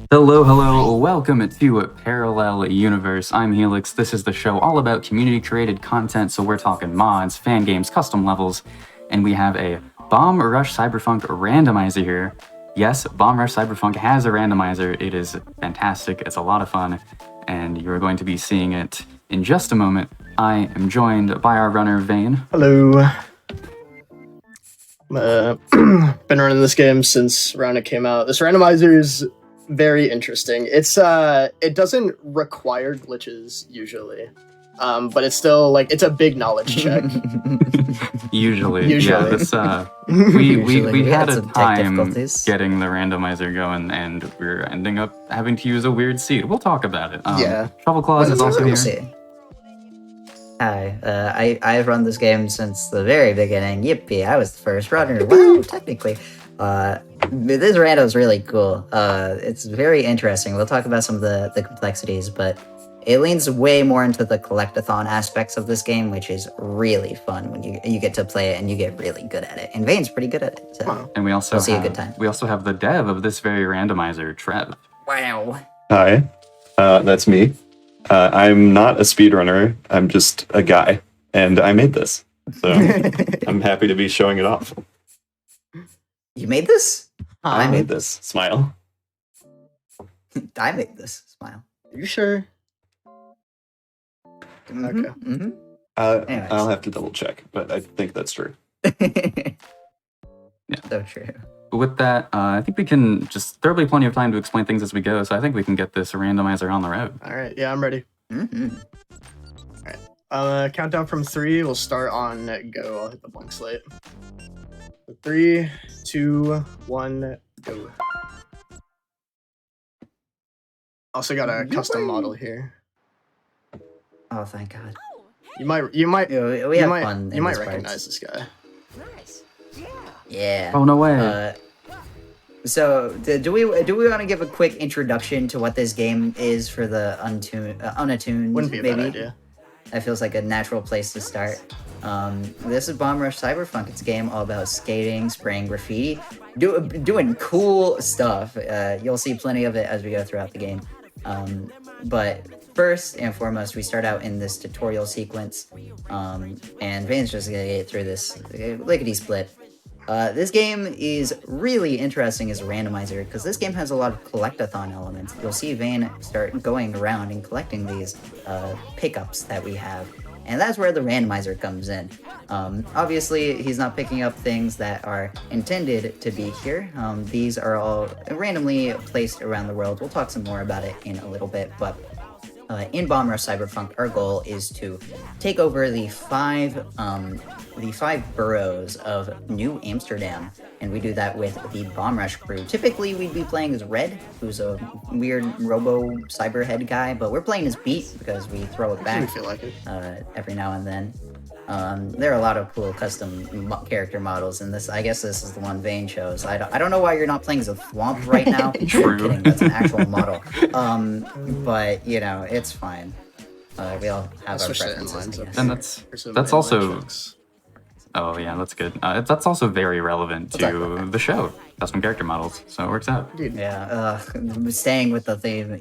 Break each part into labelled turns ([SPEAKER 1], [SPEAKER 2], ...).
[SPEAKER 1] Hello, welcome to Parallel Universe. I'm Helix. This is the show all about community-created content, so we're talking mods, fan games, custom levels, and we have a Bomb Rush Cyberfunk randomizer here. Yes, Bomb Rush Cyberfunk has a randomizer. It is fantastic, it's a lot of fun, and you're going to be seeing it in just a moment. I am joined by our runner, Vane.
[SPEAKER 2] Hello. Been running this game since around it came out. This randomizer is very interesting. It doesn't require glitches usually, but it's still it's a big knowledge check.
[SPEAKER 1] Usually. Yeah. This we had a time getting the randomizer going, and we're ending up having to use a weird seed. We'll talk about it. Shovel Claws is also here.
[SPEAKER 3] Hi, I've run this game since the very beginning. Yippee! I was the first runner. Wow, technically. This rando is really cool. It's very interesting. We'll talk about some of the complexities, but it leans way more into the collectathon aspects of this game, which is really fun when you get to play it and you get really good at it. And Vane's pretty good at it. So
[SPEAKER 1] and we also
[SPEAKER 3] see a good time.
[SPEAKER 1] We also have the dev of this very randomizer, Trev.
[SPEAKER 3] Wow.
[SPEAKER 4] Hi, that's me. I'm not a speedrunner. I'm just a guy, and I made this. So I'm happy to be showing it off.
[SPEAKER 3] You made this?
[SPEAKER 4] I made this. Smile.
[SPEAKER 3] I made this. Smile.
[SPEAKER 2] Are you sure?
[SPEAKER 3] Mm-hmm.
[SPEAKER 2] Okay.
[SPEAKER 3] Mm-hmm.
[SPEAKER 4] I'll have to double check, but I think that's true.
[SPEAKER 1] Yeah.
[SPEAKER 3] So true.
[SPEAKER 1] With that, I think we can there'll be plenty of time to explain things as we go, so I think we can get this randomizer on the road.
[SPEAKER 2] All right. Yeah, I'm ready.
[SPEAKER 3] Mm-hmm.
[SPEAKER 2] All right. Countdown from 3. We'll start on go. I'll hit the blank slate. 3, 2, 1, go. Also got a custom model here.
[SPEAKER 3] Oh, thank God.
[SPEAKER 2] You might recognize this guy.
[SPEAKER 5] Nice.
[SPEAKER 3] Yeah.
[SPEAKER 1] Oh, no way.
[SPEAKER 3] So, do we want to give a quick introduction to what this game is for the unattuned?
[SPEAKER 2] Wouldn't be a bad idea.
[SPEAKER 3] That feels like a natural place to start. This is Bomb Rush Cyberfunk. It's a game all about skating, spraying graffiti, doing cool stuff. You'll see plenty of it as we go throughout the game. But first and foremost, we start out in this tutorial sequence, and Vane's just gonna get through this lickety-split. This game is really interesting as a randomizer because this game has a lot of collectathon elements. You'll see Vane start going around and collecting these pickups that we have, and that's where the randomizer comes in. Obviously, he's not picking up things that are intended to be here. These are all randomly placed around the world. We'll talk some more about it in a little bit, but in Bomb Rush Cyberfunk, our goal is to take over the five boroughs of New Amsterdam, and we do that with the Bomb Rush crew. Typically, we'd be playing as Red, who's a weird robo cyber head guy, but we're playing as Beat because we throw it back every now and then. There are a lot of cool custom character models in this. I guess this is the one Vane chose. I don't know why you're not playing as a Thwomp right now.
[SPEAKER 1] True.
[SPEAKER 3] I'm kidding, that's an actual model. But, it's fine. We all have our preferences.
[SPEAKER 1] And that's also... Oh, yeah, that's good. That's also very relevant to the show. Custom character models, so it works out.
[SPEAKER 3] Yeah, staying with the theme,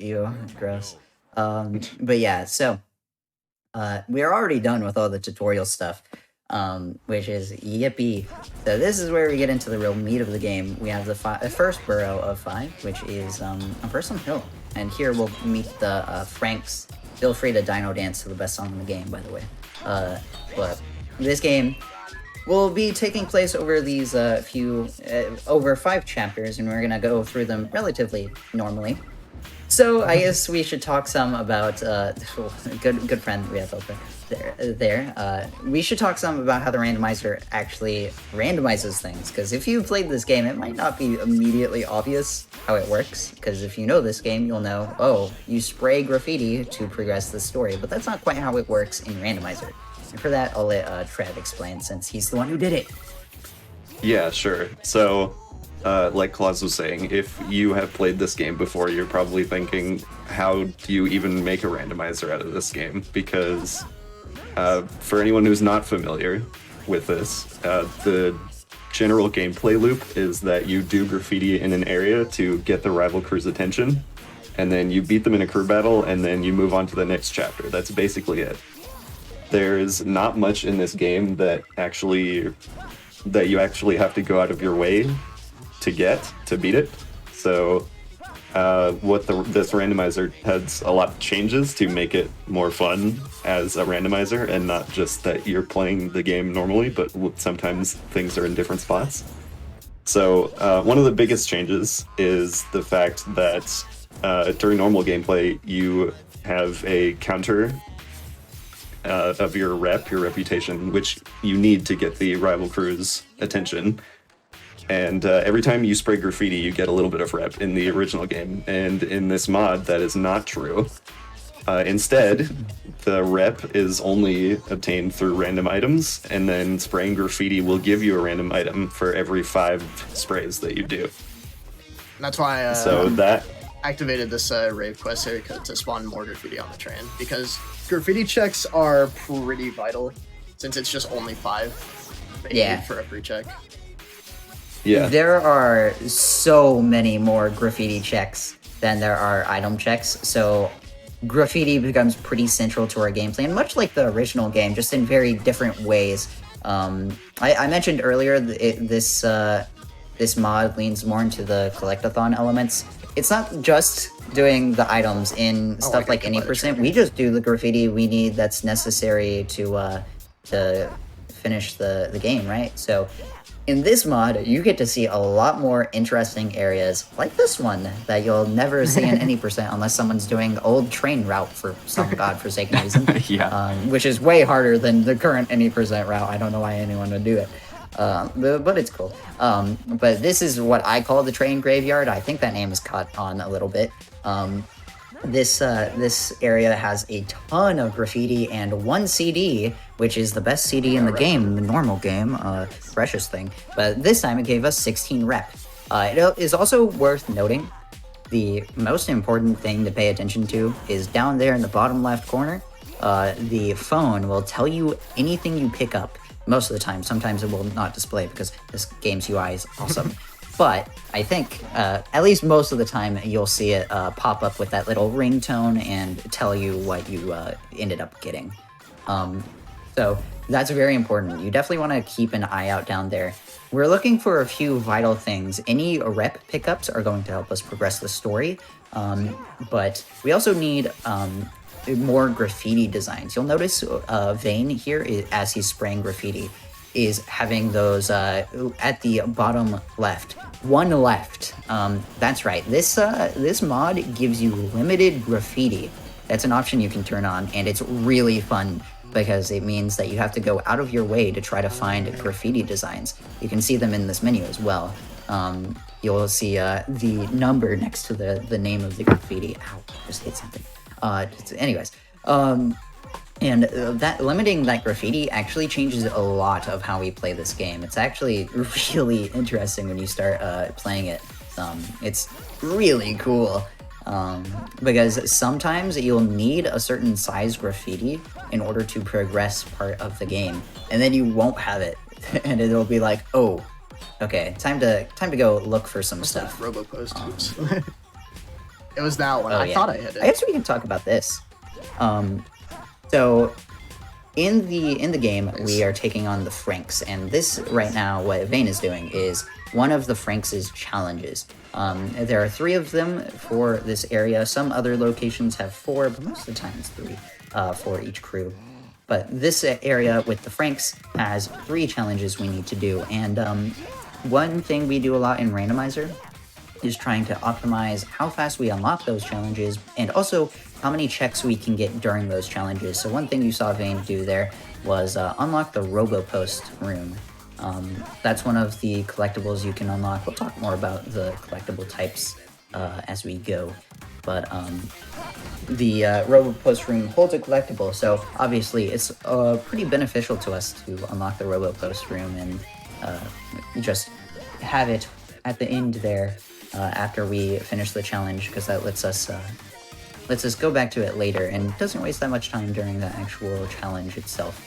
[SPEAKER 3] gross. But yeah, so... we are already done with all the tutorial stuff, which is yippee. So this is where we get into the real meat of the game. We have the first borough of 5, which is Person Hill. And here we'll meet the Franks. Feel free to Dino Dance to the best song in the game, by the way. But this game will be taking place over these over 5 chapters, and we're going to go through them relatively normally. So I guess we should talk some about good friend we have over there. We should talk some about how the randomizer actually randomizes things, because if you played this game, it might not be immediately obvious how it works. Because if you know this game, you'll know, you spray graffiti to progress the story, but that's not quite how it works in randomizer. And for that, I'll let Trev explain, since he's the one who did it.
[SPEAKER 4] Yeah, sure. So. Like Claus was saying, if you have played this game before, you're probably thinking, how do you even make a randomizer out of this game? Because for anyone who's not familiar with this, the general gameplay loop is that you do graffiti in an area to get the rival crew's attention, and then you beat them in a crew battle, and then you move on to the next chapter. That's basically it. There's not much in this game that you actually have to go out of your way to beat it. So this randomizer has a lot of changes to make it more fun as a randomizer, and not just that you're playing the game normally, but sometimes things are in different spots. So one of the biggest changes is the fact that during normal gameplay, you have a counter of your reputation, which you need to get the rival crew's attention. And every time you spray graffiti, you get a little bit of rep in the original game. And in this mod, that is not true. Instead, the rep is only obtained through random items, and then spraying graffiti will give you a random item for every 5 sprays that you do.
[SPEAKER 2] And that's why activated this rave quest here to spawn more graffiti on the train, because graffiti checks are pretty vital since it's just only 5 that you need for every check.
[SPEAKER 4] Yeah.
[SPEAKER 3] There are so many more graffiti checks than there are item checks, so graffiti becomes pretty central to our gameplay, and much like the original game, just in very different ways. I mentioned earlier this mod leans more into the collectathon elements. It's not just doing the items in stuff like any percent. We just do the graffiti we need that's necessary to finish the game, right? So in this mod, you get to see a lot more interesting areas like this one that you'll never see in any percent unless someone's doing old train route for some godforsaken reason. Which is way harder than the current any percent route. I don't know why anyone would do it. But it's cool. But this is what I call the train graveyard. I think that name is caught on a little bit. This area has a ton of graffiti and 1 CD, which is the best CD in the game, the normal game, precious thing. But this time it gave us 16 rep. It is also worth noting, the most important thing to pay attention to is down there in the bottom left corner. The phone will tell you anything you pick up. Most of the time. Sometimes it will not display because this game's UI is awesome. But I think, at least most of the time, you'll see it pop up with that little ringtone and tell you what you ended up getting. So that's very important. You definitely want to keep an eye out down there. We're looking for a few vital things. Any rep pickups are going to help us progress the story. But we also need more graffiti designs. You'll notice Vane here, as he's spraying graffiti, is having those at the bottom left. 1 left. That's right. This mod gives you limited graffiti. That's an option you can turn on, and it's really fun because it means that you have to go out of your way to try to find graffiti designs. You can see them in this menu as well. You'll see the number next to the name of the graffiti. Ow, just hit something. Anyways, and that limiting that graffiti actually changes a lot of how we play this game. It's actually really interesting when you start playing it. It's really cool because sometimes you'll need a certain size graffiti in order to progress part of the game, and then you won't have it, and it'll be like, oh, okay, time to go look for some stuff.
[SPEAKER 2] RoboPost. Oops. It was that one. I thought I hit it.
[SPEAKER 3] I guess we can talk about this. So in the game, we are taking on the Franks, and this right now, what Vane is doing is one of the Franks' challenges. There are 3 of them for this area. Some other locations have 4, but most of the time it's 3 for each crew. But this area with the Franks has 3 challenges we need to do, and one thing we do a lot in Randomizer is trying to optimize how fast we unlock those challenges and also how many checks we can get during those challenges. So one thing you saw Vane do there was unlock the RoboPost room. That's one of the collectibles you can unlock. We'll talk more about the collectible types as we go. But the RoboPost room holds a collectible, so obviously it's pretty beneficial to us to unlock the RoboPost room and just have it at the end there after we finish the challenge, because that lets us go back to it later and doesn't waste that much time during the actual challenge itself.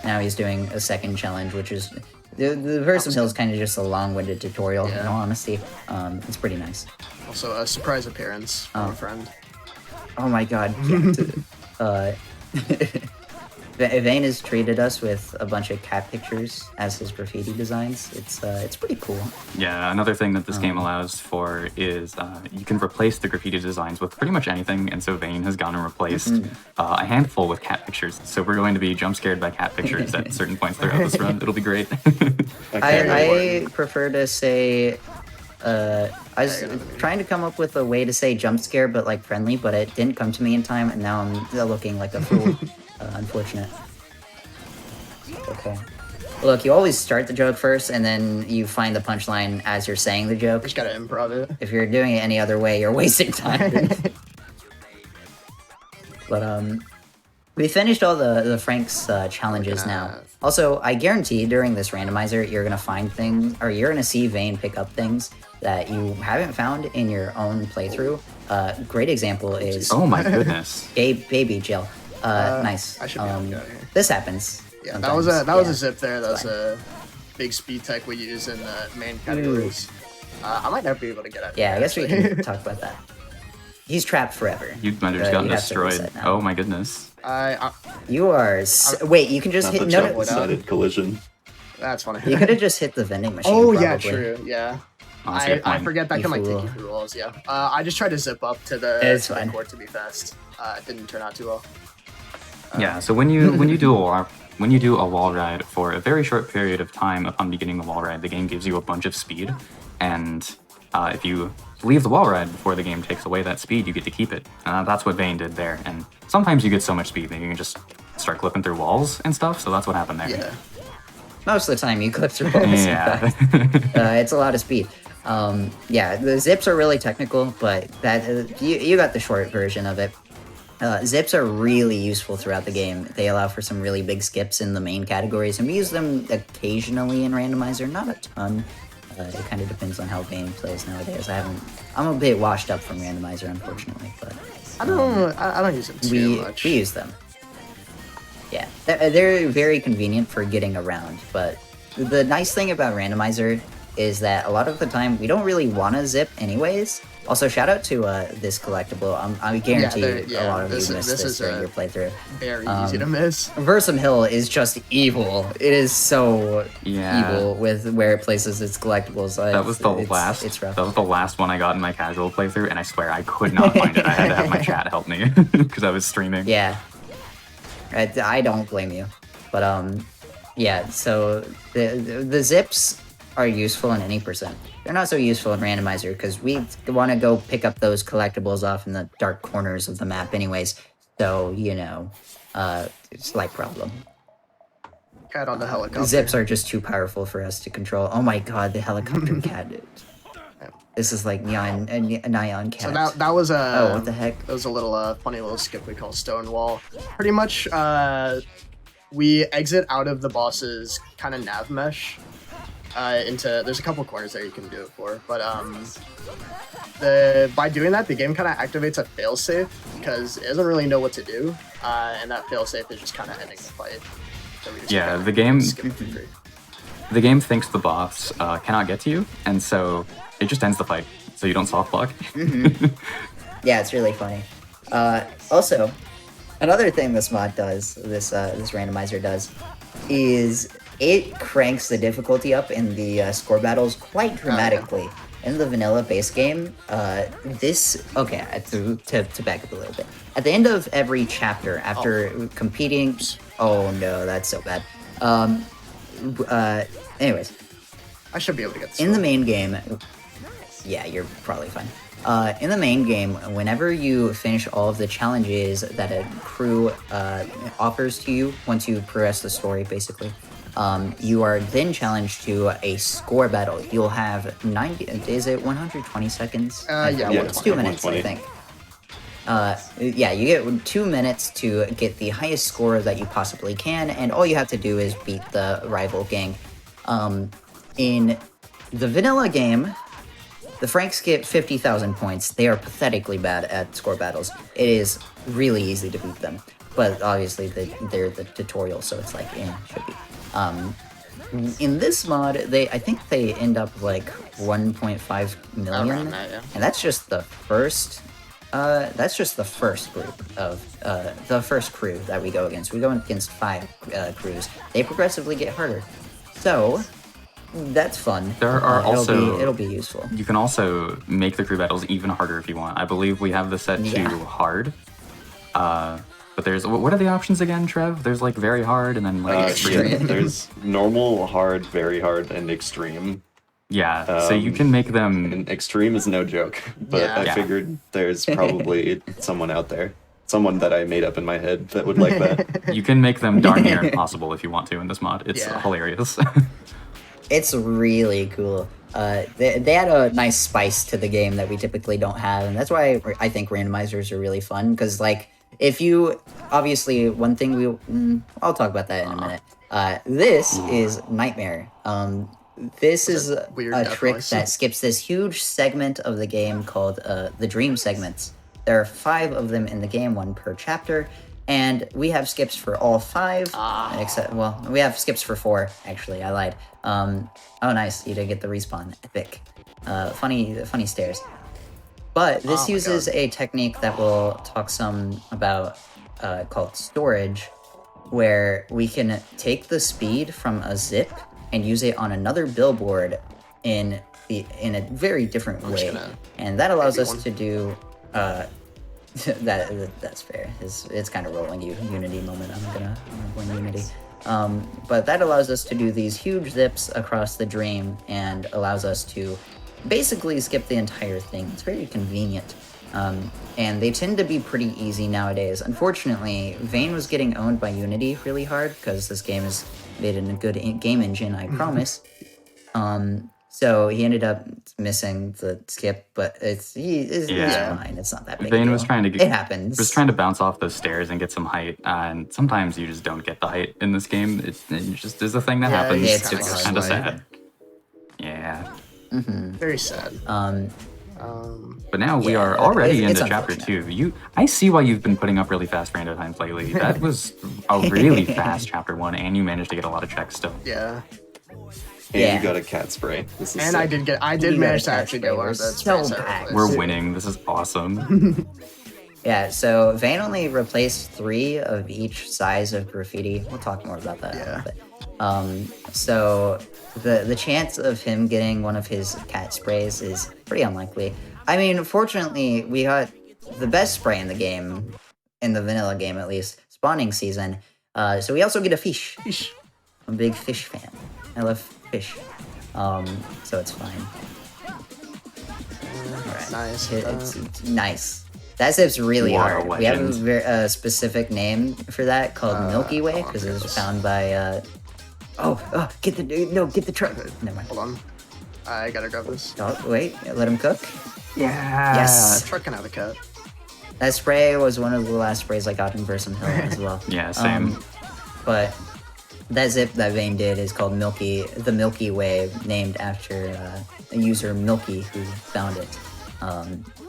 [SPEAKER 3] Now he's doing a second challenge, which is The Versum Hill is kind of just a long-winded tutorial,
[SPEAKER 2] Yeah.
[SPEAKER 3] in all honesty. It's pretty nice.
[SPEAKER 2] Also, a surprise appearance from a friend.
[SPEAKER 3] Oh my god. Yeah, Vane has treated us with a bunch of cat pictures as his graffiti designs. It's pretty cool.
[SPEAKER 1] Yeah, another thing that this game allows for is you can replace the graffiti designs with pretty much anything, and so Vane has gone and replaced a handful with cat pictures. So we're going to be jump scared by cat pictures at certain points throughout this run. It'll be great.
[SPEAKER 3] I prefer to say... I was trying to come up with a way to say jump scare, but like friendly, but it didn't come to me in time, and now I'm looking like a fool. Unfortunate. Okay. Look, you always start the joke first, and then you find the punchline as you're saying the joke.
[SPEAKER 2] Just gotta improv it.
[SPEAKER 3] If you're doing it any other way, you're wasting time. But we finished all the Frank's challenges now. Also, I guarantee during this randomizer, you're gonna find things, or you're gonna see Vane pick up things that you haven't found in your own playthrough. Great example is
[SPEAKER 1] Oh my goodness.
[SPEAKER 3] baby Jill. Nice.
[SPEAKER 2] I should be able to get out of here.
[SPEAKER 3] This happens.
[SPEAKER 2] Yeah,
[SPEAKER 3] sometimes.
[SPEAKER 2] that was a
[SPEAKER 3] Yeah.
[SPEAKER 2] zip there. That was
[SPEAKER 3] fine.
[SPEAKER 2] a big speed tech we use in the main categories. I might never be able to get out.
[SPEAKER 3] Yeah, I guess we
[SPEAKER 2] actually.
[SPEAKER 3] can talk about that. He's trapped forever.
[SPEAKER 1] You might have just gotten
[SPEAKER 3] you'd have to
[SPEAKER 1] destroyed.
[SPEAKER 3] reset now.
[SPEAKER 1] Oh my goodness.
[SPEAKER 3] You are. Wait, you can just
[SPEAKER 4] Not
[SPEAKER 3] hit.
[SPEAKER 4] the
[SPEAKER 3] No, no,
[SPEAKER 4] jump-sided collision.
[SPEAKER 2] That's funny.
[SPEAKER 3] you could have just hit the vending machine.
[SPEAKER 2] Oh
[SPEAKER 3] probably.
[SPEAKER 2] yeah, true. Yeah.
[SPEAKER 1] Honestly,
[SPEAKER 2] I
[SPEAKER 1] fine.
[SPEAKER 2] forget that
[SPEAKER 3] You
[SPEAKER 2] can like take
[SPEAKER 3] fool.
[SPEAKER 2] you through walls. Yeah. I just tried to zip up to the,
[SPEAKER 3] It's
[SPEAKER 2] to the
[SPEAKER 3] fine.
[SPEAKER 2] court to be fast. It didn't turn out too well.
[SPEAKER 1] Yeah, so when you do a wall ride for a very short period of time upon beginning the wall ride, the game gives you a bunch of speed, and if you leave the wall ride before the game takes away that speed, you get to keep it. That's what Vane did there, and sometimes you get so much speed that you can just start clipping through walls and stuff. So that's what happened there.
[SPEAKER 2] Yeah.
[SPEAKER 3] Most of the time, you clip through walls.
[SPEAKER 1] Yeah.
[SPEAKER 3] It's a lot of speed. Yeah, the zips are really technical, but that you got the short version of it. Zips are really useful throughout the game. They allow for some really big skips in the main categories, and we use them occasionally in Randomizer, not a ton. It kind of depends on how Vane plays nowadays. I'm a bit washed up from Randomizer, unfortunately, but
[SPEAKER 2] I don't use them too much.
[SPEAKER 3] we use them. Yeah, they're very convenient for getting around, but the nice thing about Randomizer is that a lot of the time we don't really want to zip anyways. Also, shout out to this collectible. I guarantee a lot of you missed this during your playthrough.
[SPEAKER 2] Very easy to miss.
[SPEAKER 3] Versum Hill is just evil. It is so
[SPEAKER 1] Yeah.
[SPEAKER 3] evil with where it places its collectibles.
[SPEAKER 1] That was the last.
[SPEAKER 3] It's rough.
[SPEAKER 1] That was the last one I got in my casual playthrough, and I swear I could not find it. I had to have my chat help me because I was streaming.
[SPEAKER 3] Yeah, I don't blame you, but yeah. So the zips are useful in any percent. They're not so useful in Randomizer because we want to go pick up those collectibles off in the dark corners of the map, anyways. So it's like problem.
[SPEAKER 2] Cat on the helicopter.
[SPEAKER 3] Zips are just too powerful for us to control. Oh my god, the helicopter cat. This is like neon cat.
[SPEAKER 2] So that was a.
[SPEAKER 3] Oh, what the heck?
[SPEAKER 2] That was a little funny little skip we call Stonewall. Pretty much, we exit out of the boss's kind of nav mesh into. There's a couple corners there you can do it for, but by doing that, the game kind of activates a failsafe because it doesn't really know what to do, and that failsafe is just kind of ending the fight. So we just
[SPEAKER 1] Yeah,
[SPEAKER 2] kinda
[SPEAKER 1] the game-
[SPEAKER 2] skip it for free.
[SPEAKER 1] The game thinks the boss cannot get to you, and so it just ends the fight. So you don't soft block.
[SPEAKER 3] Yeah, it's really funny. Also, another thing this mod does, this randomizer does, is it cranks the difficulty up in the score battles quite dramatically. In the vanilla base game, to back up a little bit. At the end of every chapter, after competing, oh no, that's so bad. Anyways,
[SPEAKER 2] I should be able to get this.
[SPEAKER 3] in the main game, yeah, you're probably fine. In the main game, whenever you finish all of the challenges that a crew offers to you, once you progress the story, basically, you are then challenged to a score battle. You'll have 90. Is it 120 seconds?
[SPEAKER 2] Yeah,
[SPEAKER 3] It's 2 minutes, I
[SPEAKER 4] 120.
[SPEAKER 3] think. Yeah, you get 2 minutes to get the highest score that you possibly can, and all you have to do is beat the rival gang. In the vanilla game, the Franks get 50,000 points. They are pathetically bad at score battles. It is really easy to beat them, but obviously they're the tutorial, so it's like, should be. in this mod, I think they end up like 1.5 million,
[SPEAKER 2] Around that, yeah.
[SPEAKER 3] and that's just the first. That's just the first group of the first crew that we go against. We go against 5 crews. They progressively get harder, so that's fun.
[SPEAKER 1] There are also
[SPEAKER 3] it'll be useful.
[SPEAKER 1] You can also make the crew battles even harder if you want. I believe we have this set to hard. But there's what are the options again, Trev? There's like very hard and then like extreme.
[SPEAKER 4] There's normal, hard, very hard, and extreme.
[SPEAKER 1] Yeah, so you can make them.
[SPEAKER 4] And extreme is no joke, but
[SPEAKER 2] Yeah.
[SPEAKER 4] I figured there's probably someone out there, someone that I made up in my head that would like that.
[SPEAKER 1] You can make them darn near impossible if you want to in this mod. It's
[SPEAKER 2] Yeah.
[SPEAKER 1] hilarious.
[SPEAKER 3] It's really cool. They had a nice spice to the game that we typically don't have, and that's why I think randomizers are really fun. Because like, if you obviously one thing I'll talk about that in a minute. This is Nightmare. This is a
[SPEAKER 2] weird death
[SPEAKER 3] trick
[SPEAKER 2] voice?
[SPEAKER 3] that skips this huge segment of the game called the dream segments. There are 5 of them in the game, 1 per chapter, and we have skips for all 5. Except, well, we have skips for 4. Actually, I lied. Oh, nice! You did get the respawn. Epic. Funny stairs. But this uses a technique that we'll talk some about called storage, where we can take the speed from a zip and use it on another billboard in a very different way, and that allows us to do that's fair. It's kind of rolling Unity moment. I'm gonna blame Unity. But that allows us to do these huge zips across the dream and allows us to basically skip the entire thing. It's very convenient. And they tend to be pretty easy nowadays. Unfortunately, Vane was getting owned by Unity really hard because this game is made in a good game engine, I promise. So he ended up missing the skip, but it's fine. It's not that big.
[SPEAKER 1] Vane was trying to
[SPEAKER 3] it happens.
[SPEAKER 1] Was trying to bounce off those stairs and get some height, and sometimes you just don't get the height in this game. It just is a thing that happens.
[SPEAKER 3] it's
[SPEAKER 1] It's kind of sad. Yeah.
[SPEAKER 2] Very sad.
[SPEAKER 1] But now we are already into chapter 2. I see why you've been putting up really fast rando times lately. That was a really fast chapter 1, and you managed to get a lot of checks still.
[SPEAKER 2] Yeah.
[SPEAKER 4] And you got a cat spray. This is
[SPEAKER 2] And
[SPEAKER 4] sick.
[SPEAKER 2] I did manage to actually get one of
[SPEAKER 3] We're
[SPEAKER 2] those.
[SPEAKER 3] so back.
[SPEAKER 1] We're winning. This is awesome.
[SPEAKER 3] Yeah, so Vane only replaced 3 of each size of graffiti. We'll talk more about that.
[SPEAKER 2] Yeah.
[SPEAKER 3] So the chance of him getting one of his cat sprays is pretty unlikely. I mean, fortunately, we got the best spray in the game, in the vanilla game at least, spawning season. So we also get a fish. I'm a big fish fan. I love fish. So it's fine. Alright.
[SPEAKER 2] Nice.
[SPEAKER 3] It's nice. That zip's really
[SPEAKER 1] What a
[SPEAKER 3] hard. We have
[SPEAKER 1] legend.
[SPEAKER 3] a specific name for that called Milky Way because it was found by. Get the truck. Never mind.
[SPEAKER 2] Hold on. I gotta grab this.
[SPEAKER 3] Oh, wait, let him cook.
[SPEAKER 1] Yeah.
[SPEAKER 3] Yes.
[SPEAKER 2] Truck can have a cut.
[SPEAKER 3] That spray was one of the last sprays I got in Bursum Hill as well.
[SPEAKER 1] Yeah, same.
[SPEAKER 3] But that zip that Vane did is called the Milky Way, named after a user Milky who found it.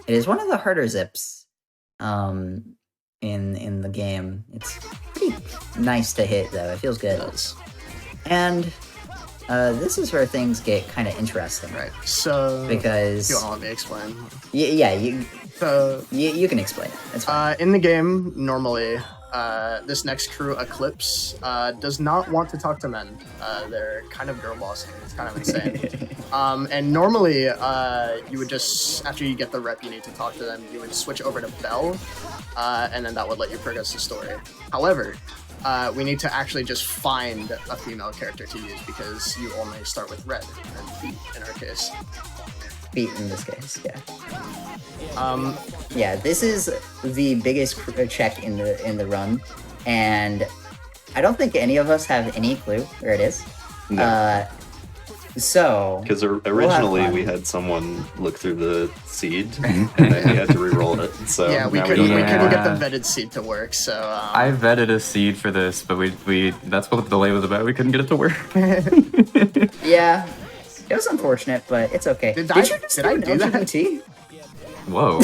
[SPEAKER 3] It is one of the harder zips in the game. It's pretty nice to hit though. It feels good. And this is where things get kind of interesting.
[SPEAKER 2] Right. So
[SPEAKER 3] Because
[SPEAKER 2] you want to let me explain?
[SPEAKER 3] You can explain it. It's fine.
[SPEAKER 2] In the game, normally, this next crew, Eclipse, does not want to talk to men. They're kind of girl bossing. It's kind of insane. And normally, you would just, after you get the rep you need to talk to them, you would switch over to Belle, and then that would let you progress the story. However, we need to actually just find a female character to use because you only start with Red and Feet in our case.
[SPEAKER 3] Feet in this case, yeah. Yeah, this is the biggest check in the run, and I don't think any of us have any clue where it is.
[SPEAKER 4] No.
[SPEAKER 3] So
[SPEAKER 4] Because originally we had someone look through the seed, and then we had to re-roll it. So
[SPEAKER 2] Yeah, we
[SPEAKER 4] now
[SPEAKER 2] couldn't
[SPEAKER 4] don't know.
[SPEAKER 2] get the vetted seed to work, so...
[SPEAKER 1] I vetted a seed for this, but we that's what the delay was about. We couldn't get it to work.
[SPEAKER 3] yeah, it was unfortunate, but it's okay.
[SPEAKER 2] Did
[SPEAKER 3] you just
[SPEAKER 2] I do that?
[SPEAKER 3] LGBT?
[SPEAKER 1] Whoa.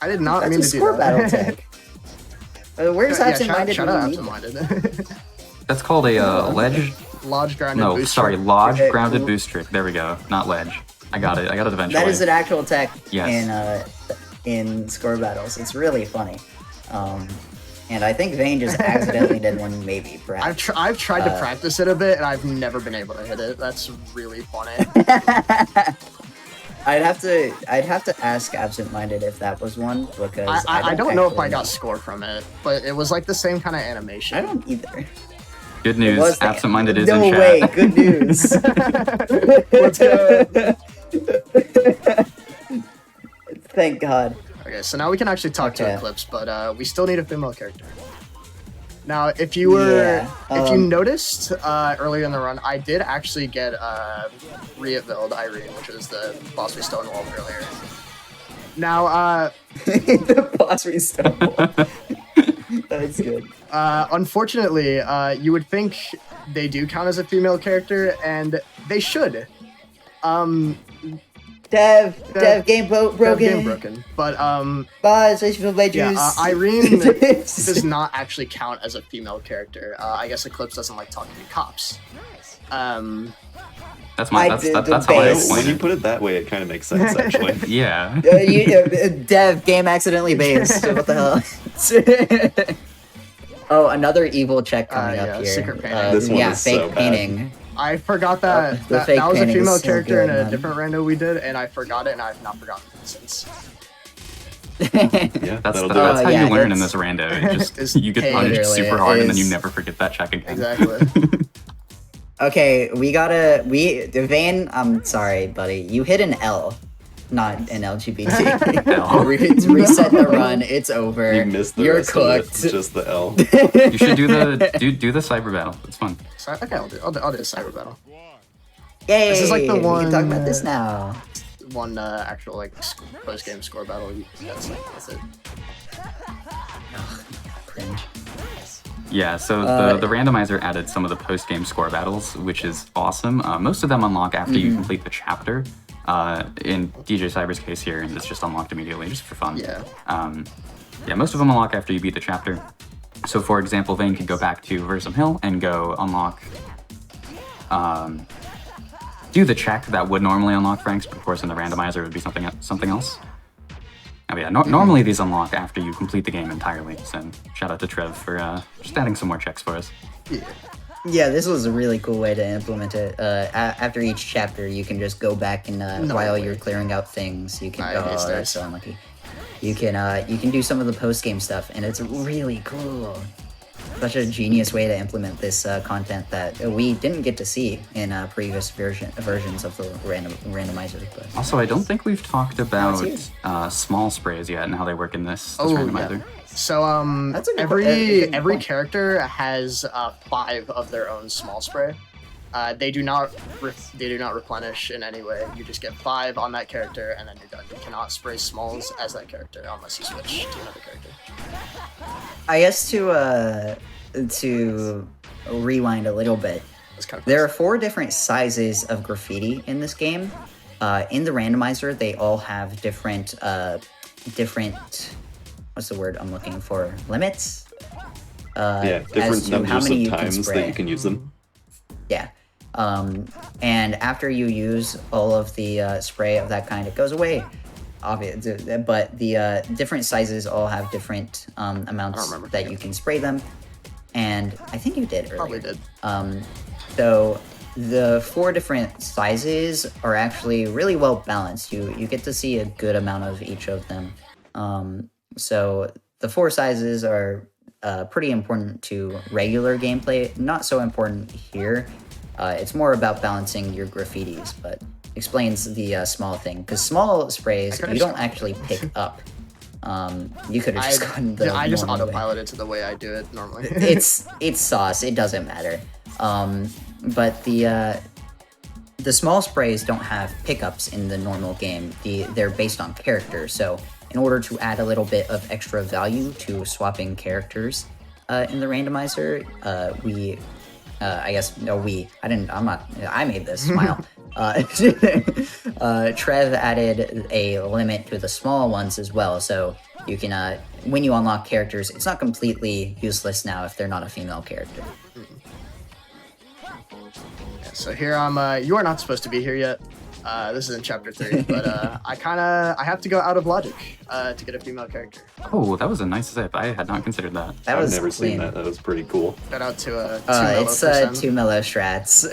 [SPEAKER 2] I did not
[SPEAKER 3] That's
[SPEAKER 2] mean
[SPEAKER 3] a
[SPEAKER 2] to do
[SPEAKER 3] score
[SPEAKER 2] that.
[SPEAKER 3] battle tech. Where's
[SPEAKER 2] Yeah,
[SPEAKER 3] absent-minded?
[SPEAKER 2] shout
[SPEAKER 3] when
[SPEAKER 2] out
[SPEAKER 3] you need
[SPEAKER 2] absent-minded.
[SPEAKER 1] That's called a
[SPEAKER 2] Lodge grounded
[SPEAKER 1] No,
[SPEAKER 2] boost
[SPEAKER 1] sorry,
[SPEAKER 2] trick.
[SPEAKER 1] lodge
[SPEAKER 3] Okay,
[SPEAKER 1] grounded
[SPEAKER 3] cool.
[SPEAKER 1] boost trick. There we go. Not ledge. I got it eventually.
[SPEAKER 3] That is an actual tech
[SPEAKER 1] Yes.
[SPEAKER 3] in score battles. It's really funny. And I think Vayne just accidentally did one, maybe, perhaps.
[SPEAKER 2] I've tried to practice it a bit, and I've never been able to hit it. That's really funny.
[SPEAKER 3] I'd have to ask Absent Minded if that was one, because
[SPEAKER 2] I don't know if I
[SPEAKER 3] actually
[SPEAKER 2] got score from it, but it was like the same kind of animation.
[SPEAKER 3] I don't either.
[SPEAKER 1] Good
[SPEAKER 3] It was
[SPEAKER 1] news.
[SPEAKER 3] the-
[SPEAKER 1] Absent minded is
[SPEAKER 3] no
[SPEAKER 1] in chat.
[SPEAKER 3] way, good news.
[SPEAKER 2] Let's go.
[SPEAKER 3] Thank God.
[SPEAKER 2] Okay, so now we can actually talk to
[SPEAKER 3] Okay.
[SPEAKER 2] Eclipse, but we still need a female character. Now, if you were, if you noticed earlier in the run, I did actually get Rietveld Irene, which is the boss we stonewalled earlier. Now,
[SPEAKER 3] The boss restumble. That's good.
[SPEAKER 2] unfortunately, you would think they do count as a female character, and they should.
[SPEAKER 3] Dev, game broken.
[SPEAKER 2] Game broken. But
[SPEAKER 3] Boss, I feel my
[SPEAKER 2] yeah,
[SPEAKER 3] juice.
[SPEAKER 2] Irene does not actually count as a female character. I guess Eclipse doesn't like talking to cops.
[SPEAKER 1] That's
[SPEAKER 3] I
[SPEAKER 1] that's
[SPEAKER 3] did
[SPEAKER 1] that,
[SPEAKER 3] the
[SPEAKER 1] that's how I
[SPEAKER 3] base.
[SPEAKER 4] When
[SPEAKER 1] explain
[SPEAKER 4] you
[SPEAKER 1] it.
[SPEAKER 4] put it that way, it kind of makes sense, actually.
[SPEAKER 1] Yeah.
[SPEAKER 3] Dev, game accidentally based. What the hell? Oh, another evil check coming
[SPEAKER 2] Yeah,
[SPEAKER 3] up here.
[SPEAKER 2] secret painting.
[SPEAKER 4] This one
[SPEAKER 3] yeah,
[SPEAKER 4] is
[SPEAKER 3] fake
[SPEAKER 4] so bad.
[SPEAKER 3] painting.
[SPEAKER 2] I forgot that
[SPEAKER 3] the
[SPEAKER 2] that,
[SPEAKER 3] fake
[SPEAKER 2] that was a
[SPEAKER 3] painting is
[SPEAKER 2] female
[SPEAKER 3] so
[SPEAKER 2] character in
[SPEAKER 3] good,
[SPEAKER 2] a
[SPEAKER 3] man.
[SPEAKER 2] different rando we did, and I forgot it, and I've not forgotten it since.
[SPEAKER 4] Yeah,
[SPEAKER 1] That's,
[SPEAKER 4] that'll do
[SPEAKER 1] that's
[SPEAKER 4] it.
[SPEAKER 1] how
[SPEAKER 3] yeah,
[SPEAKER 1] you learn in
[SPEAKER 3] that's-
[SPEAKER 1] this rando. It just
[SPEAKER 2] It's
[SPEAKER 1] you get
[SPEAKER 2] pain.
[SPEAKER 1] punished
[SPEAKER 3] Literally,
[SPEAKER 1] super
[SPEAKER 3] it
[SPEAKER 1] hard and then you
[SPEAKER 3] is.
[SPEAKER 1] never forget that check again.
[SPEAKER 2] Exactly.
[SPEAKER 3] Okay, Vayne, I'm sorry, buddy. You hit an L, not an LGBT.
[SPEAKER 1] L.
[SPEAKER 3] Reset the run, it's over.
[SPEAKER 4] You missed the
[SPEAKER 3] You're
[SPEAKER 4] rest
[SPEAKER 3] cooked.
[SPEAKER 4] of it, just the L.
[SPEAKER 1] You should do the cyber battle. It's fun.
[SPEAKER 2] So, okay, I'll do a cyber battle.
[SPEAKER 3] Yay!
[SPEAKER 2] This is like the
[SPEAKER 3] We can talk
[SPEAKER 2] one,
[SPEAKER 3] about this now.
[SPEAKER 2] One actual like post game score battle. That's it.
[SPEAKER 3] Cringe.
[SPEAKER 1] Yeah, so the randomizer added some of the post-game score battles, which is awesome. Most of them unlock after you complete the chapter. In DJ Cyber's case here, and it's just unlocked immediately, just for fun.
[SPEAKER 2] Yeah.
[SPEAKER 1] Yeah, most of them unlock after you beat the chapter. So, for example, Vayne could go back to Versum Hill and go unlock, do the check that would normally unlock Franks, but of course in the randomizer it would be something else. Oh yeah, normally these unlock after you complete the game entirely. So shout out to Trev for just adding some more checks for us.
[SPEAKER 2] Yeah.
[SPEAKER 3] Yeah, this was a really cool way to implement it. After each chapter, you can just go back and while you're clearing out things, you can.
[SPEAKER 2] I
[SPEAKER 3] Oh,
[SPEAKER 2] hate
[SPEAKER 3] that's
[SPEAKER 2] stairs.
[SPEAKER 3] so unlucky. You can do some of the post game stuff, and it's really cool. Such a genius way to implement this content that we didn't get to see in previous versions of the randomizer. But
[SPEAKER 1] Also, I don't think we've talked about
[SPEAKER 3] it's
[SPEAKER 1] small sprays yet and how they work in this
[SPEAKER 2] Oh,
[SPEAKER 1] randomizer.
[SPEAKER 2] yeah. So
[SPEAKER 3] That's a good
[SPEAKER 2] every
[SPEAKER 3] point.
[SPEAKER 2] character has 5 of their own small spray. They do not replenish in any way. You just get 5 on that character, and then you're done. You cannot spray smalls as that character unless you switch to another character.
[SPEAKER 3] I guess to rewind a little bit,
[SPEAKER 2] It's kind of
[SPEAKER 3] there are 4 different sizes of graffiti in this game. In the randomizer, they all have different what's the word I'm looking for? Limits.
[SPEAKER 4] Yeah,
[SPEAKER 3] as
[SPEAKER 4] different
[SPEAKER 3] to how
[SPEAKER 4] numbers
[SPEAKER 3] many
[SPEAKER 4] of
[SPEAKER 3] you can
[SPEAKER 4] times that
[SPEAKER 3] spray.
[SPEAKER 4] you can use them.
[SPEAKER 3] Yeah. And after you use all of the spray of that kind, it goes away. Obvious, but the different sizes all have different amounts
[SPEAKER 2] remember.
[SPEAKER 3] that you can spray them. And I think you did earlier.
[SPEAKER 2] probably did.
[SPEAKER 3] So the 4 different sizes are actually really well balanced. You get to see a good amount of each of them. So the 4 sizes are pretty important to regular gameplay. Not so important here. It's more about balancing your graffitis, but explains the small thing. Because small sprays, you don't actually pick up. You could have just gotten the
[SPEAKER 2] I just
[SPEAKER 3] normal way.
[SPEAKER 2] autopiloted to the way I do it normally.
[SPEAKER 3] It's sauce. It doesn't matter. But the small sprays don't have pickups in the normal game. They're based on characters. So in order to add a little bit of extra value to swapping characters in the randomizer, I made this, smile. Trev added a limit to the small ones as well, so you can, when you unlock characters, it's not completely useless now if they're not a female character.
[SPEAKER 2] So here I'm. You are not supposed to be here yet. This is in chapter 3, but I have to go out of logic to get a female character.
[SPEAKER 1] Oh, that was a nice zip. I had not considered that.
[SPEAKER 3] That
[SPEAKER 4] I've
[SPEAKER 3] was
[SPEAKER 4] never
[SPEAKER 3] clean.
[SPEAKER 4] seen that. That was pretty cool.
[SPEAKER 2] Shout out to two
[SPEAKER 3] It's
[SPEAKER 2] mellow
[SPEAKER 3] 2 mellow strats,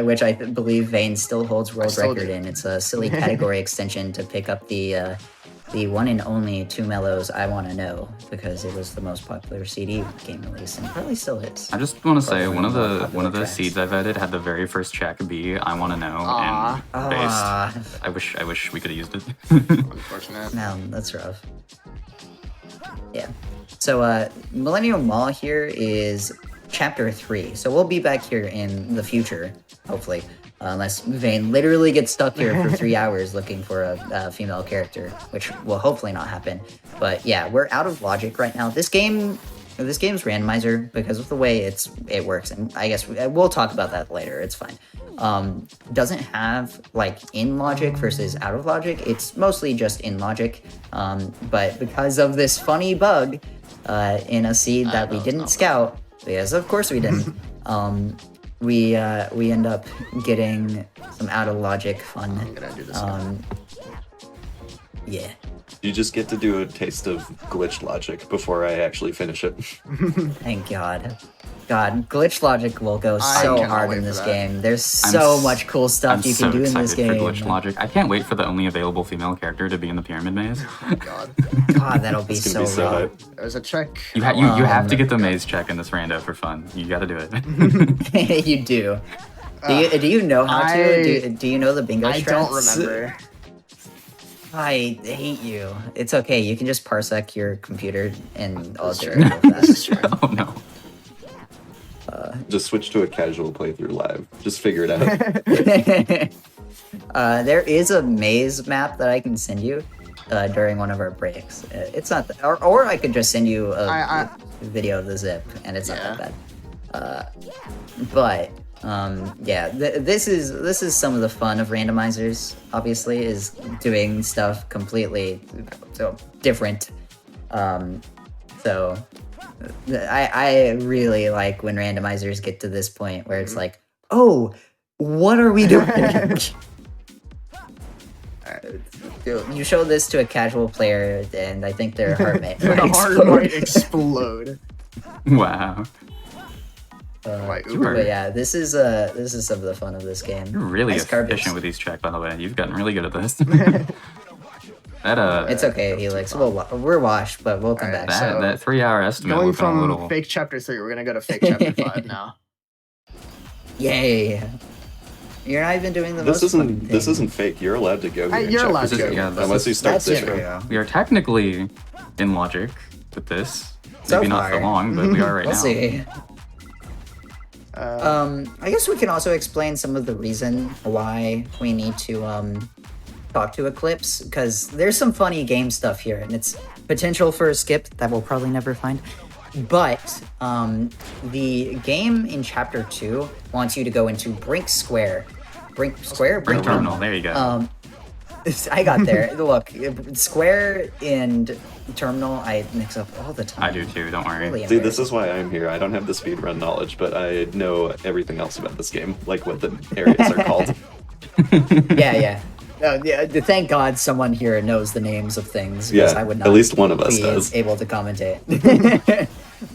[SPEAKER 3] which I believe Vane still holds world
[SPEAKER 2] still
[SPEAKER 3] record
[SPEAKER 2] do.
[SPEAKER 3] in. It's a silly category extension to pick up the one and only 2 mellows I Want to Know, because it was the most popular CD game release and probably still is.
[SPEAKER 1] I just want to say
[SPEAKER 3] Probably
[SPEAKER 1] one of
[SPEAKER 3] more
[SPEAKER 1] the
[SPEAKER 3] popular tracks.
[SPEAKER 1] seeds I've added had the very first check be I want to know
[SPEAKER 2] Aw.
[SPEAKER 1] and based.
[SPEAKER 3] Ah,
[SPEAKER 1] I wish we could have used it.
[SPEAKER 2] Unfortunate.
[SPEAKER 3] no, that's rough. Yeah. So Millennium Mall here is chapter 3. So we'll be back here in the future, hopefully. Unless Vane literally gets stuck here for 3 hours looking for a female character, which will hopefully not happen. But yeah, we're out of logic right now. This game's randomizer, because of the way it works, and I guess we'll talk about that later. It's fine. Doesn't have like in logic versus out of logic. It's mostly just in logic. But because of this funny bug in a seed that we didn't scout, because of course we didn't. We end up getting some out of logic fun.
[SPEAKER 2] I'm gonna do this.
[SPEAKER 3] Yeah.
[SPEAKER 4] You just get to do a taste of glitched logic before I actually finish it.
[SPEAKER 3] Thank God. God, glitch logic will go
[SPEAKER 2] I
[SPEAKER 3] so
[SPEAKER 2] cannot
[SPEAKER 3] hard
[SPEAKER 2] wait
[SPEAKER 3] in
[SPEAKER 2] for
[SPEAKER 3] this
[SPEAKER 2] that.
[SPEAKER 3] game. There's
[SPEAKER 1] I'm
[SPEAKER 3] so
[SPEAKER 1] s-
[SPEAKER 3] much cool stuff
[SPEAKER 1] I'm
[SPEAKER 3] you
[SPEAKER 1] so
[SPEAKER 3] can do in this
[SPEAKER 1] excited
[SPEAKER 3] game.
[SPEAKER 1] for glitch logic. I can't wait for the only available female character to be in the pyramid maze.
[SPEAKER 2] God.
[SPEAKER 3] God, that'll be
[SPEAKER 4] It's
[SPEAKER 3] so
[SPEAKER 4] gonna be so
[SPEAKER 3] rough.
[SPEAKER 4] hype.
[SPEAKER 2] There's a check.
[SPEAKER 1] You have to get the maze check in this rando for fun. You got to do it.
[SPEAKER 3] You do. Do you know how to?
[SPEAKER 2] I-
[SPEAKER 3] Do you know the bingo
[SPEAKER 2] I
[SPEAKER 3] strats?
[SPEAKER 2] don't remember.
[SPEAKER 3] I hate you. It's okay. You can just parsec your computer and I'll do it real fast.
[SPEAKER 1] Oh no.
[SPEAKER 4] Just switch to a casual playthrough live. Just figure it out.
[SPEAKER 3] There is a maze map that I can send you during one of our breaks. It's not, or I could just send you a video of the zip, and it's not that bad. But yeah, this is some of the fun of randomizers. Obviously, is doing stuff completely different. So I really like when randomizers get to this point where it's like, oh, what are we doing? You show this to a casual player, and I think their heart might
[SPEAKER 2] The heart
[SPEAKER 3] explode.
[SPEAKER 2] might explode.
[SPEAKER 1] Wow.
[SPEAKER 2] Like,
[SPEAKER 1] You are-
[SPEAKER 3] But yeah, this is some of the fun of this game.
[SPEAKER 1] You're really
[SPEAKER 3] Nice garbage.
[SPEAKER 1] efficient with these check, by the way. You've gotten really good at this. That
[SPEAKER 3] It's okay, Helix. We're washed, but we'll come back.
[SPEAKER 1] that,
[SPEAKER 2] So,
[SPEAKER 1] that 3 hour estimate
[SPEAKER 2] Going
[SPEAKER 1] looking a
[SPEAKER 2] from
[SPEAKER 1] little.
[SPEAKER 2] fake chapter 3, we're gonna go to fake chapter 5 now.
[SPEAKER 3] Yay! You're not even doing the
[SPEAKER 4] This
[SPEAKER 3] most fun
[SPEAKER 4] isn't this
[SPEAKER 3] thing.
[SPEAKER 4] isn't fake. You're allowed to go here. in
[SPEAKER 2] You're
[SPEAKER 4] chapter
[SPEAKER 2] allowed to
[SPEAKER 4] two,
[SPEAKER 2] go.
[SPEAKER 1] Yeah,
[SPEAKER 4] unless you start
[SPEAKER 2] that's
[SPEAKER 4] this
[SPEAKER 2] true.
[SPEAKER 4] way.
[SPEAKER 1] We are technically in logic with this.
[SPEAKER 3] So
[SPEAKER 1] Maybe not for
[SPEAKER 3] far.
[SPEAKER 1] long, but we are right
[SPEAKER 3] We'll
[SPEAKER 1] now.
[SPEAKER 3] see. I guess we can also explain some of the reason why we need to talk to Eclipse, because there's some funny game stuff here, and it's potential for a skip that we'll probably never find. But the game in Chapter 2 wants you to go into Brink Square. Brink Square?
[SPEAKER 1] Brink Terminal, there you go.
[SPEAKER 3] I got there. Look, Square and Terminal, I mix up all the time.
[SPEAKER 1] I do too, don't worry.
[SPEAKER 3] Really
[SPEAKER 4] See, this is why I'm here. I don't have the speedrun knowledge, but I know everything else about this game, like what the areas are called.
[SPEAKER 3] Yeah. Yeah, thank God someone here knows the names of things. Because
[SPEAKER 4] Yeah,
[SPEAKER 3] I would not
[SPEAKER 4] at least one of us
[SPEAKER 3] be
[SPEAKER 4] does.
[SPEAKER 3] able to commentate.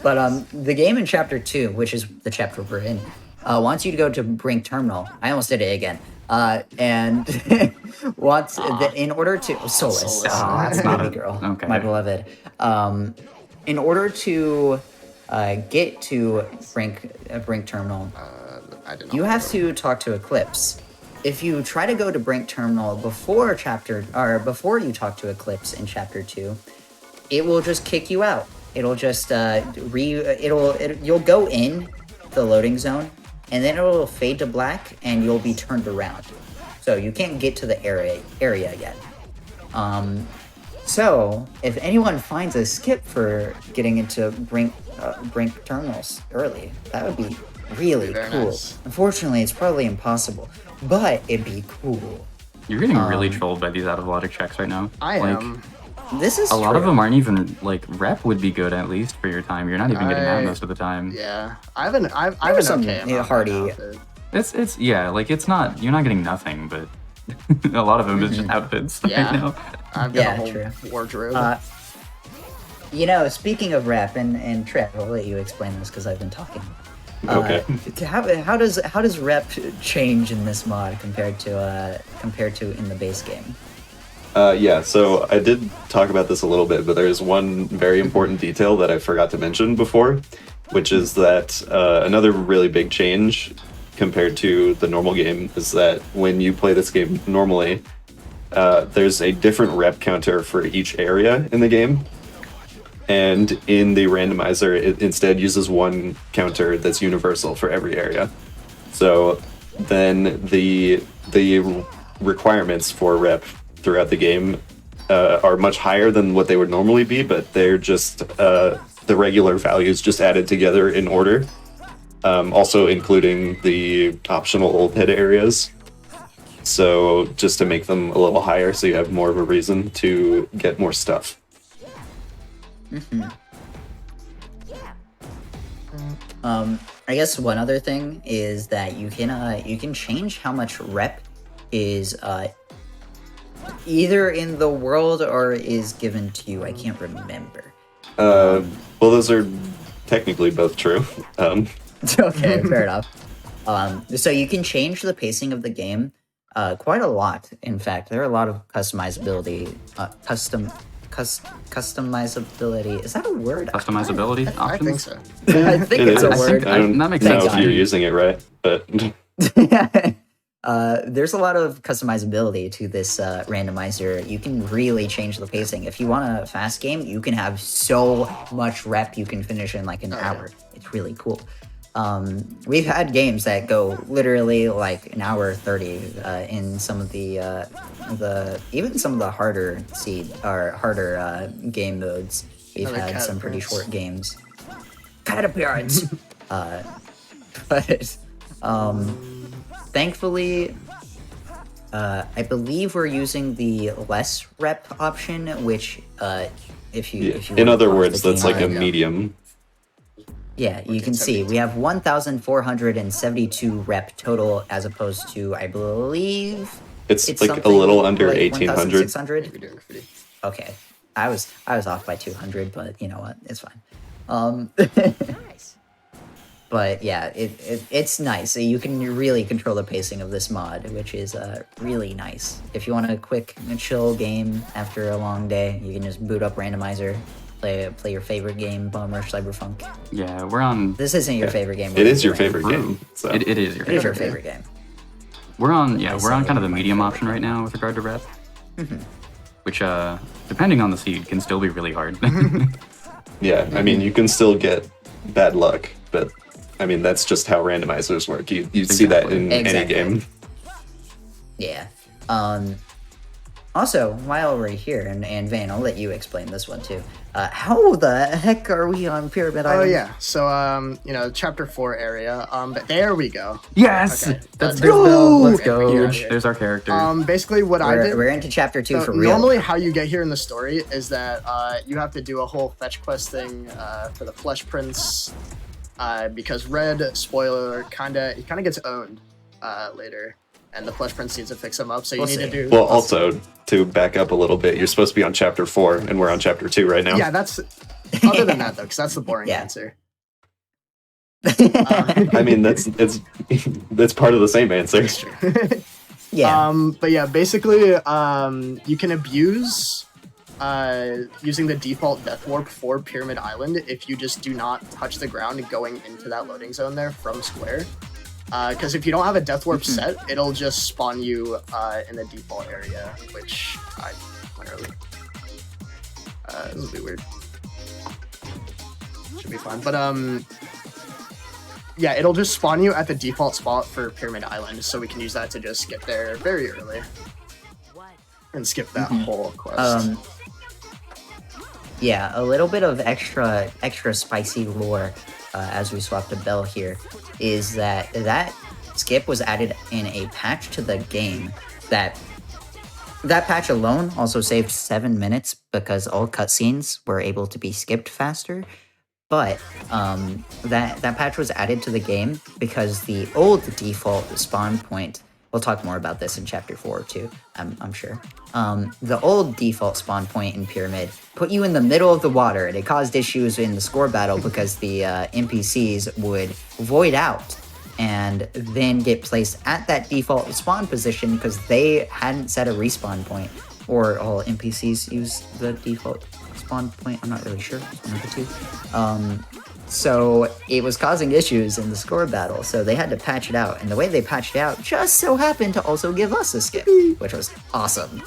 [SPEAKER 3] But the game in Chapter 2, which is the chapter we're in, wants you to go to Brink Terminal. I almost did it again. And wants in order to Solus.
[SPEAKER 2] That's
[SPEAKER 1] not
[SPEAKER 3] baby
[SPEAKER 1] a-
[SPEAKER 3] girl,
[SPEAKER 1] okay.
[SPEAKER 3] my beloved. In order to get to Brink Terminal,
[SPEAKER 2] I did not
[SPEAKER 3] you have to talk to Eclipse. If you try to go to Brink Terminal before you talk to Eclipse in Chapter 2, it will just kick you out. It'll just you'll go in the loading zone, and then it'll fade to black, and you'll be turned around. So you can't get to the area yet. So if anyone finds a skip for getting into Brink terminals early, that would be really
[SPEAKER 2] Very
[SPEAKER 3] cool.
[SPEAKER 2] nice.
[SPEAKER 3] Unfortunately, it's probably impossible, but it'd be cool.
[SPEAKER 1] You're getting really trolled by these out of logic checks right now.
[SPEAKER 2] I
[SPEAKER 1] Like,
[SPEAKER 2] am.
[SPEAKER 3] This is
[SPEAKER 1] A lot of
[SPEAKER 3] true.
[SPEAKER 1] them aren't even like rep would be good at least for your time. You're not even getting that most of the time.
[SPEAKER 2] Yeah, I have an
[SPEAKER 3] some,
[SPEAKER 2] okay amount
[SPEAKER 3] hardy-
[SPEAKER 2] of outfit.
[SPEAKER 1] It's yeah, like it's not you're not getting nothing, but a lot of them is just outfits
[SPEAKER 2] Yeah.
[SPEAKER 1] right now.
[SPEAKER 2] I've got
[SPEAKER 3] Yeah,
[SPEAKER 2] a whole
[SPEAKER 3] true.
[SPEAKER 2] wardrobe.
[SPEAKER 3] Speaking of rep and Trev, I'll let you explain this because I've been talking.
[SPEAKER 4] Okay.
[SPEAKER 3] How does rep change in this mod compared to in the base game?
[SPEAKER 4] Yeah, so I did talk about this a little bit, but there's one very important detail that I forgot to mention before, which is that another really big change compared to the normal game is that when you play this game normally, there's a different rep counter for each area in the game. And in the randomizer, it instead uses one counter that's universal for every area. So then the requirements for rep throughout the game are much higher than what they would normally be, but they're just the regular values just added together in order. Also including the optional old head areas. So just to make them a little higher so you have more of a reason to get more stuff.
[SPEAKER 3] I guess one other thing is that you can change how much rep is either in the world or is given to you. I can't remember.
[SPEAKER 4] Well, those are technically both true.
[SPEAKER 3] Okay, fair enough. So you can change the pacing of the game quite a lot. In fact, there are a lot of customizability. Customizability. Is that a word?
[SPEAKER 1] Customizability
[SPEAKER 2] I think
[SPEAKER 1] options.
[SPEAKER 2] so.
[SPEAKER 3] I think
[SPEAKER 4] It
[SPEAKER 3] it's a
[SPEAKER 4] is.
[SPEAKER 3] word.
[SPEAKER 4] I don't
[SPEAKER 1] That makes
[SPEAKER 4] know
[SPEAKER 1] sense.
[SPEAKER 4] if you're using it right, but
[SPEAKER 3] There's a lot of customizability to this randomizer. You can really change the pacing. If you want a fast game, you can have so much rep you can finish in like an hour. It's really cool. We've had games that go literally like an hour 30 in some of the even some of the harder game modes. We've
[SPEAKER 2] Another
[SPEAKER 3] had
[SPEAKER 2] cat
[SPEAKER 3] some pretty
[SPEAKER 2] appearance.
[SPEAKER 3] short games. Cat appearance. But thankfully, I believe we're using the less rep option, which if you
[SPEAKER 4] in
[SPEAKER 3] wanna
[SPEAKER 4] other
[SPEAKER 3] pause
[SPEAKER 4] words,
[SPEAKER 3] the
[SPEAKER 4] that's
[SPEAKER 3] game,
[SPEAKER 4] like a medium.
[SPEAKER 3] yeah, you can see we have 1,472 rep total as opposed to, I believe
[SPEAKER 4] It's like a
[SPEAKER 3] something
[SPEAKER 4] little under
[SPEAKER 3] like
[SPEAKER 4] 1800.
[SPEAKER 3] 1,600.
[SPEAKER 2] Maybe doing graffiti.
[SPEAKER 3] Okay, I was off by 200, but you know what, it's fine. But yeah, it's nice. You can really control the pacing of this mod, which is really nice. If you want a quick, chill game after a long day, you can just boot up Randomizer, play your favorite game, Rush Cyberfunk.
[SPEAKER 1] Yeah, we're on.
[SPEAKER 3] This isn't your favorite game.
[SPEAKER 4] It is your
[SPEAKER 3] right?
[SPEAKER 4] favorite game. So.
[SPEAKER 1] It is your
[SPEAKER 3] It is your
[SPEAKER 1] favorite.
[SPEAKER 3] favorite game.
[SPEAKER 1] We're on. Yeah, we're on
[SPEAKER 3] say
[SPEAKER 1] kind of the
[SPEAKER 3] my
[SPEAKER 1] medium
[SPEAKER 3] favorite
[SPEAKER 1] option right now with regard to rep, which depending on the seed can still be really hard.
[SPEAKER 4] Yeah, I mean, you can still get bad luck, but I mean, that's just how randomizers work. You see that in
[SPEAKER 3] Exactly.
[SPEAKER 4] any game.
[SPEAKER 3] Yeah. Also, while we're here, and Vane, I'll let you explain this one too. How the heck are we on Pyramid
[SPEAKER 2] Oh
[SPEAKER 3] Island?
[SPEAKER 2] yeah, so chapter 4 area. But there we go.
[SPEAKER 1] Yes,
[SPEAKER 2] Okay,
[SPEAKER 1] that's
[SPEAKER 2] let's
[SPEAKER 1] there's
[SPEAKER 2] go.
[SPEAKER 1] Bill. Let's
[SPEAKER 2] Okay,
[SPEAKER 1] go.
[SPEAKER 2] huge.
[SPEAKER 1] There's our character.
[SPEAKER 2] Basically what I did.
[SPEAKER 3] We're into chapter 2
[SPEAKER 2] So
[SPEAKER 3] for real.
[SPEAKER 2] normally, how you get here in the story is that you have to do a whole fetch quest thing for the Flesh Prince, because Red, spoiler, kind of gets owned later, and the Flesh Prince needs to fix him up. So you
[SPEAKER 3] We'll
[SPEAKER 2] need to
[SPEAKER 3] see.
[SPEAKER 2] do.
[SPEAKER 4] Well, also, to back up a little bit, you're supposed to be on chapter 4, and we're on chapter 2 right now.
[SPEAKER 2] Yeah, that's other than that though, because that's the boring
[SPEAKER 3] Yeah.
[SPEAKER 2] answer.
[SPEAKER 4] I mean, that's part of the same answer.
[SPEAKER 2] That's true.
[SPEAKER 3] Yeah.
[SPEAKER 2] But yeah, basically, you can abuse using the default death warp for Pyramid Island if you just do not touch the ground going into that loading zone there from square. Because if you don't have a death warp set, it'll just spawn you in the default area, which I went early. This will be weird. Should be fine, but yeah, it'll just spawn you at the default spot for Pyramid Island, so we can use that to just get there very early and skip that whole quest.
[SPEAKER 3] Yeah, a little bit of extra spicy lore as we swap to Bell here is that skip was added in a patch to the game that That patch alone also saved 7 minutes because all cutscenes were able to be skipped faster. But that patch was added to the game because the old default spawn point. We'll talk more about this in Chapter 4 too, I'm sure. The old default spawn point in Pyramid put you in the middle of the water, and it caused issues in the score battle because the NPCs would void out and then get placed at that default spawn position because they hadn't set a respawn point. Or all NPCs use the default spawn point. I'm not really sure. It's one of the two. So it was causing issues in the score battle, so they had to patch it out. And the way they patched it out just so happened to also give us a skip, which was awesome.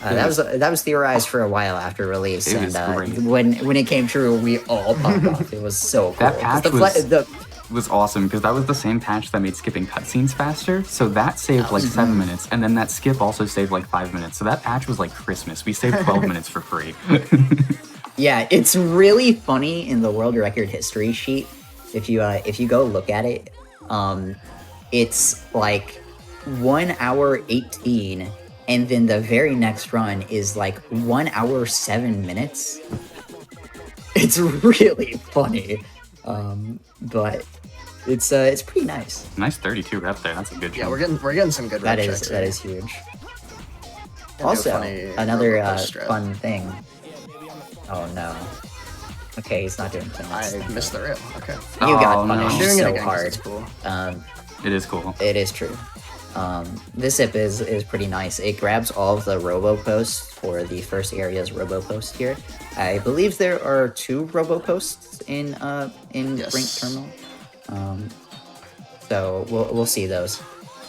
[SPEAKER 3] That was theorized for a while after release,
[SPEAKER 1] It was
[SPEAKER 3] and
[SPEAKER 1] great.
[SPEAKER 3] when it came true, we all popped off. It was so cool.
[SPEAKER 1] That patch
[SPEAKER 3] 'Cause
[SPEAKER 1] was awesome because that was the same patch that made skipping cutscenes faster. So that saved like 7 minutes, and then that skip also saved like 5 minutes. So that patch was like Christmas. We saved 12 minutes for free.
[SPEAKER 3] Yeah, it's really funny in the world record history sheet. If you go look at it, it's like 1 hour 18, and then the very next run is like 1 hour 7 minutes. It's really funny, but it's pretty nice.
[SPEAKER 1] Nice 32 rep there. That's a good
[SPEAKER 2] Yeah,
[SPEAKER 1] jump.
[SPEAKER 2] we're getting some good
[SPEAKER 3] That
[SPEAKER 2] rep
[SPEAKER 3] is
[SPEAKER 2] checks.
[SPEAKER 3] that is huge.
[SPEAKER 2] Gonna do a
[SPEAKER 3] Also,
[SPEAKER 2] funny
[SPEAKER 3] another
[SPEAKER 2] roller coaster strat.
[SPEAKER 3] fun thing. Oh no. Okay, he's not doing things.
[SPEAKER 2] I missed the rail. Okay.
[SPEAKER 3] You got
[SPEAKER 1] Oh, no.
[SPEAKER 3] punished
[SPEAKER 2] I'm doing it
[SPEAKER 3] so
[SPEAKER 2] again 'cause
[SPEAKER 3] hard.
[SPEAKER 2] it's cool.
[SPEAKER 1] It is cool.
[SPEAKER 3] It is true. This zip is pretty nice. It grabs all of the robo posts for the first area's robo post here. I believe there are 2 robo posts in
[SPEAKER 2] Yes.
[SPEAKER 3] Brink Terminal. So we'll see those.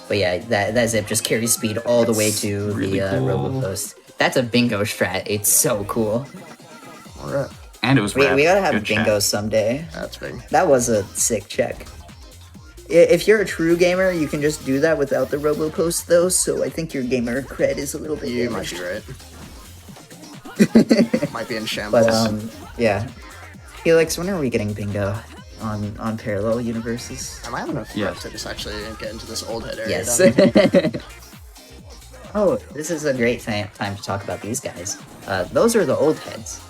[SPEAKER 3] But yeah, that zip just carries speed all the way to
[SPEAKER 1] really
[SPEAKER 3] the
[SPEAKER 1] cool.
[SPEAKER 3] robo post. That's a bingo strat. It's so cool.
[SPEAKER 2] All right.
[SPEAKER 1] And it was
[SPEAKER 3] We
[SPEAKER 1] rep.
[SPEAKER 3] gotta have
[SPEAKER 1] Good chat.
[SPEAKER 3] bingos someday.
[SPEAKER 2] That's big.
[SPEAKER 3] That was a sick check. If you're a true gamer, you can just do that without the robo post though, so I think your gamer cred is a little bit
[SPEAKER 2] You might
[SPEAKER 3] damaged.
[SPEAKER 2] be right. Might be in shambles.
[SPEAKER 3] But yeah. Felix, when are we getting bingo on parallel universes?
[SPEAKER 2] Am I having enough
[SPEAKER 1] Yes.
[SPEAKER 2] rep to just actually get into this old head area?
[SPEAKER 3] Yes.
[SPEAKER 2] down here?
[SPEAKER 3] Oh, this is a great time to talk about these guys. Those are the old heads.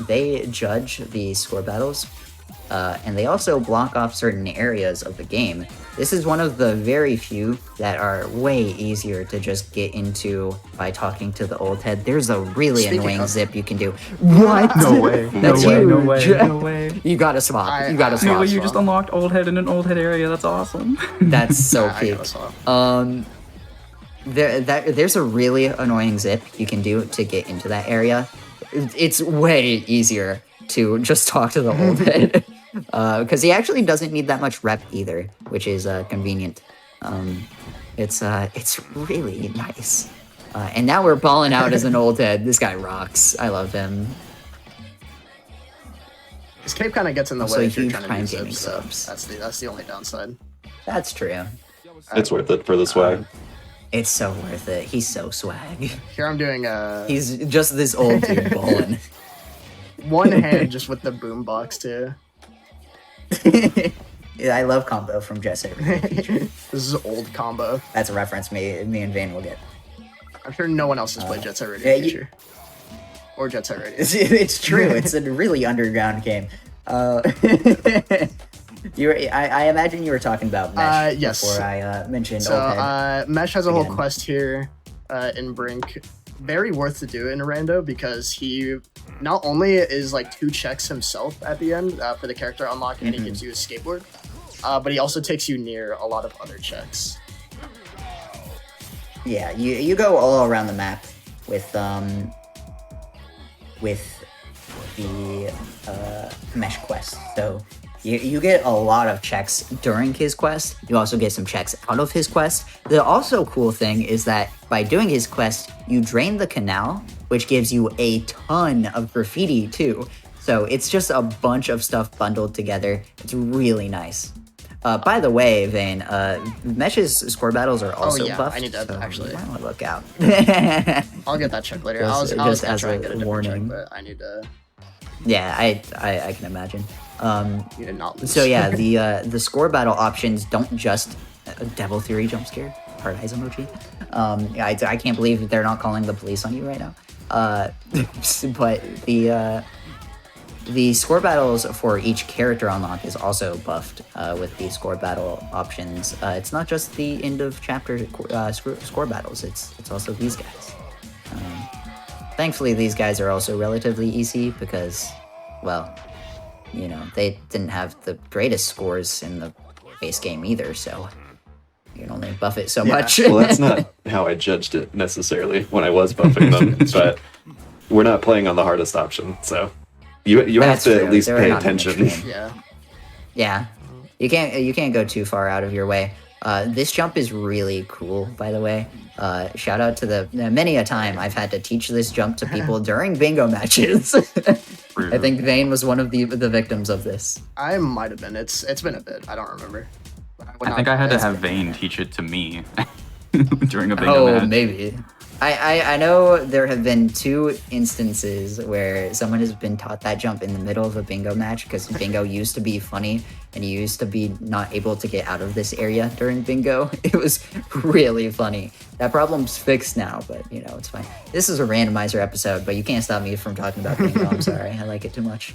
[SPEAKER 3] They judge the score battles, and they also block off certain areas of the game. This is one of the very few that are way easier to just get into by talking to the old head. There's a really
[SPEAKER 2] Speaking
[SPEAKER 3] annoying
[SPEAKER 2] of-
[SPEAKER 3] zip you can do. What?
[SPEAKER 1] No way.
[SPEAKER 3] That's
[SPEAKER 1] no way.
[SPEAKER 3] huge.
[SPEAKER 1] No way. No way.
[SPEAKER 3] You gotta swap. You gotta swap.
[SPEAKER 1] Neela, you just unlocked old head in an old head area. That's awesome.
[SPEAKER 3] That's so
[SPEAKER 2] I gotta
[SPEAKER 3] peak.
[SPEAKER 2] swap.
[SPEAKER 3] There's a really annoying zip you can do to get into that area. It's way easier to just talk to the old head because he actually doesn't need that much rep either, which is convenient. It's really nice. And now we're balling out as an old head. This guy rocks. I love him.
[SPEAKER 2] This cape kind of gets in the
[SPEAKER 3] Also
[SPEAKER 2] way
[SPEAKER 3] a
[SPEAKER 2] if you're
[SPEAKER 3] huge
[SPEAKER 2] trying to
[SPEAKER 3] Prime
[SPEAKER 2] use
[SPEAKER 3] Gaming
[SPEAKER 2] it, so
[SPEAKER 3] subs.
[SPEAKER 2] that's the only downside.
[SPEAKER 3] That's true.
[SPEAKER 4] It's worth it for the swag.
[SPEAKER 3] It's so worth it. He's so swag.
[SPEAKER 2] Here I'm doing
[SPEAKER 3] He's just this old dude balling.
[SPEAKER 2] one hand just with the boom box too.
[SPEAKER 3] Yeah, I love combo from Jet Saber.
[SPEAKER 2] This is old combo.
[SPEAKER 3] That's a reference me and Vane will get.
[SPEAKER 2] I'm sure no one else has played Jet Set Radio
[SPEAKER 3] yeah,
[SPEAKER 2] in
[SPEAKER 3] you-
[SPEAKER 2] Future. Or Jet Set Radio.
[SPEAKER 3] It's true. It's a really underground game. I imagine you were talking about Mesh
[SPEAKER 2] yes.
[SPEAKER 3] before I mentioned
[SPEAKER 2] So
[SPEAKER 3] old head.
[SPEAKER 2] Mesh has a whole
[SPEAKER 3] Again.
[SPEAKER 2] quest here in Brink. Very worth to do in a rando because he not only is like 2 checks himself at the end for the character unlock and he gives you a skateboard, but he also takes you near a lot of other checks.
[SPEAKER 3] Yeah, you go all around the map with the Mesh quest. So you get a lot of checks during his quest. You also get some checks out of his quest. The also cool thing is that by doing his quest, you drain the canal, which gives you a ton of graffiti too. So it's just a bunch of stuff bundled together. It's really nice. By the way, Vane, Mesh's score battles are also
[SPEAKER 2] yeah,
[SPEAKER 3] buffed.
[SPEAKER 2] I need to
[SPEAKER 3] so
[SPEAKER 2] actually-
[SPEAKER 3] you might want to look out.
[SPEAKER 2] I'll get that check later.
[SPEAKER 3] Just-
[SPEAKER 2] I was
[SPEAKER 3] just
[SPEAKER 2] gonna
[SPEAKER 3] as
[SPEAKER 2] try and
[SPEAKER 3] a
[SPEAKER 2] get a different
[SPEAKER 3] warning.
[SPEAKER 2] check, but I need to
[SPEAKER 3] Yeah, I can imagine.
[SPEAKER 2] not lose.
[SPEAKER 3] So yeah, the score battle options don't just Devil Theory jump scare. heart eyes emoji. I can't believe they're not calling the police on you right now. But the score battles for each character unlock is also buffed with the score battle options. It's not just the end of chapter score battles. It's also these guys. Thankfully, these guys are also relatively easy because, well, you know, they didn't have the greatest scores in the base game either, so you can only buff it so much.
[SPEAKER 4] Well, that's not how I judged it necessarily when I was buffing them, but we're not playing on the hardest option, so you have
[SPEAKER 3] That's
[SPEAKER 4] to
[SPEAKER 3] true.
[SPEAKER 4] at least
[SPEAKER 3] They're
[SPEAKER 4] pay
[SPEAKER 3] not in
[SPEAKER 4] attention.
[SPEAKER 3] extreme.
[SPEAKER 2] Yeah.
[SPEAKER 3] Yeah, you can't go too far out of your way. This jump is really cool, by the way. Shout out to the many a time I've had to teach this jump to people during bingo matches. I think Vane was one of the victims of this.
[SPEAKER 2] I might have been. It's been a bit. I don't remember.
[SPEAKER 1] I think I had to have Vane teach it to me during a bingo
[SPEAKER 3] Oh,
[SPEAKER 1] match.
[SPEAKER 3] maybe. I know there have been 2 instances where someone has been taught that jump in the middle of a bingo match because bingo used to be funny and you used to be not able to get out of this area during bingo. It was really funny. That problem's fixed now, but you know, it's fine. This is a randomizer episode, but you can't stop me from talking about bingo. I'm sorry. I like it too much.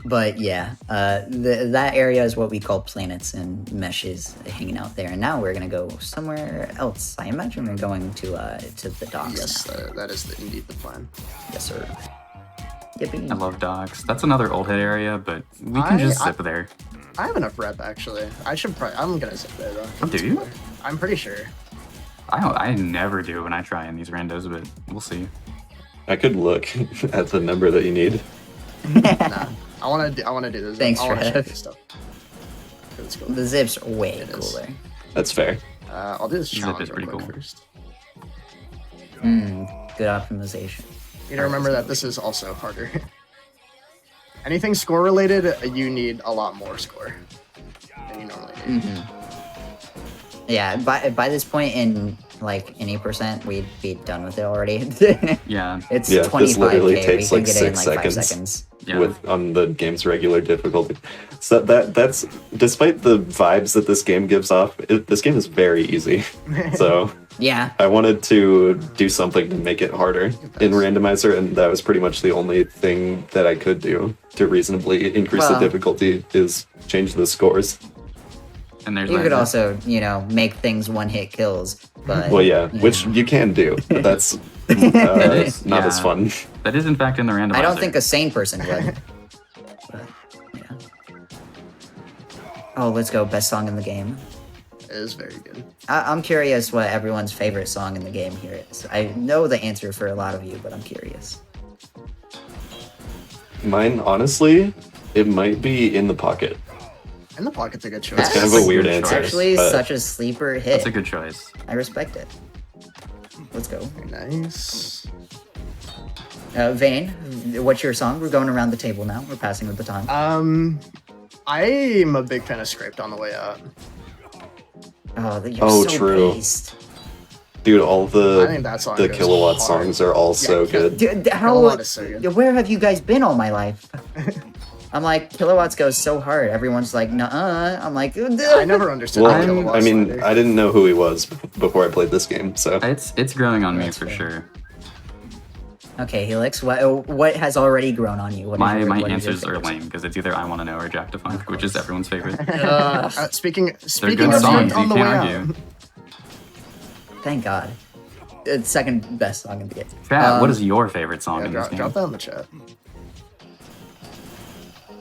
[SPEAKER 3] But yeah, that area is what we call planets and meshes hanging out there. And now we're gonna go somewhere else. I imagine we're going to the docks
[SPEAKER 2] Yes,
[SPEAKER 3] now.
[SPEAKER 2] that is indeed the plan.
[SPEAKER 3] Yes, sir. Yippee.
[SPEAKER 1] I love docks. That's another old head area, but we can just zip there.
[SPEAKER 2] I have enough rep actually. I'm gonna sit there though.
[SPEAKER 1] Oh, do you?
[SPEAKER 2] I'm pretty sure.
[SPEAKER 1] I never do when I try in these randos, but we'll see.
[SPEAKER 4] I could look at the number that you need.
[SPEAKER 2] Nah, I wanna do this.
[SPEAKER 3] Thanks,
[SPEAKER 2] I wanna check
[SPEAKER 3] Trev.
[SPEAKER 2] this stuff. Okay, let's go.
[SPEAKER 3] The zip's way
[SPEAKER 2] It is.
[SPEAKER 3] cooler.
[SPEAKER 4] That's fair.
[SPEAKER 2] I'll do this
[SPEAKER 1] Zip
[SPEAKER 2] challenge
[SPEAKER 1] is
[SPEAKER 2] real
[SPEAKER 1] pretty
[SPEAKER 2] quick
[SPEAKER 1] cool.
[SPEAKER 2] first.
[SPEAKER 3] Good optimization.
[SPEAKER 2] You gotta remember that this is also harder. Anything score related, you need a lot more score than you normally need.
[SPEAKER 3] Yeah, by this point in like any percent, we'd be done with it already.
[SPEAKER 1] Yeah.
[SPEAKER 3] It's
[SPEAKER 4] Yeah, this
[SPEAKER 3] 25k.
[SPEAKER 4] literally
[SPEAKER 3] We
[SPEAKER 4] takes,
[SPEAKER 3] can
[SPEAKER 4] like,
[SPEAKER 3] get it in
[SPEAKER 4] 6
[SPEAKER 3] like 5
[SPEAKER 4] seconds.
[SPEAKER 3] seconds.
[SPEAKER 1] Yeah.
[SPEAKER 4] On the game's regular difficulty. So that's despite the vibes that this game gives off, this game is very easy. So
[SPEAKER 3] Yeah.
[SPEAKER 4] I wanted to do something to make it harder in randomizer, and that was pretty much the only thing that I could do to reasonably increase the
[SPEAKER 3] Well-
[SPEAKER 4] difficulty is change the scores.
[SPEAKER 1] And there's
[SPEAKER 3] You
[SPEAKER 1] that
[SPEAKER 3] could
[SPEAKER 1] zip.
[SPEAKER 3] also, you know, make things one-hit kills, but
[SPEAKER 4] Well, yeah, which you can do, but that's not as
[SPEAKER 1] Yeah.
[SPEAKER 4] fun.
[SPEAKER 1] That is in fact in the randomizer.
[SPEAKER 3] I don't think a sane person would. But, yeah. Oh, let's go. Best song in the game.
[SPEAKER 2] It is very good.
[SPEAKER 3] I'm curious what everyone's favorite song in the game here is. I know the answer for a lot of you, but I'm curious.
[SPEAKER 4] Mine, honestly, it might be In the Pocket.
[SPEAKER 2] In the Pocket's a good choice.
[SPEAKER 4] It's kind of
[SPEAKER 1] That's
[SPEAKER 4] a weird
[SPEAKER 1] good
[SPEAKER 4] answer.
[SPEAKER 1] choice.
[SPEAKER 3] Actually,
[SPEAKER 4] but
[SPEAKER 3] such a sleeper hit.
[SPEAKER 1] That's a good choice.
[SPEAKER 3] I respect it. Let's go.
[SPEAKER 2] Very nice.
[SPEAKER 3] Vane, what's your song? We're going around the table now. We're passing the baton.
[SPEAKER 2] I'm a big fan of Scraped on the Way Out.
[SPEAKER 3] You're
[SPEAKER 4] Oh,
[SPEAKER 3] so
[SPEAKER 4] true.
[SPEAKER 3] based.
[SPEAKER 4] Dude, all
[SPEAKER 2] I think that song
[SPEAKER 4] the
[SPEAKER 2] goes
[SPEAKER 4] Kilowatt
[SPEAKER 2] hard.
[SPEAKER 4] songs are all so
[SPEAKER 2] Yeah,
[SPEAKER 4] good.
[SPEAKER 3] Dude, how?
[SPEAKER 2] Kilowatt is so good.
[SPEAKER 3] Where have you guys been all my life? I'm like, Kilowatts goes so hard. Everyone's like, nuh-uh. I'm like,
[SPEAKER 2] I never understood
[SPEAKER 4] Well,
[SPEAKER 2] the Kilowatt
[SPEAKER 4] I mean,
[SPEAKER 2] slider.
[SPEAKER 4] I didn't know who he was before I played this game, so
[SPEAKER 1] It's growing on me
[SPEAKER 3] That's
[SPEAKER 1] for
[SPEAKER 3] fair.
[SPEAKER 1] sure.
[SPEAKER 3] Okay, Helix, what has already grown on you? What is
[SPEAKER 1] My
[SPEAKER 3] your-
[SPEAKER 1] my
[SPEAKER 3] what is your
[SPEAKER 1] answers are
[SPEAKER 3] favorite
[SPEAKER 1] lame because it's either I Want to Know or Jack to Funk, which is everyone's favorite.
[SPEAKER 3] Ugh,
[SPEAKER 2] Speaking
[SPEAKER 1] They're good
[SPEAKER 2] of
[SPEAKER 1] songs.
[SPEAKER 2] Scraped on
[SPEAKER 1] You
[SPEAKER 2] the Way
[SPEAKER 1] can't
[SPEAKER 2] Out.
[SPEAKER 1] argue.
[SPEAKER 3] thank God. It's second best song in the game.
[SPEAKER 1] Chat, what is your favorite song
[SPEAKER 2] Yeah,
[SPEAKER 1] in this
[SPEAKER 2] drop,
[SPEAKER 1] game?
[SPEAKER 2] drop that in the chat.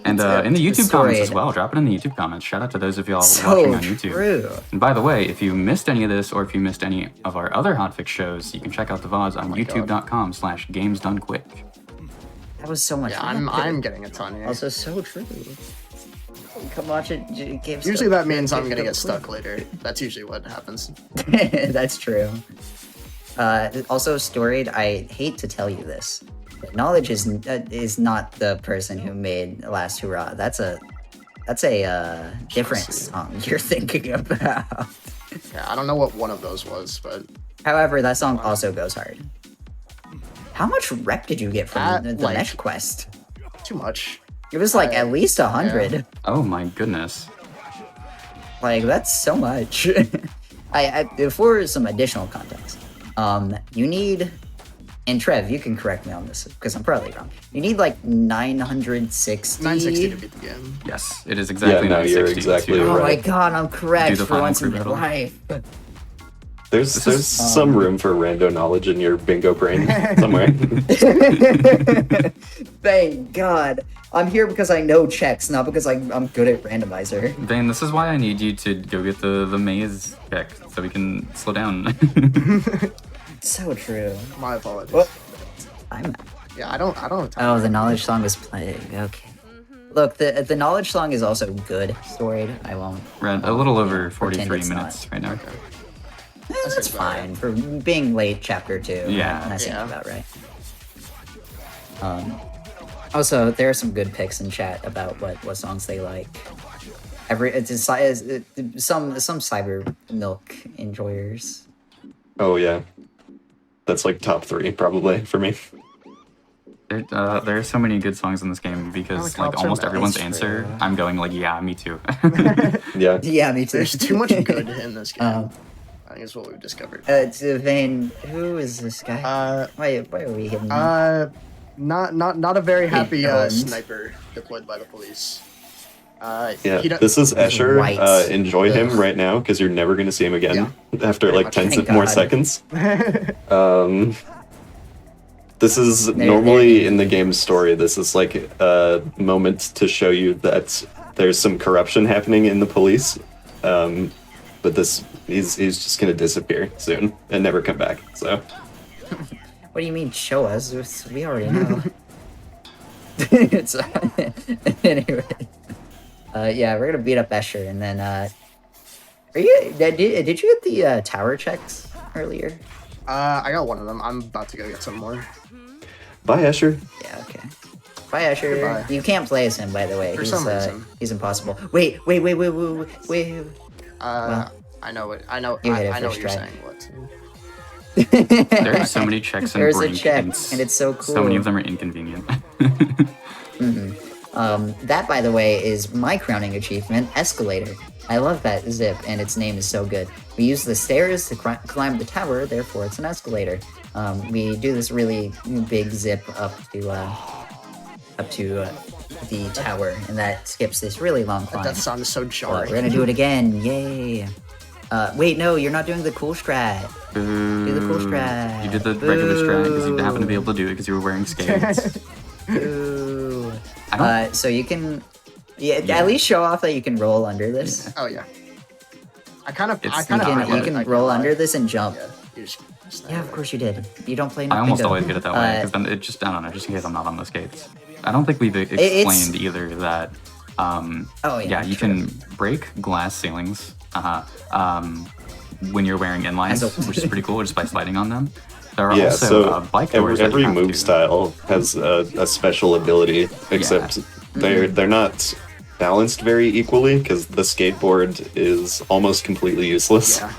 [SPEAKER 1] And
[SPEAKER 3] It's,
[SPEAKER 1] in the
[SPEAKER 3] it's
[SPEAKER 1] YouTube comments as
[SPEAKER 3] storied.
[SPEAKER 1] well. Drop it in the YouTube comments. Shout out to those of y'all
[SPEAKER 3] So
[SPEAKER 1] watching on YouTube.
[SPEAKER 3] true.
[SPEAKER 1] And by the way, if you missed any of this or if you missed any of our other Hotfix shows, you can check out the VODs on youtube.com/gamesdonequick.
[SPEAKER 3] That was so much
[SPEAKER 2] Yeah,
[SPEAKER 3] fun.
[SPEAKER 2] I'm getting a ton here.
[SPEAKER 3] Also so true. Come watch it. Games
[SPEAKER 2] Usually
[SPEAKER 3] Stuff.
[SPEAKER 2] that means I'm gonna
[SPEAKER 3] Games
[SPEAKER 2] get
[SPEAKER 3] Stuff.
[SPEAKER 2] stuck later. That's usually what happens.
[SPEAKER 3] That's true. Also, storied. I hate to tell you this, but Knowledge is not the person who made Last Hurrah. That's a different song you're thinking about.
[SPEAKER 2] Yeah, I don't know what one of those was, but
[SPEAKER 3] However, that song also goes hard. How much rep did you get from
[SPEAKER 2] That,
[SPEAKER 3] the
[SPEAKER 2] like-
[SPEAKER 3] Mesh quest?
[SPEAKER 2] too much.
[SPEAKER 3] It was like at least 100.
[SPEAKER 1] Oh my goodness.
[SPEAKER 3] Like, that's so much. For some additional context, you need, and Trev, you can correct me on this because I'm probably wrong. You need like 960.
[SPEAKER 2] 960 to beat the game.
[SPEAKER 1] Yes, it is exactly.
[SPEAKER 4] Yeah, no, you're
[SPEAKER 1] 960
[SPEAKER 4] exactly
[SPEAKER 1] to-
[SPEAKER 3] Oh my
[SPEAKER 4] right.
[SPEAKER 3] god, I'm
[SPEAKER 1] Do
[SPEAKER 3] correct
[SPEAKER 1] the
[SPEAKER 3] for
[SPEAKER 1] final
[SPEAKER 3] once in
[SPEAKER 1] crew
[SPEAKER 3] my
[SPEAKER 1] battle.
[SPEAKER 3] life.
[SPEAKER 4] There's some room for rando knowledge in your bingo brain somewhere.
[SPEAKER 3] Thank God. I'm here because I know checks, not because I'm good at randomizer.
[SPEAKER 1] Vane, this is why I need you to go get the maze check so we can slow down.
[SPEAKER 3] So true.
[SPEAKER 2] My apologies.
[SPEAKER 3] What? I'm.
[SPEAKER 2] Yeah, I don't have time.
[SPEAKER 3] Oh, the knowledge song was playing. Okay. Look, the knowledge song is also good storied. I won't.
[SPEAKER 1] We're at a little over
[SPEAKER 3] pretend
[SPEAKER 1] 43
[SPEAKER 3] it's
[SPEAKER 1] minutes right now.
[SPEAKER 2] Okay.
[SPEAKER 3] That's
[SPEAKER 2] seems about
[SPEAKER 3] fine for being late. Chapter 2.
[SPEAKER 1] Yeah.
[SPEAKER 3] That seems
[SPEAKER 2] Yeah.
[SPEAKER 3] about right. Also, there are some good picks in chat about what songs they like. Some cyber milk enjoyers.
[SPEAKER 4] Oh yeah, that's like top 3 probably for me.
[SPEAKER 1] There are so many good songs in this game because like
[SPEAKER 2] Helicopter
[SPEAKER 1] almost everyone's
[SPEAKER 2] Maze,
[SPEAKER 1] answer,
[SPEAKER 2] yeah.
[SPEAKER 1] I'm going like, yeah, me too.
[SPEAKER 4] Yeah.
[SPEAKER 3] Yeah, me too.
[SPEAKER 2] There's too much good in this game. I think it's what we've discovered.
[SPEAKER 3] To Vane, who is this guy? Why are we hitting him?
[SPEAKER 2] Not a very happy
[SPEAKER 3] Bones.
[SPEAKER 2] sniper deployed by the police.
[SPEAKER 4] Yeah,
[SPEAKER 2] he do-
[SPEAKER 4] this is Escher.
[SPEAKER 3] Right.
[SPEAKER 4] Enjoy him
[SPEAKER 3] Ugh.
[SPEAKER 4] right now because you're never going to see him again after
[SPEAKER 2] Pretty
[SPEAKER 4] like
[SPEAKER 2] much.
[SPEAKER 4] 10
[SPEAKER 3] Thank
[SPEAKER 4] more
[SPEAKER 3] God.
[SPEAKER 4] seconds. This is
[SPEAKER 3] There-
[SPEAKER 4] normally in the game's story. This is like a moment to show you that there's some corruption happening in the police. But he's just going to disappear soon and never come back. So
[SPEAKER 3] What do you mean, show us? We already know. It's, anyway. Yeah, we're gonna beat up Escher, and then, did you get the, tower checks earlier?
[SPEAKER 2] I got one of them. I'm about to go get some more.
[SPEAKER 4] bye, Escher.
[SPEAKER 3] Yeah, okay. Bye, Escher.
[SPEAKER 2] Goodbye.
[SPEAKER 3] You can't play as him, by the way.
[SPEAKER 2] For some reason.
[SPEAKER 3] He's impossible. Wait.
[SPEAKER 2] I know it. I know.
[SPEAKER 3] You hit it
[SPEAKER 2] I know
[SPEAKER 3] first
[SPEAKER 2] what you're
[SPEAKER 3] try.
[SPEAKER 2] saying. What?
[SPEAKER 1] There are so many checks in
[SPEAKER 3] There's a
[SPEAKER 1] Brink,
[SPEAKER 3] check, and
[SPEAKER 1] s-
[SPEAKER 3] it's so cool.
[SPEAKER 1] So many of them are inconvenient.
[SPEAKER 3] That, by the way, is my crowning achievement, Escalator. I love that zip, and its name is so good. We use the stairs to climb the tower, therefore it's an escalator. We do this really big zip up to the tower, and that skips this really long climb.
[SPEAKER 2] That sound is so
[SPEAKER 3] But
[SPEAKER 2] jarring.
[SPEAKER 3] we're gonna do it again, yay! Wait, no, you're not doing the cool strat. Do the cool strat.
[SPEAKER 1] You did the regular strat because you
[SPEAKER 3] Boo.
[SPEAKER 1] happened to be able to do it because you were wearing skates.
[SPEAKER 3] Ooh.
[SPEAKER 1] I don't.
[SPEAKER 3] So you can, at least show off that you can roll under this.
[SPEAKER 2] Oh yeah. I kind of.
[SPEAKER 1] It's-
[SPEAKER 2] I kind of.
[SPEAKER 3] You can roll under this and jump.
[SPEAKER 2] Yeah. You just.
[SPEAKER 3] Yeah, of course you did. You don't play.
[SPEAKER 1] I almost
[SPEAKER 3] bingo.
[SPEAKER 1] always get it that way because then it just, I don't know, just in case I'm not on the skates. I don't think we've explained either that.
[SPEAKER 3] Oh yeah.
[SPEAKER 1] Yeah, you
[SPEAKER 3] true.
[SPEAKER 1] can break glass ceilings when you're wearing inlines, which is pretty cool, just by sliding on them. There are
[SPEAKER 4] Yeah,
[SPEAKER 1] also
[SPEAKER 4] so
[SPEAKER 1] bike doors.
[SPEAKER 4] every
[SPEAKER 1] that you have
[SPEAKER 4] move
[SPEAKER 1] to-
[SPEAKER 4] style has a special ability, except they're not balanced very equally because the skateboard is almost completely useless.
[SPEAKER 2] Yeah.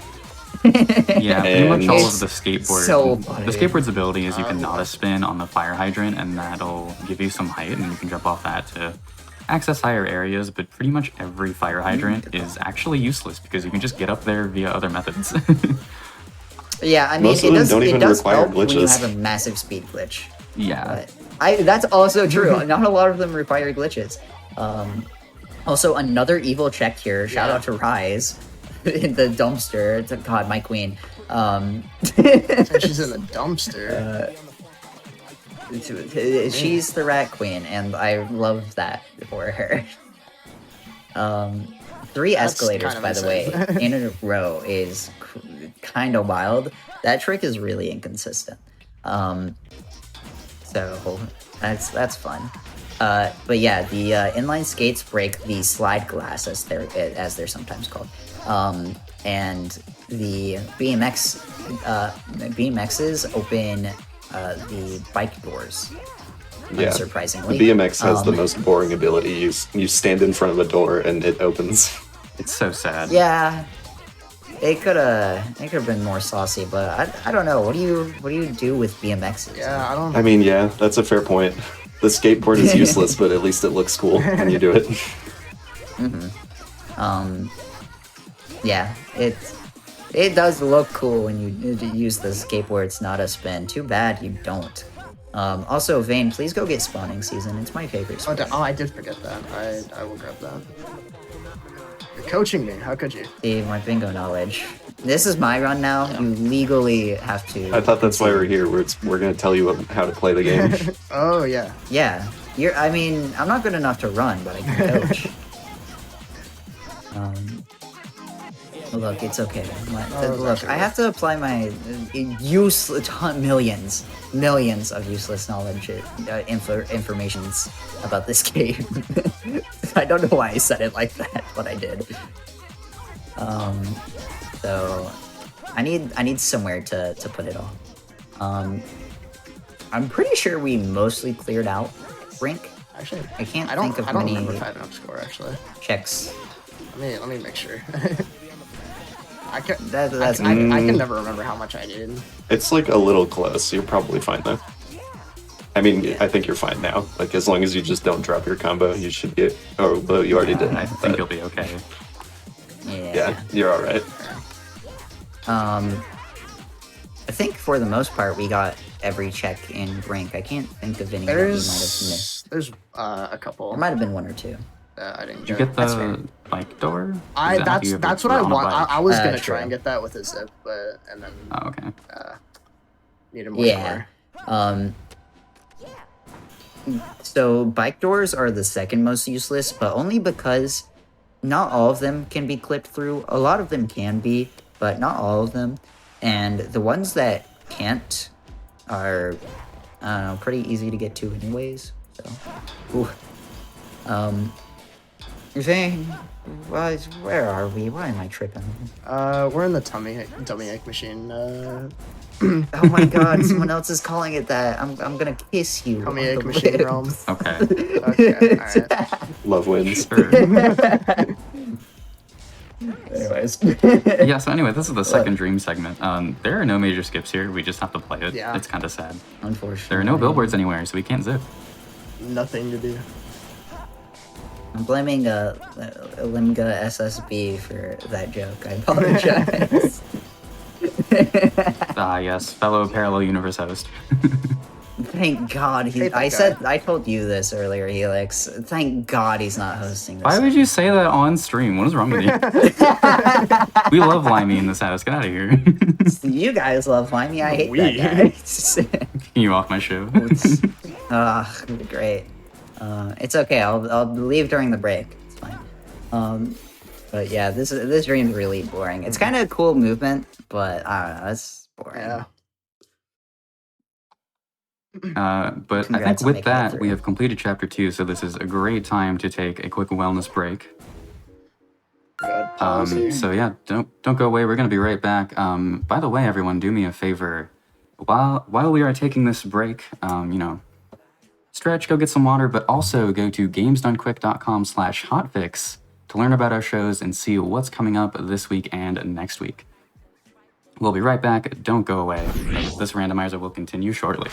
[SPEAKER 1] Yeah, pretty much
[SPEAKER 4] And-
[SPEAKER 1] all of the skateboard.
[SPEAKER 3] so funny.
[SPEAKER 1] The skateboard's ability is you can not a spin on the fire hydrant, and that'll give you some height, and you can jump off that to access higher areas. But pretty much every fire hydrant is actually useless because you can just get up there via other methods.
[SPEAKER 3] Yeah, I mean,
[SPEAKER 4] Most of
[SPEAKER 3] it
[SPEAKER 4] them
[SPEAKER 3] does.
[SPEAKER 4] don't
[SPEAKER 3] It
[SPEAKER 4] even
[SPEAKER 3] does
[SPEAKER 4] require
[SPEAKER 3] help when you
[SPEAKER 4] glitches.
[SPEAKER 3] have a massive speed glitch.
[SPEAKER 1] Yeah,
[SPEAKER 3] But that's also true. Not a lot of them require glitches. Also, another evil check here. Shout out to Rise in the dumpster. God, my queen.
[SPEAKER 2] She's in the dumpster.
[SPEAKER 3] She's the rat queen, and I love that for her. 3
[SPEAKER 2] That's
[SPEAKER 3] escalators,
[SPEAKER 2] kind of
[SPEAKER 3] by the way,
[SPEAKER 2] insane.
[SPEAKER 3] in a row is kind of wild. That trick is really inconsistent. So that's fun. But yeah, the inline skates break the slide glass, as they're sometimes called, and the BMXs open the bike doors.
[SPEAKER 4] Yeah.
[SPEAKER 3] Unsurprisingly,
[SPEAKER 4] The BMX has the most boring ability. You stand in front of a door and it opens.
[SPEAKER 1] it's so sad.
[SPEAKER 3] Yeah, it could have been more saucy, but I don't know. What do you do with BMXs?
[SPEAKER 2] Yeah, I don't.
[SPEAKER 4] I mean, yeah, that's a fair point. The skateboard is useless, but at least it looks cool when you do it.
[SPEAKER 3] Yeah, it does look cool when you use the skateboards, not a spin. Too bad you don't. Also, Vane, please go get spawning season. It's my favorite.
[SPEAKER 2] Oh, I did forget that. I will grab that. You're coaching me. How could you?
[SPEAKER 3] See, my bingo knowledge. This is my run now. Yeah. You legally have to.
[SPEAKER 4] I thought that's why we're here. We're going to tell you how to play the game.
[SPEAKER 2] Oh, yeah.
[SPEAKER 3] Yeah. I mean, I'm not good enough to run, but I can coach. Look, it's okay. Look, I have to apply my millions of useless knowledge, informations about this game. I don't know why I said it like that, but I did. So I need somewhere to put it all. I'm pretty sure we mostly cleared out Brink.
[SPEAKER 2] Actually,
[SPEAKER 3] I can't
[SPEAKER 2] I don't
[SPEAKER 3] think of many
[SPEAKER 2] remember if I had enough score actually.
[SPEAKER 3] Checks.
[SPEAKER 2] Let me make sure. I can never remember how much I did.
[SPEAKER 4] It's like a little close. You're probably fine though. I mean,
[SPEAKER 2] Yeah.
[SPEAKER 4] I think you're fine now. Like as long as you just don't drop your combo, you should get. Oh, well, you already did.
[SPEAKER 1] I think you'll be okay.
[SPEAKER 3] Yeah,
[SPEAKER 4] you're all right.
[SPEAKER 3] I think for the most part we got every check in Brink. I can't think of any that we might have missed.
[SPEAKER 2] There's a couple.
[SPEAKER 3] There might have been one or two.
[SPEAKER 2] I didn't
[SPEAKER 1] Did you get the bike door?
[SPEAKER 2] That's what I want. I was gonna
[SPEAKER 3] true.
[SPEAKER 2] try and get that with a zip, and then
[SPEAKER 1] Oh, okay.
[SPEAKER 2] needed more
[SPEAKER 3] Yeah.
[SPEAKER 2] score.
[SPEAKER 3] So bike doors are the second most useless, but only because not all of them can be clipped through. A lot of them can be, but not all of them. And the ones that can't are, I don't know, pretty easy to get to anyways. So, Zane, where are we? Why am I tripping?
[SPEAKER 2] We're in the dummy egg machine.
[SPEAKER 3] Oh my god, someone else is calling it that. I'm gonna kiss you.
[SPEAKER 2] Dummy egg machine
[SPEAKER 3] lips.
[SPEAKER 2] realm.
[SPEAKER 1] Okay.
[SPEAKER 2] Okay, alright.
[SPEAKER 4] Love wins.
[SPEAKER 3] Anyways.
[SPEAKER 1] Yeah, so anyway, this is the second dream segment. There are no major skips here. We just have to play it.
[SPEAKER 2] Yeah.
[SPEAKER 1] It's kind of sad.
[SPEAKER 3] Unfortunately.
[SPEAKER 1] There are no billboards anywhere, so we can't zip.
[SPEAKER 2] Nothing to do.
[SPEAKER 3] I'm blaming Limga SSB for that joke. I apologize.
[SPEAKER 1] Ah, yes, fellow parallel universe host.
[SPEAKER 3] Thank God I told you this earlier, Helix. Thank God he's not hosting this.
[SPEAKER 1] Why would you say that on stream? What is wrong with you? We love Limey in this house. Get out of here.
[SPEAKER 3] You guys love Limey. I hate that guy.
[SPEAKER 1] Get you off my show.
[SPEAKER 3] Great. It's okay. I'll leave during the break. It's fine. But yeah, this dream's really boring. It's kind of a cool movement, but I don't know. It's boring.
[SPEAKER 2] Yeah.
[SPEAKER 1] But
[SPEAKER 3] Congrats
[SPEAKER 1] I think
[SPEAKER 3] on
[SPEAKER 1] with
[SPEAKER 3] making it
[SPEAKER 1] that,
[SPEAKER 3] through.
[SPEAKER 1] we have completed chapter 2, so this is a great time to take a quick wellness break.
[SPEAKER 2] Good policy.
[SPEAKER 1] So yeah, don't go away. We're gonna be right back. By the way, everyone, do me a favor. While we are taking this break, stretch, go get some water, but also go to gamesdonequick.com/hotfix to learn about our shows and see what's coming up this week and next week. We'll be right back. Don't go away. This randomizer will continue shortly.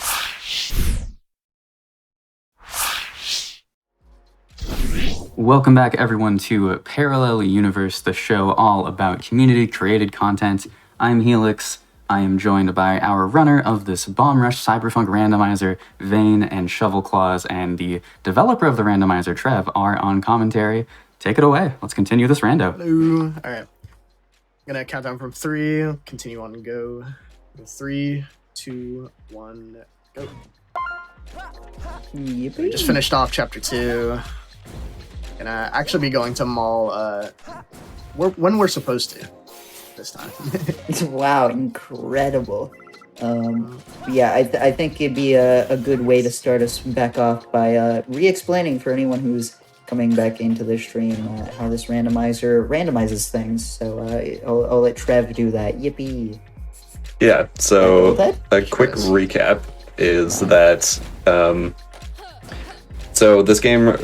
[SPEAKER 1] Welcome back, everyone, to Parallel Universe, the show all about community-created content. I'm Helix. I am joined by our runner of this Bomb Rush Cyberfunk randomizer, Vane and Shovelclaws, and the developer of the randomizer, Trev, are on commentary. Take it away. Let's continue this rando.
[SPEAKER 2] Hello. All right. I'm gonna count down from 3. Continue on and go. 3, 2, 1, go. We just finished off chapter 2. Gonna actually be going to mall. When we're supposed to this time.
[SPEAKER 3] Wow, incredible. Yeah, I think it'd be a good way to start us back off by re-explaining for anyone who's coming back into the stream how this randomizer randomizes things. So I'll let Trev do that. Yippee!
[SPEAKER 4] Yeah. So
[SPEAKER 3] That?
[SPEAKER 4] a quick recap is that so this game,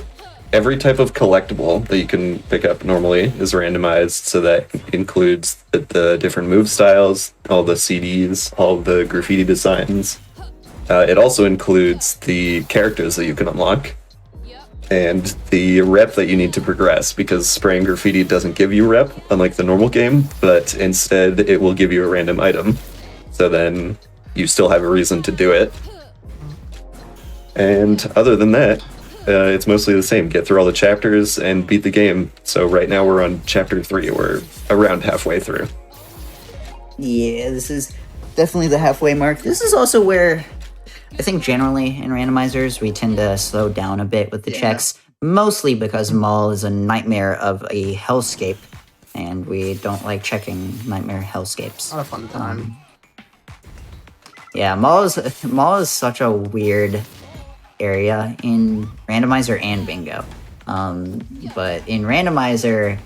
[SPEAKER 4] every type of collectible that you can pick up normally is randomized, so that includes the different move styles, all the CDs, all the graffiti designs. It also includes the characters that you can unlock. and the rep that you need to progress, because spraying graffiti doesn't give you rep, unlike the normal game, but instead it will give you a random item. So then you still have a reason to do it. And other than that, it's mostly the same. Get through all the chapters and beat the game. So right now we're on chapter 3. We're around halfway through.
[SPEAKER 3] Yeah, this is definitely the halfway mark. This is also where I think generally in randomizers we tend to slow down a bit with the checks, mostly because Maul is a nightmare of a hellscape, and we don't like checking nightmare hellscapes.
[SPEAKER 2] Not a fun time.
[SPEAKER 3] Yeah, Maul is such a weird area in randomizer and bingo. But in randomizer,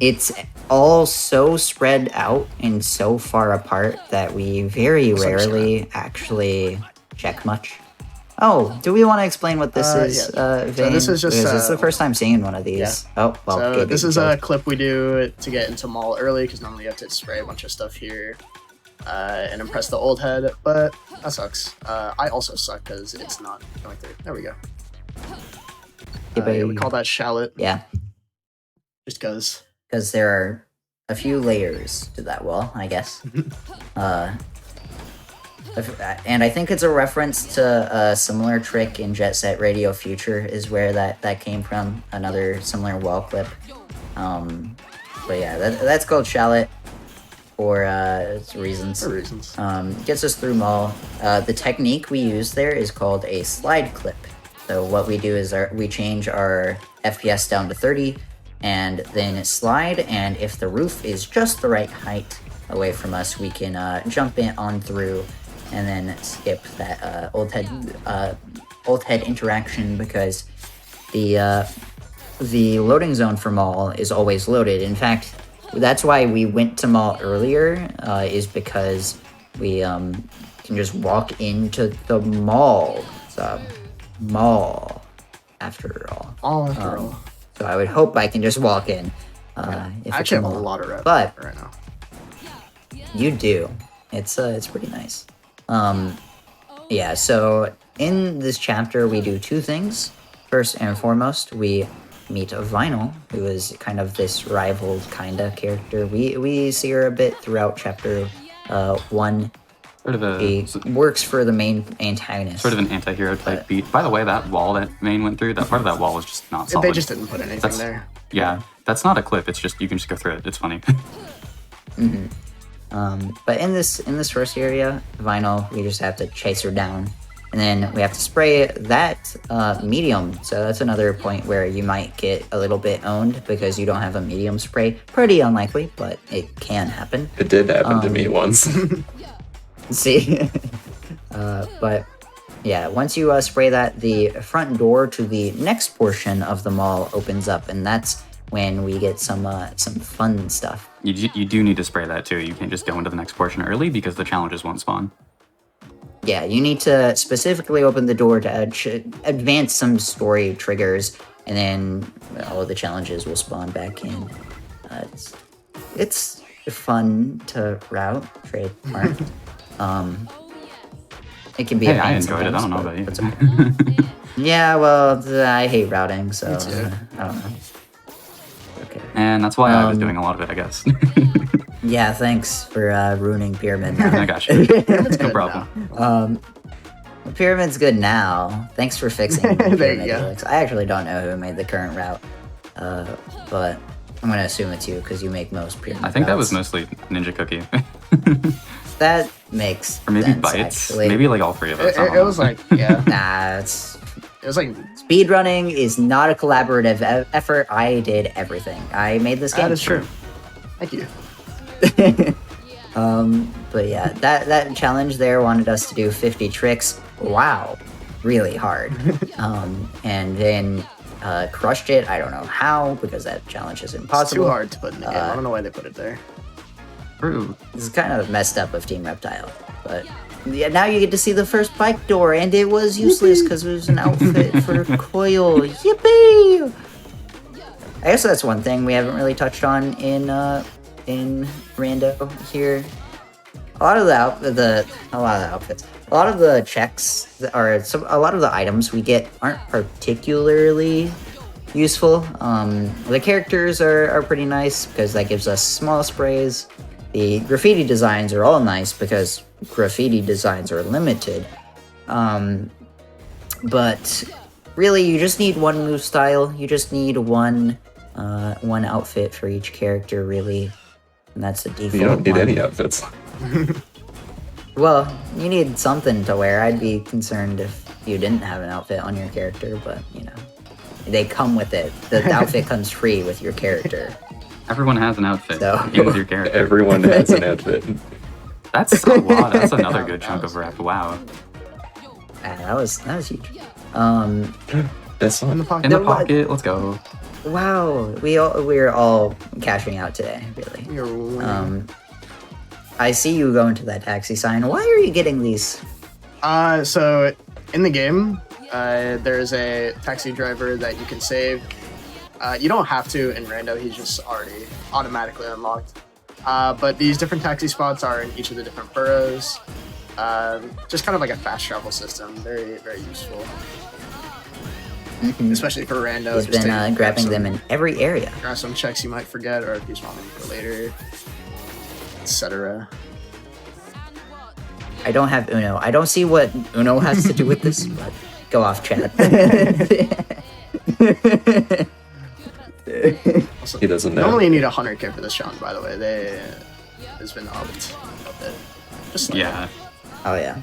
[SPEAKER 3] it's all so spread out and so far apart that we very rarely actually check much. Oh, do we want to explain what this is, Vane?
[SPEAKER 2] So this is just
[SPEAKER 3] because it's the first time seeing one of these.
[SPEAKER 2] Yeah.
[SPEAKER 3] Oh, well.
[SPEAKER 2] So this is a clip we do to get into Maul early, because normally you have to spray a bunch of stuff here and impress the old head, but that sucks. I also suck because it's not going through. There we go. We call that shallot.
[SPEAKER 3] Yeah.
[SPEAKER 2] Just because.
[SPEAKER 3] Because there are a few layers to that wall, I guess. And I think it's a reference to a similar trick in Jet Set Radio Future is where that came from, another similar wall clip. But yeah, that's called shallot for reasons.
[SPEAKER 2] For reasons.
[SPEAKER 3] Gets us through Maul. The technique we use there is called a slide clip. So what we do is we change our FPS down to 30 and then slide, and if the roof is just the right height away from us, we can jump in on through and then skip that old head interaction, because the loading zone for Maul is always loaded. In fact, that's why we went to Maul earlier, is because we can just walk into the mall. So, Maul, after all.
[SPEAKER 2] All after all.
[SPEAKER 3] So I would hope I can just walk in. If
[SPEAKER 2] I
[SPEAKER 3] it's
[SPEAKER 2] actually have a
[SPEAKER 3] Maul.
[SPEAKER 2] lot of rep
[SPEAKER 3] But
[SPEAKER 2] right now.
[SPEAKER 3] you do. It's pretty nice. Yeah, so in this chapter we do two things. First and foremost, we meet a Vinyl, who is kind of this rival kinda character. We see her a bit throughout chapter 1.
[SPEAKER 1] Sort of
[SPEAKER 3] He works for the main antagonist.
[SPEAKER 1] sort of an anti-hero type beat. By the way, that wall that Main went through, that part of that wall was just not solid.
[SPEAKER 2] They just didn't put anything there.
[SPEAKER 1] Yeah, that's not a clip. It's just, you can just go through it. It's funny.
[SPEAKER 3] But in this first area, Vinyl, we just have to chase her down. And then we have to spray that medium. So that's another point where you might get a little bit owned because you don't have a medium spray. Pretty unlikely, but it can happen.
[SPEAKER 4] It did happen to me once.
[SPEAKER 3] See? But yeah, once you spray that, the front door to the next portion of the mall opens up, and that's when we get some fun stuff.
[SPEAKER 1] You do need to spray that too. You can't just go into the next portion early because the challenges won't spawn.
[SPEAKER 3] Yeah, you need to specifically open the door to advance some story triggers, and then all the challenges will spawn back in. It's fun to route, trademark. It can be.
[SPEAKER 1] Hey, I enjoyed it. I don't know about you.
[SPEAKER 3] Okay. Yeah, well, I hate routing, so I don't know. Okay.
[SPEAKER 1] And that's why I was doing a lot of it, I guess.
[SPEAKER 3] Yeah, thanks for ruining Pyramid.
[SPEAKER 1] I got you. No problem.
[SPEAKER 3] Pyramid's good now. Thanks for fixing
[SPEAKER 2] There
[SPEAKER 3] Pyramid,
[SPEAKER 2] you go.
[SPEAKER 3] Felix. I actually don't know who made the current route, but I'm gonna assume it's you because you make most Pyramid.
[SPEAKER 1] I think that was
[SPEAKER 3] routes.
[SPEAKER 1] mostly Ninja Cookie.
[SPEAKER 3] That makes
[SPEAKER 1] Or maybe
[SPEAKER 3] sense,
[SPEAKER 1] Bites.
[SPEAKER 3] actually.
[SPEAKER 1] Maybe like all three of us. I don't
[SPEAKER 2] It
[SPEAKER 1] know.
[SPEAKER 2] was like, yeah.
[SPEAKER 3] Nah,
[SPEAKER 2] It was like,
[SPEAKER 3] speedrunning is not a collaborative effort. I did everything. I made this game.
[SPEAKER 2] that is true. Thank you.
[SPEAKER 3] But yeah, that challenge there wanted us to do 50 tricks. Wow, really hard. And then crushed it. I don't know how, because that challenge is
[SPEAKER 2] It's
[SPEAKER 3] impossible.
[SPEAKER 2] too hard to put in the game. I don't know why they put it there.
[SPEAKER 1] True.
[SPEAKER 3] This is kind of messed up of Team Reptile, but yeah, now you get to see the first bike door, and it was useless because it was an outfit for Coil. Yippee! I guess that's one thing we haven't really touched on in Rando here. a lot of the outfits, a lot of the checks a lot of the items we get aren't particularly useful. The characters are pretty nice because that gives us small sprays. The graffiti designs are all nice because graffiti designs are limited. But really, you just need one move style. You just need one outfit for each character, really, and that's the default.
[SPEAKER 4] You don't need
[SPEAKER 3] one.
[SPEAKER 4] any outfits.
[SPEAKER 3] Well, you need something to wear. I'd be concerned if you didn't have an outfit on your character, but you know, they come with it. The outfit comes free with your character.
[SPEAKER 1] Everyone has an outfit.
[SPEAKER 3] So-
[SPEAKER 1] Even with your character.
[SPEAKER 4] Everyone has an outfit.
[SPEAKER 1] That's a lot. That's another good chunk of rep. Wow.
[SPEAKER 3] That was huge.
[SPEAKER 4] That's
[SPEAKER 2] In the
[SPEAKER 4] on.
[SPEAKER 2] pocket.
[SPEAKER 1] In the
[SPEAKER 3] There wa-
[SPEAKER 1] pocket. Let's go.
[SPEAKER 3] Wow, we're all cashing out today, really.
[SPEAKER 2] You're winning.
[SPEAKER 3] I see you going to that taxi sign. Why are you getting these?
[SPEAKER 2] So in the game, there's a taxi driver that you can save. You don't have to in rando, he's just already automatically unlocked. But these different taxi spots are in each of the different boroughs. Just kind of like a fast travel system. Very, very useful. Especially for rando.
[SPEAKER 3] He's
[SPEAKER 2] just
[SPEAKER 3] been
[SPEAKER 2] to
[SPEAKER 3] grabbing
[SPEAKER 2] grab
[SPEAKER 3] them in every area.
[SPEAKER 2] grab some checks you might forget, or if you just want them for later, etc.
[SPEAKER 3] I don't have Uno. I don't see what Uno has to do with this, but go off, chat.
[SPEAKER 2] Also,
[SPEAKER 4] He doesn't know.
[SPEAKER 2] normally you need a 100k for this challenge, by the way. Has been upped a bit. Just slightly.
[SPEAKER 1] Yeah.
[SPEAKER 3] Oh yeah,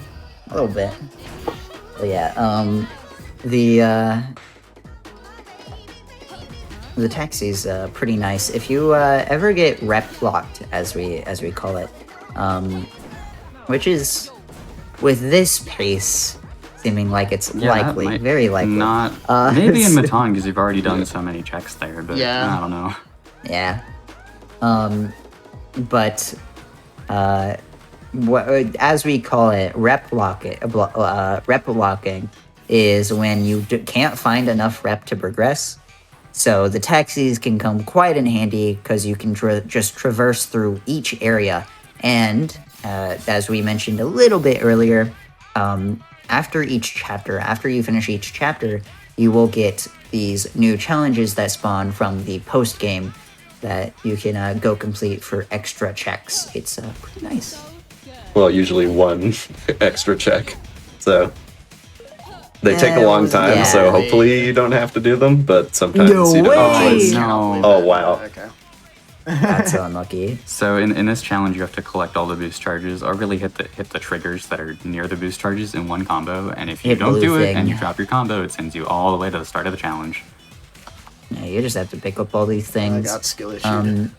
[SPEAKER 3] a little bit. But yeah, the taxi's pretty nice. If you ever get rep locked, as we call it, which is with this pace seeming like it's
[SPEAKER 1] Yeah, that
[SPEAKER 3] likely,
[SPEAKER 1] might
[SPEAKER 3] very likely.
[SPEAKER 1] Not.
[SPEAKER 3] Uh,
[SPEAKER 1] Maybe in Matan because you've already done so many checks there, but
[SPEAKER 2] Yeah.
[SPEAKER 1] I don't know.
[SPEAKER 3] Yeah. But as we call it, rep locking is when you can't find enough rep to progress. So the taxis can come quite in handy because you can just traverse through each area. And as we mentioned a little bit earlier, after you finish each chapter, you will get these new challenges that spawn from the post game that you can go complete for extra checks. It's pretty nice.
[SPEAKER 4] Well, usually one extra check. So they take a
[SPEAKER 3] Yeah,
[SPEAKER 4] long time,
[SPEAKER 3] yeah.
[SPEAKER 4] so hopefully you don't have to do them, but sometimes
[SPEAKER 3] No
[SPEAKER 4] you don't have a
[SPEAKER 3] way!
[SPEAKER 4] choice.
[SPEAKER 1] No.
[SPEAKER 4] Oh, wow.
[SPEAKER 2] Okay.
[SPEAKER 3] That's unlucky.
[SPEAKER 1] So in this challenge, you have to collect all the boost charges, or really hit the triggers that are near the boost charges in one combo. And if you
[SPEAKER 3] Hit
[SPEAKER 1] don't
[SPEAKER 3] blue
[SPEAKER 1] do it
[SPEAKER 3] thing.
[SPEAKER 1] and you drop your combo, it sends you all the way to the start of the challenge.
[SPEAKER 3] Yeah, you just have to pick up all these
[SPEAKER 2] I
[SPEAKER 3] things.
[SPEAKER 2] got skill issue.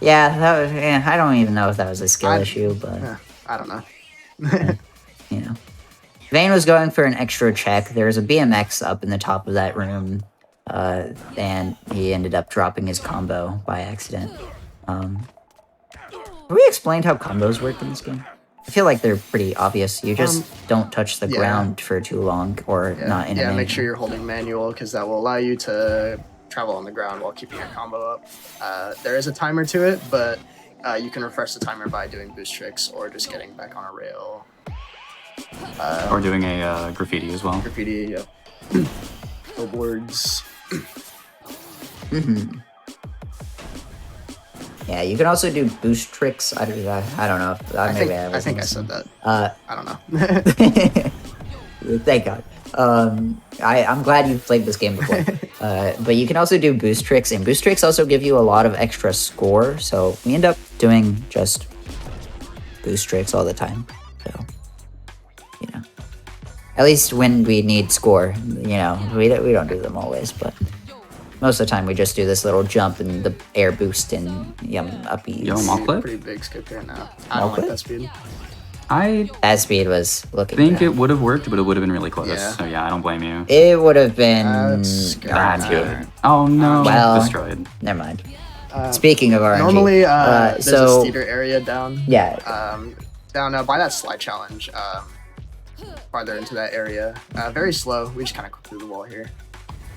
[SPEAKER 3] Yeah, I don't even know if that was a skill issue, but
[SPEAKER 2] I don't know.
[SPEAKER 3] you know. Vane was going for an extra check. There was a BMX up in the top of that room, and he ended up dropping his combo by accident. Have we explained how combos work in this game? I feel like they're pretty obvious. You just don't touch the
[SPEAKER 2] yeah.
[SPEAKER 3] ground for too long, or not in a
[SPEAKER 2] Yeah,
[SPEAKER 3] menu.
[SPEAKER 2] make sure you're holding manual because that will allow you to travel on the ground while keeping your combo up. There is a timer to it, but you can refresh the timer by doing boost tricks or just getting back on a rail.
[SPEAKER 1] Or doing a graffiti as well.
[SPEAKER 2] Graffiti, yep. Billboards.
[SPEAKER 3] Yeah, you can also do boost tricks. I don't know. If,
[SPEAKER 2] I
[SPEAKER 3] maybe
[SPEAKER 2] think I
[SPEAKER 3] wasn't
[SPEAKER 2] said that.
[SPEAKER 3] listening.
[SPEAKER 2] I don't know.
[SPEAKER 3] Thank God. I'm glad you've played this game before. But you can also do boost tricks, and boost tricks also give you a lot of extra score. So we end up doing just boost tricks all the time. So, you know, at least when we need score, you know, we don't do them always, but most of the time we just do this little jump and the air boost and uppies.
[SPEAKER 1] Yo, mall clip?
[SPEAKER 2] Pretty big skip here now. I don't
[SPEAKER 3] Okay.
[SPEAKER 2] like that speed.
[SPEAKER 1] I
[SPEAKER 3] That speed was looking
[SPEAKER 1] think
[SPEAKER 3] bad.
[SPEAKER 1] it would have worked, but it would have been really close.
[SPEAKER 2] Yeah.
[SPEAKER 1] So yeah, I don't blame you.
[SPEAKER 3] It would have been
[SPEAKER 2] That's
[SPEAKER 1] That's
[SPEAKER 2] RNG.
[SPEAKER 1] good. Oh no,
[SPEAKER 3] Well-
[SPEAKER 1] destroyed.
[SPEAKER 3] Never mind. Speaking of RNG,
[SPEAKER 2] Normally, there's
[SPEAKER 3] so
[SPEAKER 2] a theater area down.
[SPEAKER 3] yeah,
[SPEAKER 2] Down by that slide challenge. Farther into that area. Very slow. We just kind of clip through the wall here.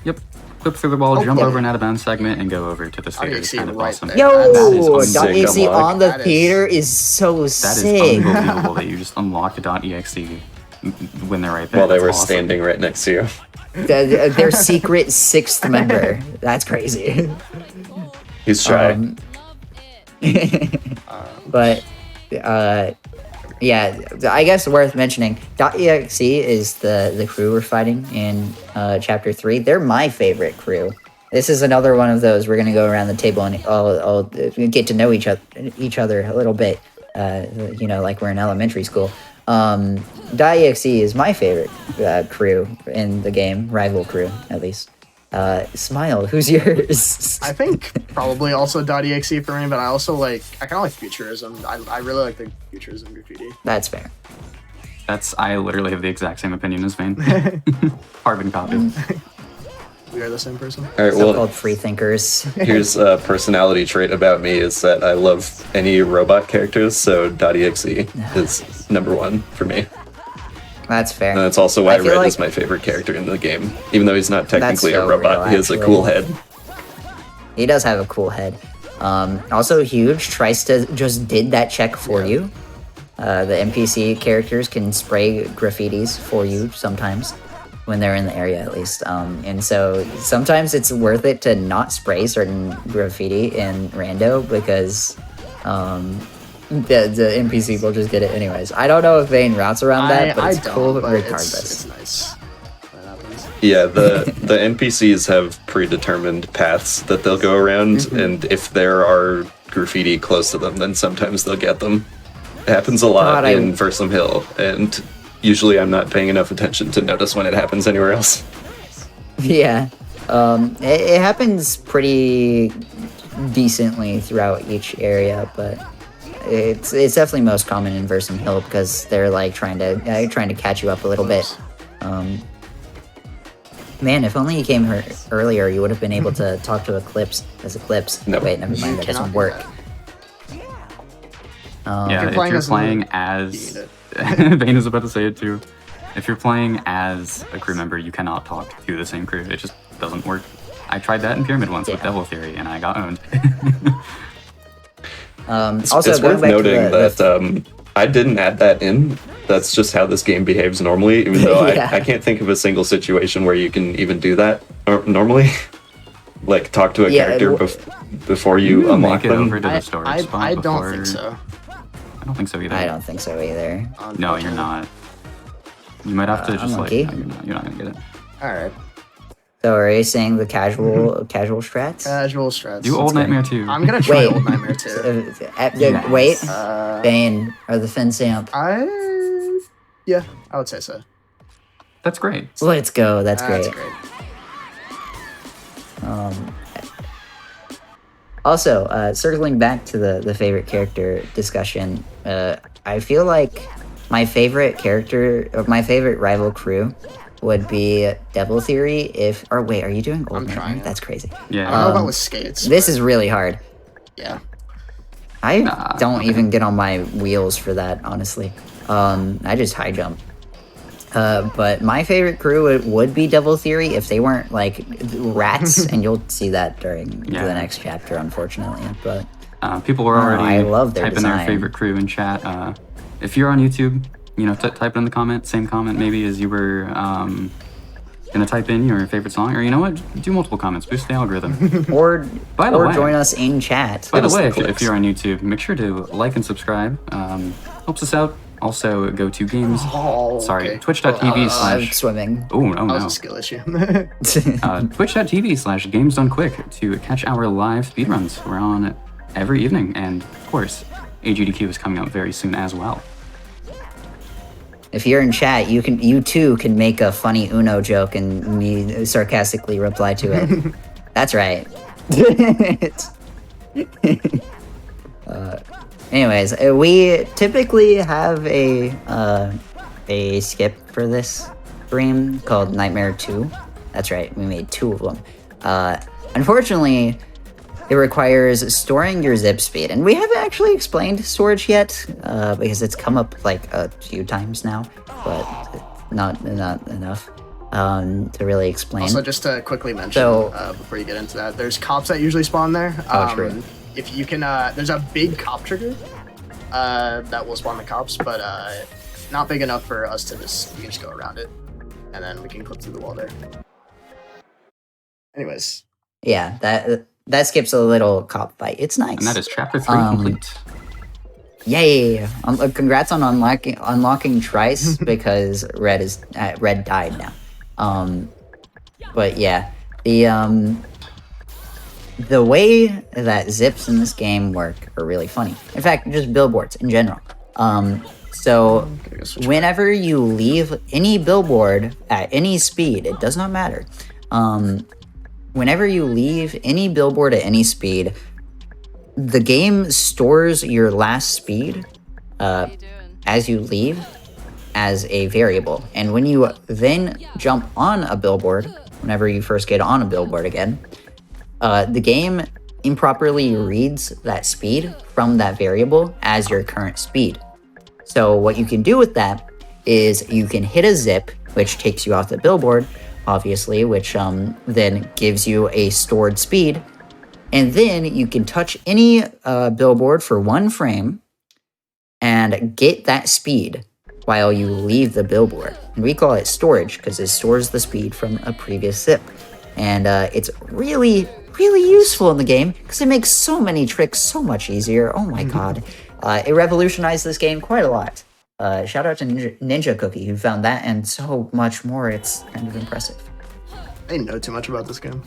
[SPEAKER 1] Yep. Flip through the wall,
[SPEAKER 2] Oh,
[SPEAKER 1] jump
[SPEAKER 2] yeah.
[SPEAKER 1] over an out of bounds segment, and go over to the theater. It's
[SPEAKER 2] see
[SPEAKER 1] kind of
[SPEAKER 2] right
[SPEAKER 1] awesome.
[SPEAKER 2] there.
[SPEAKER 3] Yo,
[SPEAKER 2] That
[SPEAKER 1] is
[SPEAKER 3] dot
[SPEAKER 4] sick
[SPEAKER 3] .exe
[SPEAKER 4] unlock.
[SPEAKER 3] on the
[SPEAKER 2] That is-
[SPEAKER 3] theater is so
[SPEAKER 1] That is
[SPEAKER 3] sick.
[SPEAKER 1] unbelievable that you just unlocked a .exe when they're right there.
[SPEAKER 4] While they
[SPEAKER 1] That's
[SPEAKER 4] were
[SPEAKER 1] awesome.
[SPEAKER 4] standing right next to you.
[SPEAKER 3] Their secret 6th member. That's crazy.
[SPEAKER 4] He's shy.
[SPEAKER 3] But yeah, I guess worth mentioning. .exe is the crew we're fighting in chapter 3. They're my favorite crew. This is another one of those. We're gonna go around the table and all get to know each other a little bit. Like we're in elementary school. .exe is my favorite crew in the game, rival crew at least. Smile, who's yours?
[SPEAKER 2] I think probably also .exe for me, but I also I kind of like futurism. I really like the futurism graffiti.
[SPEAKER 3] That's fair.
[SPEAKER 1] I literally have the exact same opinion as Vane. Carbon copy.
[SPEAKER 2] We are the same person.
[SPEAKER 4] All right,
[SPEAKER 3] So-called
[SPEAKER 4] well,
[SPEAKER 3] free thinkers.
[SPEAKER 4] here's a personality trait about me is that I love any robot characters, so .exe is number one for me.
[SPEAKER 3] That's fair.
[SPEAKER 4] And that's also why
[SPEAKER 3] I feel
[SPEAKER 4] Red
[SPEAKER 3] like-
[SPEAKER 4] is my favorite character in the game. Even though he's not technically
[SPEAKER 3] so
[SPEAKER 4] a robot,
[SPEAKER 3] real,
[SPEAKER 4] he has a
[SPEAKER 3] actually.
[SPEAKER 4] cool head.
[SPEAKER 3] He does have a cool head. Also huge. Trista just did that check for you. The NPC characters can spray graffitis for you sometimes, when they're in the area at least. And so sometimes it's worth it to not spray certain graffiti in rando because the NPC will just get it anyways. I don't know if Vane routes around that, but it's
[SPEAKER 2] don't,
[SPEAKER 3] cool
[SPEAKER 2] but
[SPEAKER 3] regardless.
[SPEAKER 2] It's nice. That happens.
[SPEAKER 4] Yeah, the NPCs have predetermined paths that they'll go around, and if there are graffiti close to them, then sometimes they'll get them. It happens a lot
[SPEAKER 3] God,
[SPEAKER 4] in Versum Hill, and usually I'm not paying enough attention to notice when it happens anywhere else.
[SPEAKER 3] Yeah. It happens pretty decently throughout each area, but it's definitely most common in Versum Hill because they're like trying to catch you up a little bit. Man, if only you came here earlier, you would have been able to talk to Eclipse as Eclipse.
[SPEAKER 4] Nope.
[SPEAKER 3] Wait, never mind, that
[SPEAKER 2] cannot
[SPEAKER 3] doesn't
[SPEAKER 2] do
[SPEAKER 3] work.
[SPEAKER 1] Yeah, if
[SPEAKER 2] playing
[SPEAKER 1] you're
[SPEAKER 2] as
[SPEAKER 1] playing
[SPEAKER 2] you
[SPEAKER 1] as
[SPEAKER 2] need
[SPEAKER 1] Vane is about to say it too. If you're playing as a crew member, you cannot talk to the same crew. It just doesn't work. I tried that in Pyramid once with
[SPEAKER 3] Yeah.
[SPEAKER 1] Devil Theory, and I got owned.
[SPEAKER 3] Also,
[SPEAKER 4] It's
[SPEAKER 3] going
[SPEAKER 4] worth
[SPEAKER 3] back
[SPEAKER 4] noting
[SPEAKER 3] to
[SPEAKER 4] that I didn't add that in. That's just how this game behaves normally, even though
[SPEAKER 3] Yeah.
[SPEAKER 4] I can't think of a single situation where you can even do that normally. Like, talk to a
[SPEAKER 3] Yeah,
[SPEAKER 4] character before you unlock
[SPEAKER 1] Make it
[SPEAKER 4] them.
[SPEAKER 1] over to the storage spot
[SPEAKER 2] I don't
[SPEAKER 1] before-
[SPEAKER 2] think so.
[SPEAKER 1] I don't think so either.
[SPEAKER 3] I don't think so either.
[SPEAKER 1] No, you're not. You might have to just
[SPEAKER 3] unlucky.
[SPEAKER 1] like. No, you're not gonna get it.
[SPEAKER 2] All right.
[SPEAKER 3] So are you saying the casual strats?
[SPEAKER 2] Casual strats.
[SPEAKER 1] Do Old Nightmare 2.
[SPEAKER 2] I'm gonna try
[SPEAKER 3] Wait.
[SPEAKER 2] Old Nightmare too.
[SPEAKER 3] Wait,
[SPEAKER 2] Uh,
[SPEAKER 3] Bane or the Fensamp.
[SPEAKER 2] Yeah, I would say so.
[SPEAKER 1] That's great.
[SPEAKER 3] Let's go. That's
[SPEAKER 2] That's
[SPEAKER 3] great.
[SPEAKER 2] great.
[SPEAKER 3] Also, circling back to the favorite character discussion, I feel like my favorite character, or my favorite rival crew, would be Devil Theory. Wait, are you doing Old
[SPEAKER 2] I'm
[SPEAKER 3] Nightmare?
[SPEAKER 2] trying it.
[SPEAKER 3] That's crazy.
[SPEAKER 1] Yeah.
[SPEAKER 2] I don't know about with skates.
[SPEAKER 3] This is really hard.
[SPEAKER 2] Yeah.
[SPEAKER 3] I don't even get on my wheels for that, honestly. I just high jump. But my favorite crew would be Devil Theory if they weren't like rats, and you'll see that during
[SPEAKER 1] Yeah.
[SPEAKER 3] the next chapter, unfortunately. But
[SPEAKER 1] People were already
[SPEAKER 3] I love their
[SPEAKER 1] typing their
[SPEAKER 3] design.
[SPEAKER 1] favorite crew in chat. If you're on YouTube, type it in the comment, same comment maybe as you were gonna type in your favorite song, or you know what, do multiple comments, boost the algorithm.
[SPEAKER 3] or
[SPEAKER 1] By the way-
[SPEAKER 3] join us in chat.
[SPEAKER 1] By the
[SPEAKER 4] us
[SPEAKER 1] way,
[SPEAKER 4] the
[SPEAKER 1] if
[SPEAKER 4] clicks.
[SPEAKER 1] you're on YouTube, make sure to like and subscribe. Helps us out. Also, go to games.
[SPEAKER 2] Oh,
[SPEAKER 1] Sorry,
[SPEAKER 2] okay.
[SPEAKER 1] twitch.tv
[SPEAKER 3] I'm
[SPEAKER 1] slash.
[SPEAKER 3] swimming.
[SPEAKER 1] Oh,
[SPEAKER 2] That was
[SPEAKER 1] no.
[SPEAKER 2] a skill issue.
[SPEAKER 1] Twitch.tv slash Games Done Quick to catch our live speedruns. We're on every evening, and of course, GDQ is coming out very soon as well.
[SPEAKER 3] If you're in chat, you too can make a funny Uno joke and me sarcastically reply to it. That's right. Anyways, we typically have a skip for this stream called Nightmare 2. That's right, we made 2 of them. Unfortunately, it requires storing your zip speed, and we haven't actually explained storage yet because it's come up like a few times now, but not enough. to really explain.
[SPEAKER 2] Also, just to quickly mention,
[SPEAKER 3] So-
[SPEAKER 2] before you get into that, there's cops that usually spawn there.
[SPEAKER 3] True.
[SPEAKER 2] If you can, there's a big cop trigger that will spawn the cops, but not big enough for us to we can just go around it, and then we can clip through the wall there. Anyways,
[SPEAKER 3] Yeah, that skips a little cop fight. It's nice.
[SPEAKER 1] And that is chapter 3 complete.
[SPEAKER 3] Yeah. Congrats on unlocking Trice because Red died now. But yeah, the way that zips in this game work are really funny. In fact, just billboards in general. So whenever you leave any billboard at any speed, it does not matter. Whenever you leave any billboard at any speed, the game stores your last speed as you leave as a variable. And when you then jump on a billboard, whenever you first get on a billboard again, the game improperly reads that speed from that variable as your current speed. So what you can do with that is you can hit a zip, which takes you off the billboard, obviously, which then gives you a stored speed. And then you can touch any billboard for 1 frame and get that speed while you leave the billboard. And we call it storage because it stores the speed from a previous zip. And it's really, really useful in the game because it makes so many tricks so much easier. Oh my god. It revolutionized this game quite a lot. Shout out to Ninja Cookie who found that and so much more. It's kind of impressive.
[SPEAKER 2] I didn't know too much about this game.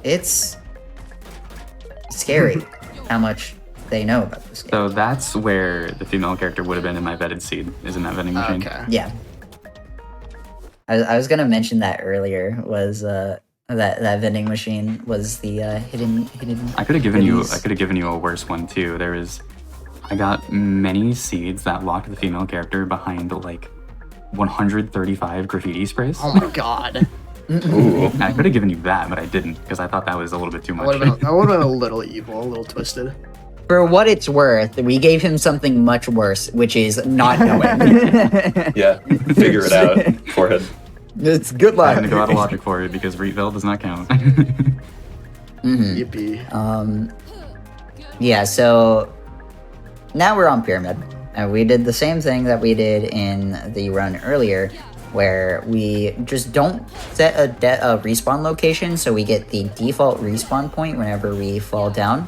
[SPEAKER 3] It's scary how much they know about this game.
[SPEAKER 1] So that's where the female character would have been in my vetted seed, is in that vending machine.
[SPEAKER 2] Okay.
[SPEAKER 3] Yeah. I was gonna mention that earlier, was that vending machine was the hidden
[SPEAKER 1] I could have given
[SPEAKER 3] goodies.
[SPEAKER 1] you a worse one too. I got many seeds that locked the female character behind like 135 graffiti sprays.
[SPEAKER 2] Oh my god.
[SPEAKER 4] Ooh.
[SPEAKER 1] And I could have given you that, but I didn't because I thought that was a little bit too much.
[SPEAKER 2] That would have been a little evil, a little twisted.
[SPEAKER 3] For what it's worth, we gave him something much worse, which is not knowing.
[SPEAKER 4] Yeah, figure it out, forehead.
[SPEAKER 3] It's good
[SPEAKER 1] I'm
[SPEAKER 3] luck.
[SPEAKER 1] gonna go out of logic for it because Reetville does not count.
[SPEAKER 2] Yippee.
[SPEAKER 3] Yeah, so now we're on Pyramid. And we did the same thing that we did in the run earlier, where we just don't set a respawn location, so we get the default respawn point whenever we fall down.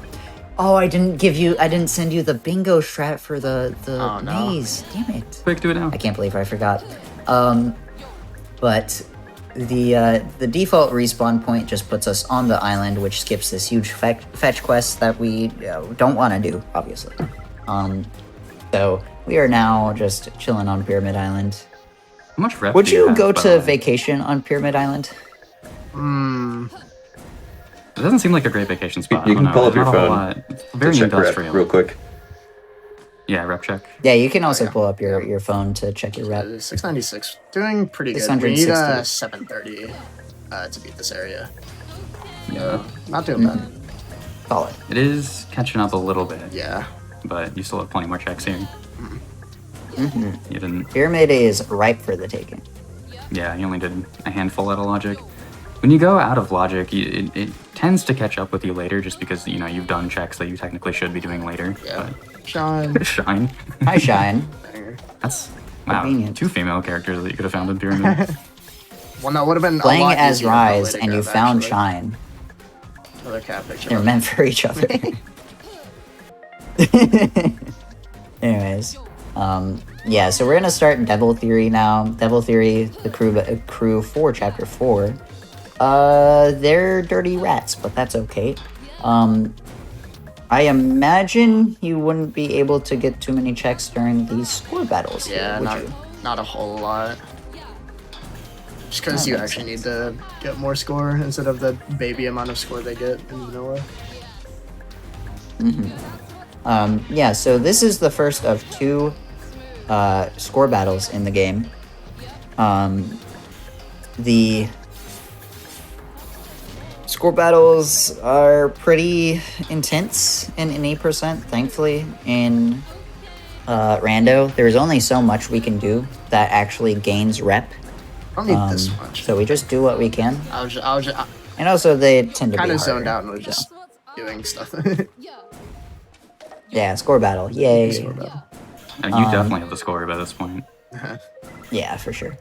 [SPEAKER 3] Oh, I didn't send you the bingo strat for the
[SPEAKER 2] Oh, no.
[SPEAKER 3] maze. Damn it.
[SPEAKER 1] Quick, do it now.
[SPEAKER 3] I can't believe I forgot. But the default respawn point just puts us on the island, which skips this huge fetch quest that we don't want to do, obviously. So we are now just chilling on Pyramid Island.
[SPEAKER 1] How much rep
[SPEAKER 3] Would
[SPEAKER 1] do you
[SPEAKER 3] you
[SPEAKER 1] have,
[SPEAKER 3] go
[SPEAKER 1] by
[SPEAKER 3] to
[SPEAKER 1] the way?
[SPEAKER 3] vacation on Pyramid Island?
[SPEAKER 1] It doesn't seem like a great vacation spot.
[SPEAKER 4] You
[SPEAKER 1] I don't
[SPEAKER 4] can
[SPEAKER 1] know.
[SPEAKER 4] pull up
[SPEAKER 1] There's
[SPEAKER 4] your
[SPEAKER 1] not a whole
[SPEAKER 4] phone
[SPEAKER 1] lot. It's very
[SPEAKER 4] Check rep
[SPEAKER 1] industrial.
[SPEAKER 4] real quick.
[SPEAKER 1] Yeah, rep check.
[SPEAKER 3] Yeah, you can also pull up your phone to check your rep.
[SPEAKER 2] 696. Doing pretty good. We need
[SPEAKER 3] 660.
[SPEAKER 2] 730 to beat this area.
[SPEAKER 1] Yeah.
[SPEAKER 2] Not doing bad.
[SPEAKER 3] Solid.
[SPEAKER 1] It is catching up a little bit,
[SPEAKER 2] Yeah.
[SPEAKER 1] but you still have plenty more checks here. You didn't.
[SPEAKER 3] Pyramid is ripe for the taking.
[SPEAKER 1] Yeah, you only did a handful out of logic. When you go out of logic, it tends to catch up with you later, just because you've done checks that you technically should be doing later.
[SPEAKER 2] Yeah. Sean.
[SPEAKER 1] But Shine.
[SPEAKER 3] Hi, Shine.
[SPEAKER 2] Banger.
[SPEAKER 1] That's wow.
[SPEAKER 3] Convenient.
[SPEAKER 1] 2 female characters that you could have found in Pyramid.
[SPEAKER 2] Well, that would have been a
[SPEAKER 3] Playing
[SPEAKER 2] lot
[SPEAKER 3] as
[SPEAKER 2] easier for
[SPEAKER 3] Rise
[SPEAKER 2] Lily to
[SPEAKER 3] and you
[SPEAKER 2] grab,
[SPEAKER 3] found
[SPEAKER 2] actually.
[SPEAKER 3] Shine.
[SPEAKER 2] Another cat picture.
[SPEAKER 3] They're meant for each other. Anyways, yeah, so we're gonna start Devil Theory now. Devil Theory, the crew for Chapter 4. They're dirty rats, but that's okay. I imagine you wouldn't be able to get too many checks during these score battles.
[SPEAKER 2] Yeah,
[SPEAKER 3] here, would you?
[SPEAKER 2] not a whole lot. Just because
[SPEAKER 3] That
[SPEAKER 2] you
[SPEAKER 3] makes
[SPEAKER 2] actually need
[SPEAKER 3] sense.
[SPEAKER 2] to get more score instead of the baby amount of score they get in vanilla.
[SPEAKER 3] Yeah, so this is the first of 2 score battles in the game. The score battles are pretty intense in any percent, thankfully. In Rando, there's only so much we can do that actually gains rep
[SPEAKER 2] I don't need this much.
[SPEAKER 3] So we just do what we can.
[SPEAKER 2] I was
[SPEAKER 3] And also, they tend to
[SPEAKER 2] kind
[SPEAKER 3] be
[SPEAKER 2] of zoned
[SPEAKER 3] harder,
[SPEAKER 2] out and was just
[SPEAKER 3] so.
[SPEAKER 2] doing stuff.
[SPEAKER 3] Yeah, score battle. Yay.
[SPEAKER 2] Score battle.
[SPEAKER 1] You definitely have the score by this point.
[SPEAKER 3] Yeah, for sure.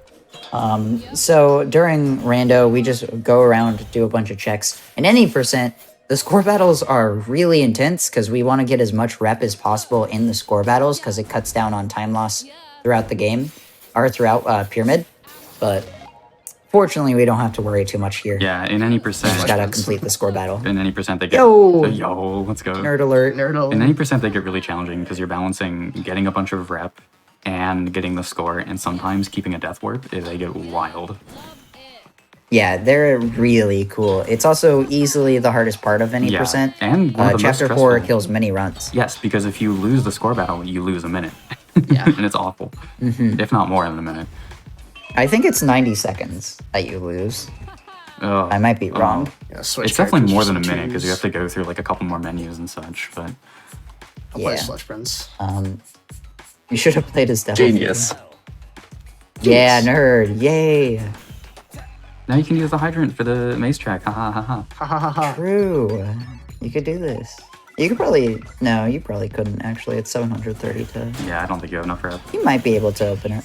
[SPEAKER 3] So during rando, we just go around, do a bunch of checks. And any percent, the score battles are really intense because we want to get as much rep as possible in the score battles because it cuts down on time loss throughout the game, or throughout Pyramid. But fortunately, we don't have to worry too much here.
[SPEAKER 1] Yeah, in any percent.
[SPEAKER 3] Just gotta complete the score battle.
[SPEAKER 1] In any percent, they get.
[SPEAKER 3] Yo,
[SPEAKER 1] let's go.
[SPEAKER 3] Nerd alert.
[SPEAKER 2] Nerd alert.
[SPEAKER 1] In any percent, they get really challenging because you're balancing getting a bunch of rep and getting the score, and sometimes keeping a death warp. They get wild.
[SPEAKER 3] Yeah, they're really cool. It's also easily the hardest part of any percent.
[SPEAKER 1] And one of the most
[SPEAKER 3] Chapter 4
[SPEAKER 1] stressful.
[SPEAKER 3] kills many runs.
[SPEAKER 1] Yes, because if you lose the score battle, you lose a minute.
[SPEAKER 2] Yeah.
[SPEAKER 1] And it's awful. If not more than a minute.
[SPEAKER 3] I think it's 90 seconds that you lose.
[SPEAKER 1] Oh,
[SPEAKER 3] I might be wrong.
[SPEAKER 2] Yeah, switch
[SPEAKER 1] It's definitely
[SPEAKER 2] characters
[SPEAKER 1] more
[SPEAKER 2] just
[SPEAKER 1] than a minute because you
[SPEAKER 2] choose.
[SPEAKER 1] have to go through like a couple more menus and such. But
[SPEAKER 2] I'll play
[SPEAKER 3] Yeah.
[SPEAKER 2] Slush Prince.
[SPEAKER 3] You should have played as Devil.
[SPEAKER 4] Genius.
[SPEAKER 3] Yeah, nerd. Yay.
[SPEAKER 1] now you can use the hydrant for the maze track. Ha ha ha ha.
[SPEAKER 2] Ha ha ha ha.
[SPEAKER 3] True. You could do this. You could probably... No, you probably couldn't, actually. It's 730 to...
[SPEAKER 1] Yeah, I don't think you have enough rep.
[SPEAKER 3] You might be able to open it.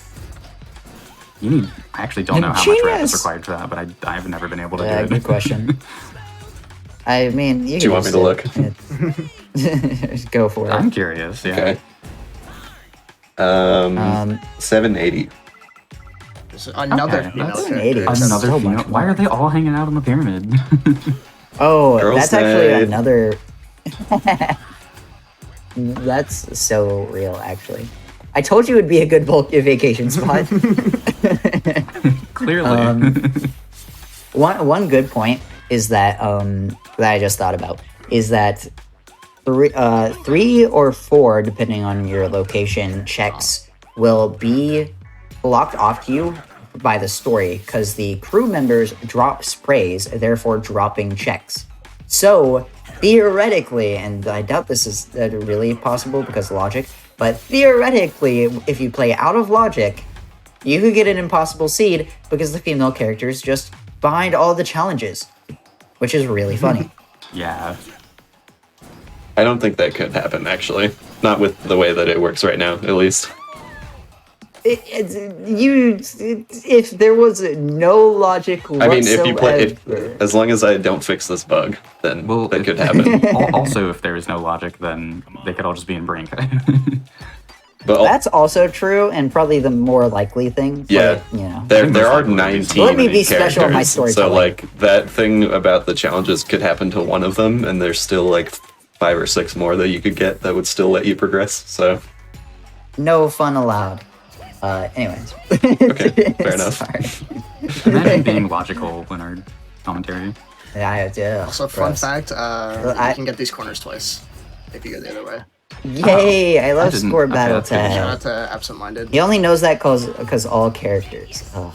[SPEAKER 1] You need. I actually don't know how much rep is
[SPEAKER 3] Genius!
[SPEAKER 1] required for that, but I've never been able to
[SPEAKER 3] Yeah,
[SPEAKER 1] do it.
[SPEAKER 3] good question. I mean, you
[SPEAKER 4] Do you
[SPEAKER 3] can
[SPEAKER 4] want me to look?
[SPEAKER 3] look? Go for it.
[SPEAKER 1] I'm curious. Yeah.
[SPEAKER 4] Okay. 780.
[SPEAKER 2] There's another
[SPEAKER 1] Okay,
[SPEAKER 2] female
[SPEAKER 1] that's-
[SPEAKER 2] character.
[SPEAKER 3] That's
[SPEAKER 1] Another
[SPEAKER 3] so
[SPEAKER 1] female.
[SPEAKER 3] much
[SPEAKER 1] Why
[SPEAKER 3] more.
[SPEAKER 1] are they all hanging out on the pyramid?
[SPEAKER 3] Oh,
[SPEAKER 4] Girls'
[SPEAKER 3] that's actually
[SPEAKER 4] night.
[SPEAKER 3] another... That's so real, actually. I told you it would be a good bulk vacation spot.
[SPEAKER 1] Clearly.
[SPEAKER 3] One good point is that that I just thought about is that 3 or 4, depending on your location, checks will be blocked off to you by the story because the crew members drop sprays, therefore dropping checks. So theoretically, and I doubt this is really possible because of logic, but theoretically, if you play out of logic, you could get an impossible seed because the female character is just behind all the challenges, which is really funny.
[SPEAKER 1] Yeah.
[SPEAKER 4] I don't think that could happen, actually. Not with the way that it works right now, at least.
[SPEAKER 3] If there was no logic
[SPEAKER 4] I mean, if you play,
[SPEAKER 3] whatsoever-
[SPEAKER 4] as long as I don't fix this bug, then
[SPEAKER 1] Well,
[SPEAKER 4] that could happen.
[SPEAKER 1] Also, if there is no logic, then they could all just be in Brink.
[SPEAKER 4] But
[SPEAKER 3] That's also true, and probably the more likely thing. But,
[SPEAKER 4] yeah,
[SPEAKER 3] you know.
[SPEAKER 4] there are
[SPEAKER 1] Most likely.
[SPEAKER 4] 19
[SPEAKER 3] Let me be special in my
[SPEAKER 4] characters,
[SPEAKER 3] storytelling.
[SPEAKER 4] so like that thing about the challenges could happen to one of them, and there's still like 5 or 6 more that you could get that would still let you progress. So
[SPEAKER 3] No fun allowed. Anyways.
[SPEAKER 4] okay, fair enough.
[SPEAKER 3] Sorry.
[SPEAKER 1] Imagine being logical in our commentary.
[SPEAKER 3] Yeah.
[SPEAKER 2] Also, fun
[SPEAKER 3] gross.
[SPEAKER 2] fact,
[SPEAKER 3] I-
[SPEAKER 2] you can get these corners twice if you go the other way.
[SPEAKER 3] Yay! I love
[SPEAKER 1] didn't-
[SPEAKER 3] score
[SPEAKER 1] okay,
[SPEAKER 3] battle
[SPEAKER 1] that's good.
[SPEAKER 2] Shout
[SPEAKER 3] tag.
[SPEAKER 2] out to Absent Minded.
[SPEAKER 3] He only knows that because all characters. Ugh.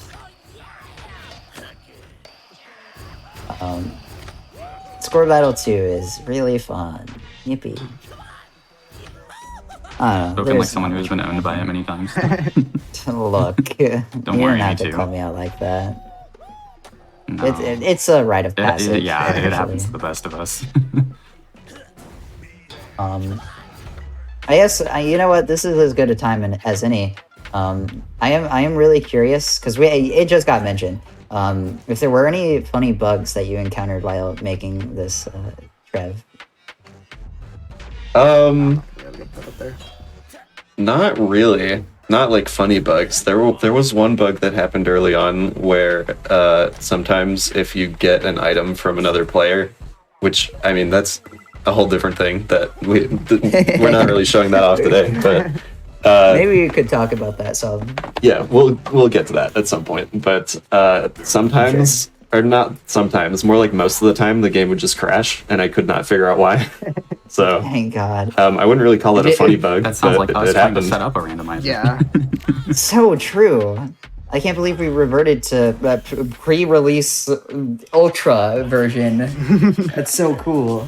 [SPEAKER 3] Score Battle 2 is really fun. Yippee. I don't know.
[SPEAKER 1] Spoken like
[SPEAKER 3] there's-
[SPEAKER 1] someone who's been owned by it many times.
[SPEAKER 3] Look, you don't
[SPEAKER 1] worry,
[SPEAKER 3] have
[SPEAKER 1] me
[SPEAKER 3] to
[SPEAKER 1] too.
[SPEAKER 3] call me out like that.
[SPEAKER 1] No.
[SPEAKER 3] It's a rite of passage.
[SPEAKER 1] Yeah, it
[SPEAKER 3] actually.
[SPEAKER 1] happens to the best of us.
[SPEAKER 3] I guess you know what. This is as good a time as any. I am really curious because it just got mentioned. If there were any funny bugs that you encountered while making this, Trev.
[SPEAKER 2] Yeah, we can put it there.
[SPEAKER 4] Not really. Not like funny bugs. There was one bug that happened early on where sometimes if you get an item from another player, which I mean that's a whole different thing that we're not really showing that off today, but
[SPEAKER 3] Maybe you could talk about that some.
[SPEAKER 4] yeah, we'll get to that at some point. But sometimes, or not sometimes, more like most of the time, the game would just crash, and I could not figure out why. So
[SPEAKER 3] Thank God.
[SPEAKER 4] I wouldn't really call it a funny bug.
[SPEAKER 1] That sounds
[SPEAKER 4] but
[SPEAKER 1] like us
[SPEAKER 4] it
[SPEAKER 1] trying to
[SPEAKER 4] happened.
[SPEAKER 1] set up a randomizer.
[SPEAKER 2] Yeah.
[SPEAKER 3] So true. I can't believe we reverted to pre-release ultra version. That's so cool.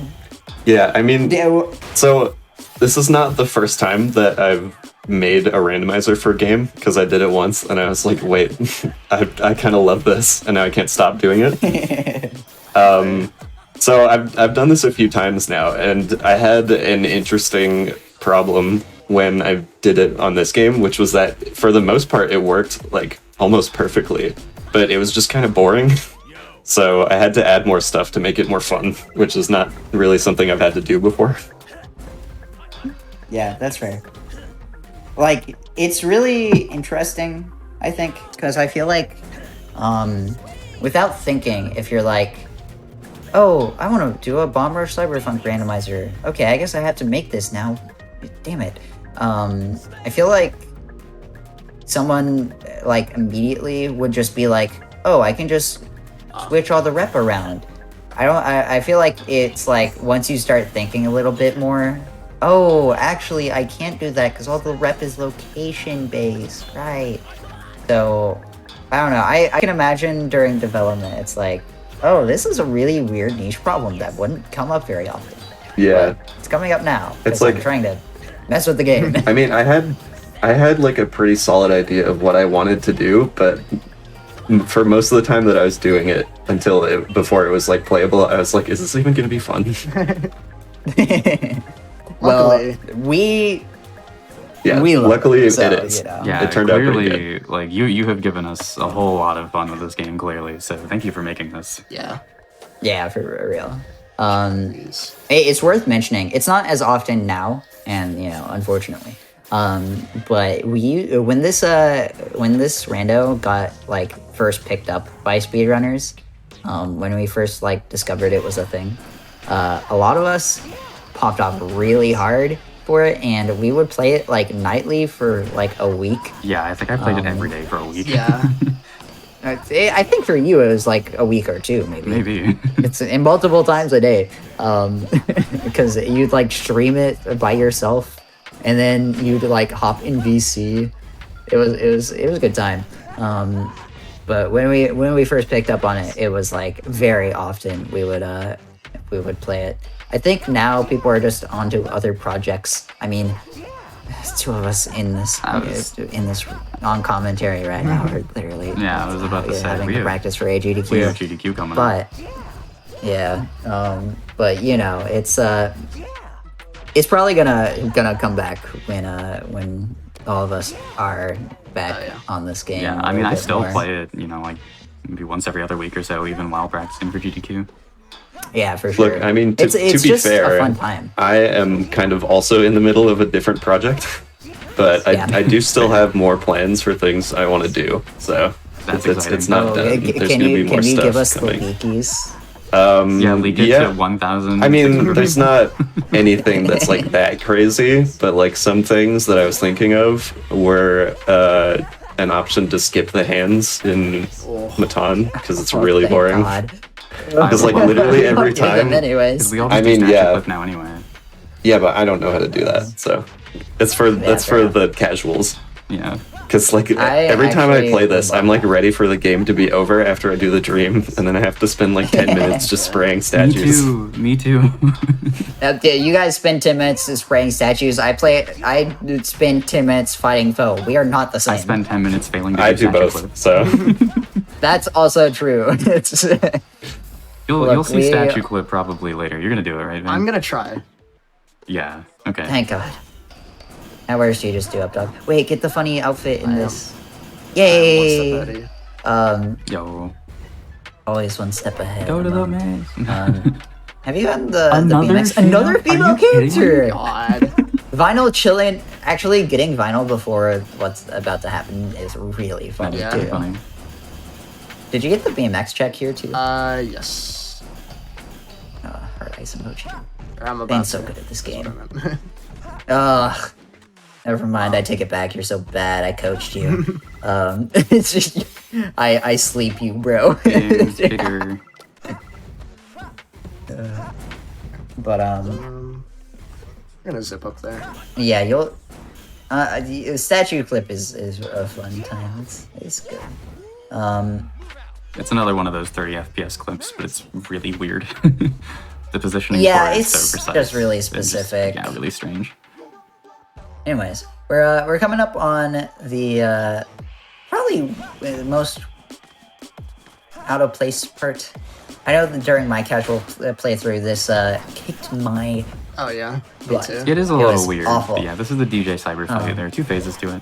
[SPEAKER 4] Yeah, I mean,
[SPEAKER 3] Yeah,
[SPEAKER 4] so this is not the first time that I've made a randomizer for a game because I did it once and I was like, wait, I kind of love this and now I can't stop doing it. So I've done this a few times now, and I had an interesting problem when I did it on this game, which was that for the most part it worked like almost perfectly, but it was just kind of boring. So I had to add more stuff to make it more fun, which is not really something I've had to do before.
[SPEAKER 3] Yeah, that's fair. Like, it's really interesting, I think, because I feel like, without thinking, if you're like, oh, I want to do a Bomb Rush Cyberfunk randomizer. Okay, I guess I have to make this now. Damn it. I feel like someone, like, immediately would just be like, oh, I can just switch all the rep around. I feel like it's like, once you start thinking a little bit more, oh, actually, I can't do that because all the rep is location-based, right? So, I don't know. I can imagine during development, it's like, oh, this is a really weird niche problem that wouldn't come up very often.
[SPEAKER 4] Yeah.
[SPEAKER 3] But it's coming up now.
[SPEAKER 4] It's like
[SPEAKER 3] I'm trying to mess with the game.
[SPEAKER 4] I mean, I had like a pretty solid idea of what I wanted to do, but for most of the time that I was doing it before it was like playable, I was like, is this even going to be fun?
[SPEAKER 3] Well, we love
[SPEAKER 4] luckily
[SPEAKER 3] it, so,
[SPEAKER 4] it is.
[SPEAKER 3] you know.
[SPEAKER 1] Yeah,
[SPEAKER 4] It turned out pretty
[SPEAKER 1] clearly, like you have given us a whole lot of fun with this game, clearly. So thank you for making this.
[SPEAKER 2] Yeah.
[SPEAKER 3] Yeah, for real.
[SPEAKER 2] Jeez.
[SPEAKER 3] It's worth mentioning. It's not as often now, and unfortunately. But when this rando got like first picked up by speedrunners, when we first like discovered it was a thing, a lot of us popped off really hard for it, and we would play it like nightly for like a week.
[SPEAKER 1] Yeah, I think I played it every day for a week.
[SPEAKER 2] Yeah.
[SPEAKER 3] I think for you it was like a week or two, maybe.
[SPEAKER 1] Maybe.
[SPEAKER 3] It's in multiple times a day, because you'd like stream it by yourself, and then you'd like hop in VC. It was a good time. But when we first picked up on it, it was like very often we would play it. I think now people are just onto other projects. I mean, there's two of us in this on commentary right now. We're literally
[SPEAKER 1] Yeah, I was about to say,
[SPEAKER 3] having
[SPEAKER 1] we
[SPEAKER 3] to
[SPEAKER 1] have-
[SPEAKER 3] practice for GDQ.
[SPEAKER 1] We have GDQ coming up.
[SPEAKER 3] But yeah, but it's probably gonna come back when all of us are back on this game.
[SPEAKER 1] Yeah,
[SPEAKER 3] a
[SPEAKER 1] I mean,
[SPEAKER 3] little
[SPEAKER 1] I
[SPEAKER 3] bit
[SPEAKER 1] still
[SPEAKER 3] more.
[SPEAKER 1] play it, like maybe once every other week or so, even while practicing for GDQ.
[SPEAKER 3] Yeah, for sure.
[SPEAKER 4] Look, I mean,
[SPEAKER 3] it's
[SPEAKER 4] to be
[SPEAKER 3] just
[SPEAKER 4] fair,
[SPEAKER 3] a fun time.
[SPEAKER 4] I am kind of also in the middle of a different project, but
[SPEAKER 3] Yeah.
[SPEAKER 4] I do still have more plans for things I want to do. So
[SPEAKER 1] That's
[SPEAKER 4] it's
[SPEAKER 1] exciting.
[SPEAKER 4] not done. There's
[SPEAKER 3] Can
[SPEAKER 4] going to be more
[SPEAKER 3] you
[SPEAKER 4] stuff
[SPEAKER 3] give us
[SPEAKER 4] coming.
[SPEAKER 3] the leakies?
[SPEAKER 1] Yeah, leak it to 1,000.
[SPEAKER 4] I mean, there's not anything that's like that crazy, but like some things that I was thinking of were an option to skip the hands in Matan because it's really
[SPEAKER 3] Thank
[SPEAKER 4] boring.
[SPEAKER 3] God.
[SPEAKER 4] Because like literally every
[SPEAKER 3] Fuck with them
[SPEAKER 4] time.
[SPEAKER 3] anyways.
[SPEAKER 1] We all
[SPEAKER 4] I
[SPEAKER 1] just
[SPEAKER 4] mean,
[SPEAKER 1] do statue
[SPEAKER 4] yeah.
[SPEAKER 1] clip now anyway.
[SPEAKER 4] Yeah, but I don't know how to do that, so that's for
[SPEAKER 3] fair.
[SPEAKER 4] the casuals.
[SPEAKER 1] Yeah.
[SPEAKER 4] Because like
[SPEAKER 3] I
[SPEAKER 4] every time I
[SPEAKER 3] actually
[SPEAKER 4] play this,
[SPEAKER 3] love
[SPEAKER 4] I'm like
[SPEAKER 3] that.
[SPEAKER 4] ready for the game to be over after I do the dream, and then I have to spend like 10 minutes just spraying statues.
[SPEAKER 1] Me too.
[SPEAKER 3] Yeah, you guys spend 10 minutes spraying statues. I spend 10 minutes fighting foe. We are not the same.
[SPEAKER 1] I spend 10 minutes failing to
[SPEAKER 4] I
[SPEAKER 1] do
[SPEAKER 4] do
[SPEAKER 1] statue
[SPEAKER 4] both,
[SPEAKER 1] clips.
[SPEAKER 4] so
[SPEAKER 3] That's also true. It's
[SPEAKER 1] You'll
[SPEAKER 3] Look,
[SPEAKER 1] see
[SPEAKER 3] we-
[SPEAKER 1] statue clip probably later. You're gonna do it, right, man?
[SPEAKER 2] I'm gonna try.
[SPEAKER 1] Yeah. Okay.
[SPEAKER 3] Thank God. Now where's do you just do up dog? Wait, get the funny outfit in
[SPEAKER 2] I am.
[SPEAKER 3] this.
[SPEAKER 2] I'm
[SPEAKER 3] Yay!
[SPEAKER 2] one step ready.
[SPEAKER 1] Yo.
[SPEAKER 3] Always one step ahead.
[SPEAKER 1] Go to the
[SPEAKER 3] man.
[SPEAKER 1] man.
[SPEAKER 3] Have you gotten the
[SPEAKER 1] Another
[SPEAKER 3] BMX?
[SPEAKER 1] female?
[SPEAKER 3] Another
[SPEAKER 1] Are you
[SPEAKER 3] female
[SPEAKER 1] kidding me?
[SPEAKER 3] character.
[SPEAKER 2] God.
[SPEAKER 3] Vinyl chilling. Actually, getting vinyl before what's about to happen is really funny
[SPEAKER 2] Yeah.
[SPEAKER 3] too.
[SPEAKER 1] Funny.
[SPEAKER 3] Did you get the BMX check here too?
[SPEAKER 2] Yes.
[SPEAKER 3] Heart ice emoji.
[SPEAKER 2] I'm about
[SPEAKER 3] Ben's
[SPEAKER 2] to.
[SPEAKER 3] so good at this
[SPEAKER 2] That's
[SPEAKER 3] game.
[SPEAKER 2] what I meant.
[SPEAKER 3] Ugh. Never mind, I take it back. You're so bad. I coached you. It's just I sleep you, bro.
[SPEAKER 1] Big, bigger.
[SPEAKER 3] But
[SPEAKER 2] I'm gonna zip up there.
[SPEAKER 3] yeah, you'll. The statue clip is a fun time. It's good.
[SPEAKER 1] It's another one of those 30 FPS clips, but it's really weird. The positioning
[SPEAKER 3] Yeah,
[SPEAKER 1] for it is
[SPEAKER 3] it's
[SPEAKER 1] so precise.
[SPEAKER 3] just really
[SPEAKER 1] It's
[SPEAKER 3] specific.
[SPEAKER 1] yeah, really strange.
[SPEAKER 3] Anyways, we're coming up on the probably the most out of place part. I know that during my casual playthrough, this kicked my
[SPEAKER 2] Oh yeah, me
[SPEAKER 3] butt.
[SPEAKER 2] too.
[SPEAKER 1] It is a
[SPEAKER 3] It
[SPEAKER 1] little
[SPEAKER 3] was
[SPEAKER 1] weird.
[SPEAKER 3] awful.
[SPEAKER 1] But yeah, this is the DJ Cyberfunk. There are 2 phases to it.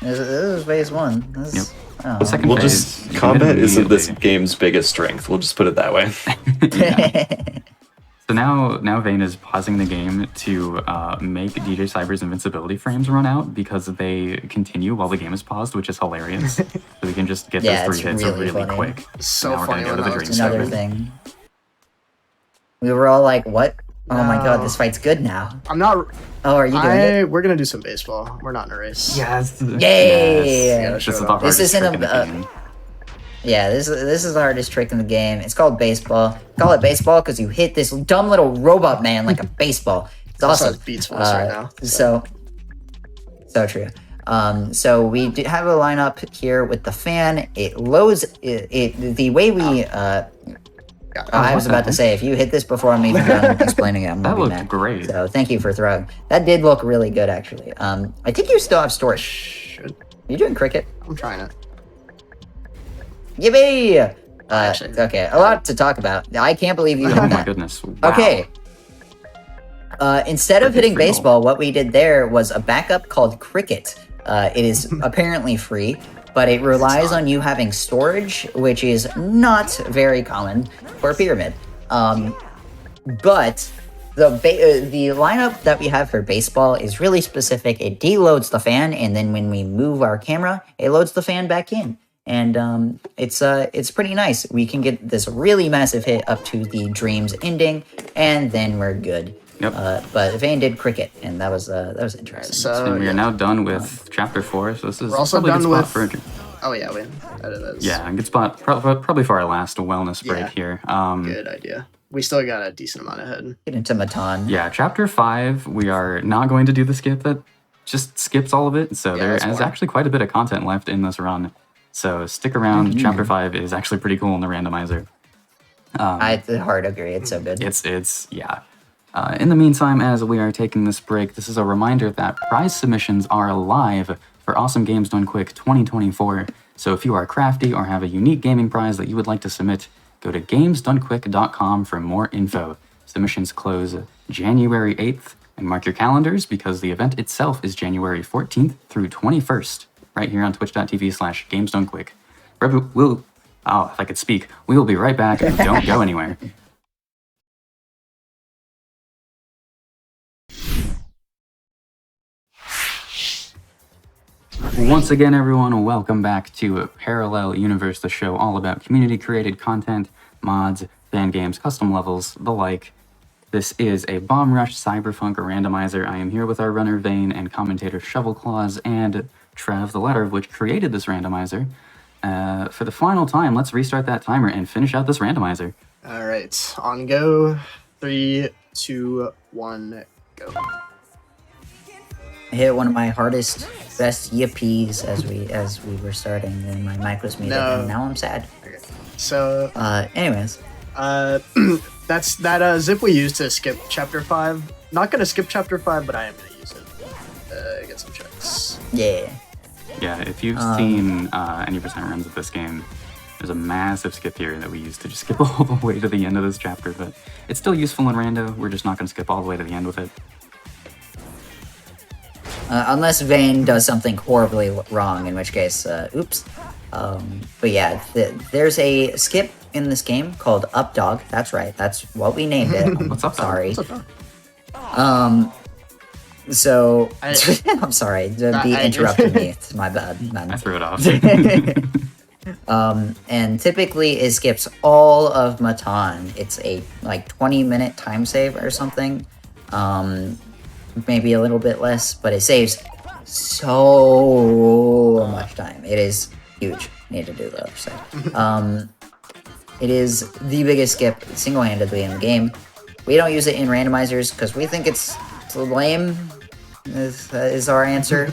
[SPEAKER 3] This is phase 1.
[SPEAKER 1] Yep.
[SPEAKER 3] Oh.
[SPEAKER 1] The second
[SPEAKER 4] We'll
[SPEAKER 1] phase,
[SPEAKER 4] just
[SPEAKER 1] you
[SPEAKER 4] combat
[SPEAKER 1] commit
[SPEAKER 4] isn't this
[SPEAKER 1] immediately.
[SPEAKER 4] game's biggest strength. We'll just put it that way.
[SPEAKER 1] So now Vayne is pausing the game to make DJ Cyber's invincibility frames run out because they continue while the game is paused, which is hilarious. So we can just get
[SPEAKER 3] Yeah,
[SPEAKER 1] those
[SPEAKER 3] it's
[SPEAKER 1] 3 hits
[SPEAKER 3] really
[SPEAKER 1] really
[SPEAKER 3] funny.
[SPEAKER 1] quick.
[SPEAKER 2] So
[SPEAKER 1] Now we're
[SPEAKER 2] funny
[SPEAKER 1] gonna go
[SPEAKER 2] when
[SPEAKER 1] to the
[SPEAKER 2] that was
[SPEAKER 1] dream
[SPEAKER 3] Another
[SPEAKER 2] discovered.
[SPEAKER 3] thing. We were all like, what? Oh my god,
[SPEAKER 2] No.
[SPEAKER 3] this fight's good now.
[SPEAKER 2] I'm not.
[SPEAKER 3] Oh, are you doing it?
[SPEAKER 2] We're gonna do some baseball. We're not in a race.
[SPEAKER 1] Yes.
[SPEAKER 3] Yay!
[SPEAKER 1] Yes.
[SPEAKER 2] Yeah,
[SPEAKER 1] This
[SPEAKER 2] show
[SPEAKER 1] is
[SPEAKER 2] it
[SPEAKER 1] the
[SPEAKER 2] off.
[SPEAKER 1] hardest
[SPEAKER 3] This isn't
[SPEAKER 1] trick
[SPEAKER 3] a-
[SPEAKER 1] in the game.
[SPEAKER 3] Yeah, this is the hardest trick in the game. It's called baseball. Call it baseball because you hit this dumb little robot man like a baseball. It's
[SPEAKER 2] Also
[SPEAKER 3] awesome.
[SPEAKER 2] has Beats voice right now.
[SPEAKER 3] So true. So we do have a lineup here with the fan. It loads it the way we. I was about to say, if you hit this before I'm even done explaining it, I'm
[SPEAKER 1] That
[SPEAKER 3] gonna be
[SPEAKER 1] looked
[SPEAKER 3] mad.
[SPEAKER 1] great.
[SPEAKER 3] So thank you for throwing. That did look really good, actually. I think you still have storage.
[SPEAKER 2] Should.
[SPEAKER 3] You doing cricket?
[SPEAKER 2] I'm trying it.
[SPEAKER 3] Yippee!
[SPEAKER 2] Actually-
[SPEAKER 3] Okay, a lot to talk about. I can't believe you
[SPEAKER 1] Oh
[SPEAKER 3] hit
[SPEAKER 1] my
[SPEAKER 3] that.
[SPEAKER 1] goodness. Wow.
[SPEAKER 3] Okay. Instead of
[SPEAKER 1] Cricket
[SPEAKER 3] hitting
[SPEAKER 1] free roll.
[SPEAKER 3] baseball, what we did there was a backup called cricket. It is apparently free, but it relies on you having storage, which is not very common for a pyramid. But the lineup that we have for baseball is really specific. It deloads the fan, and then when we move our camera, it loads the fan back in. And it's pretty nice. We can get this really massive hit up to the Dreams ending, and then we're good.
[SPEAKER 1] Yep.
[SPEAKER 3] But Vayne did cricket, and that was interesting.
[SPEAKER 2] So
[SPEAKER 1] And we
[SPEAKER 2] yeah.
[SPEAKER 1] are now done with chapter 4, so this is
[SPEAKER 2] We're also
[SPEAKER 1] probably a good
[SPEAKER 2] done
[SPEAKER 1] spot
[SPEAKER 2] with-
[SPEAKER 1] for
[SPEAKER 2] Oh yeah, we edited this.
[SPEAKER 1] a good spot probably for our last wellness break
[SPEAKER 2] Yeah.
[SPEAKER 1] here.
[SPEAKER 2] Good idea. We still got a decent amount ahead.
[SPEAKER 3] Get into Matan.
[SPEAKER 1] Yeah, chapter 5, we are not going to do the skip that just skips all of it. So
[SPEAKER 2] Yeah,
[SPEAKER 1] there
[SPEAKER 2] that's
[SPEAKER 1] is
[SPEAKER 2] more.
[SPEAKER 1] actually quite a bit of content left in this run. So stick around.
[SPEAKER 2] Mm-hmm.
[SPEAKER 1] Chapter 5 is actually pretty cool in the randomizer.
[SPEAKER 3] I hard agree. It's so good.
[SPEAKER 1] It's yeah. In the meantime, as we are taking this break, this is a reminder that prize submissions are live for Awesome Games Done Quick 2024. So if you are crafty or have a unique gaming prize that you would like to submit, go to gamesdonequick.com for more info. Submissions close January 8th, and mark your calendars because the event itself is January 14th through 21st, right here on twitch.tv/gamesdonequick. If I could speak, we will be right back. Don't go anywhere. Once again, everyone, welcome back to Parallel Universe, the show all about community-created content, mods, fan games, custom levels, the like. This is a Bomb Rush Cyberfunk randomizer. I am here with our runner Vayne and commentator Shovelclaws and Trev, the latter of which created this randomizer. For the final time, let's restart that timer and finish out this randomizer.
[SPEAKER 2] All right, on go. 3, 2, 1, go.
[SPEAKER 3] I hit one of my hardest, best yippies as we were starting, and my mic was muted,
[SPEAKER 2] No.
[SPEAKER 3] and now I'm sad.
[SPEAKER 2] Okay. So
[SPEAKER 3] Anyways,
[SPEAKER 2] that's that zip we used to skip chapter 5. Not gonna skip chapter 5, but I am gonna use it. Get some checks.
[SPEAKER 3] yeah.
[SPEAKER 1] Yeah, if you've seen any percent runs of this game, there's a massive skip here that we use to just skip all the way to the end of this chapter, but it's still useful in rando. We're just not going to skip all the way to the end with it.
[SPEAKER 3] Unless Vayne does something horribly wrong, in which case, oops. But yeah, there's a skip in this game called Up Dog. That's right. That's what we named it.
[SPEAKER 1] What's up, dog?
[SPEAKER 3] Sorry.
[SPEAKER 2] What's up, dog?
[SPEAKER 3] So
[SPEAKER 2] I-
[SPEAKER 3] I'm sorry. The
[SPEAKER 2] I-
[SPEAKER 3] interrupted me. It's my bad, man.
[SPEAKER 1] I threw it off.
[SPEAKER 3] And typically it skips all of Matan. It's a 20-minute time save or something. Maybe a little bit less, but it saves so much time. It is huge. Need to do the other side. It is the biggest skip single-handedly in the game. We don't use it in randomizers because we think it's lame. Is our answer.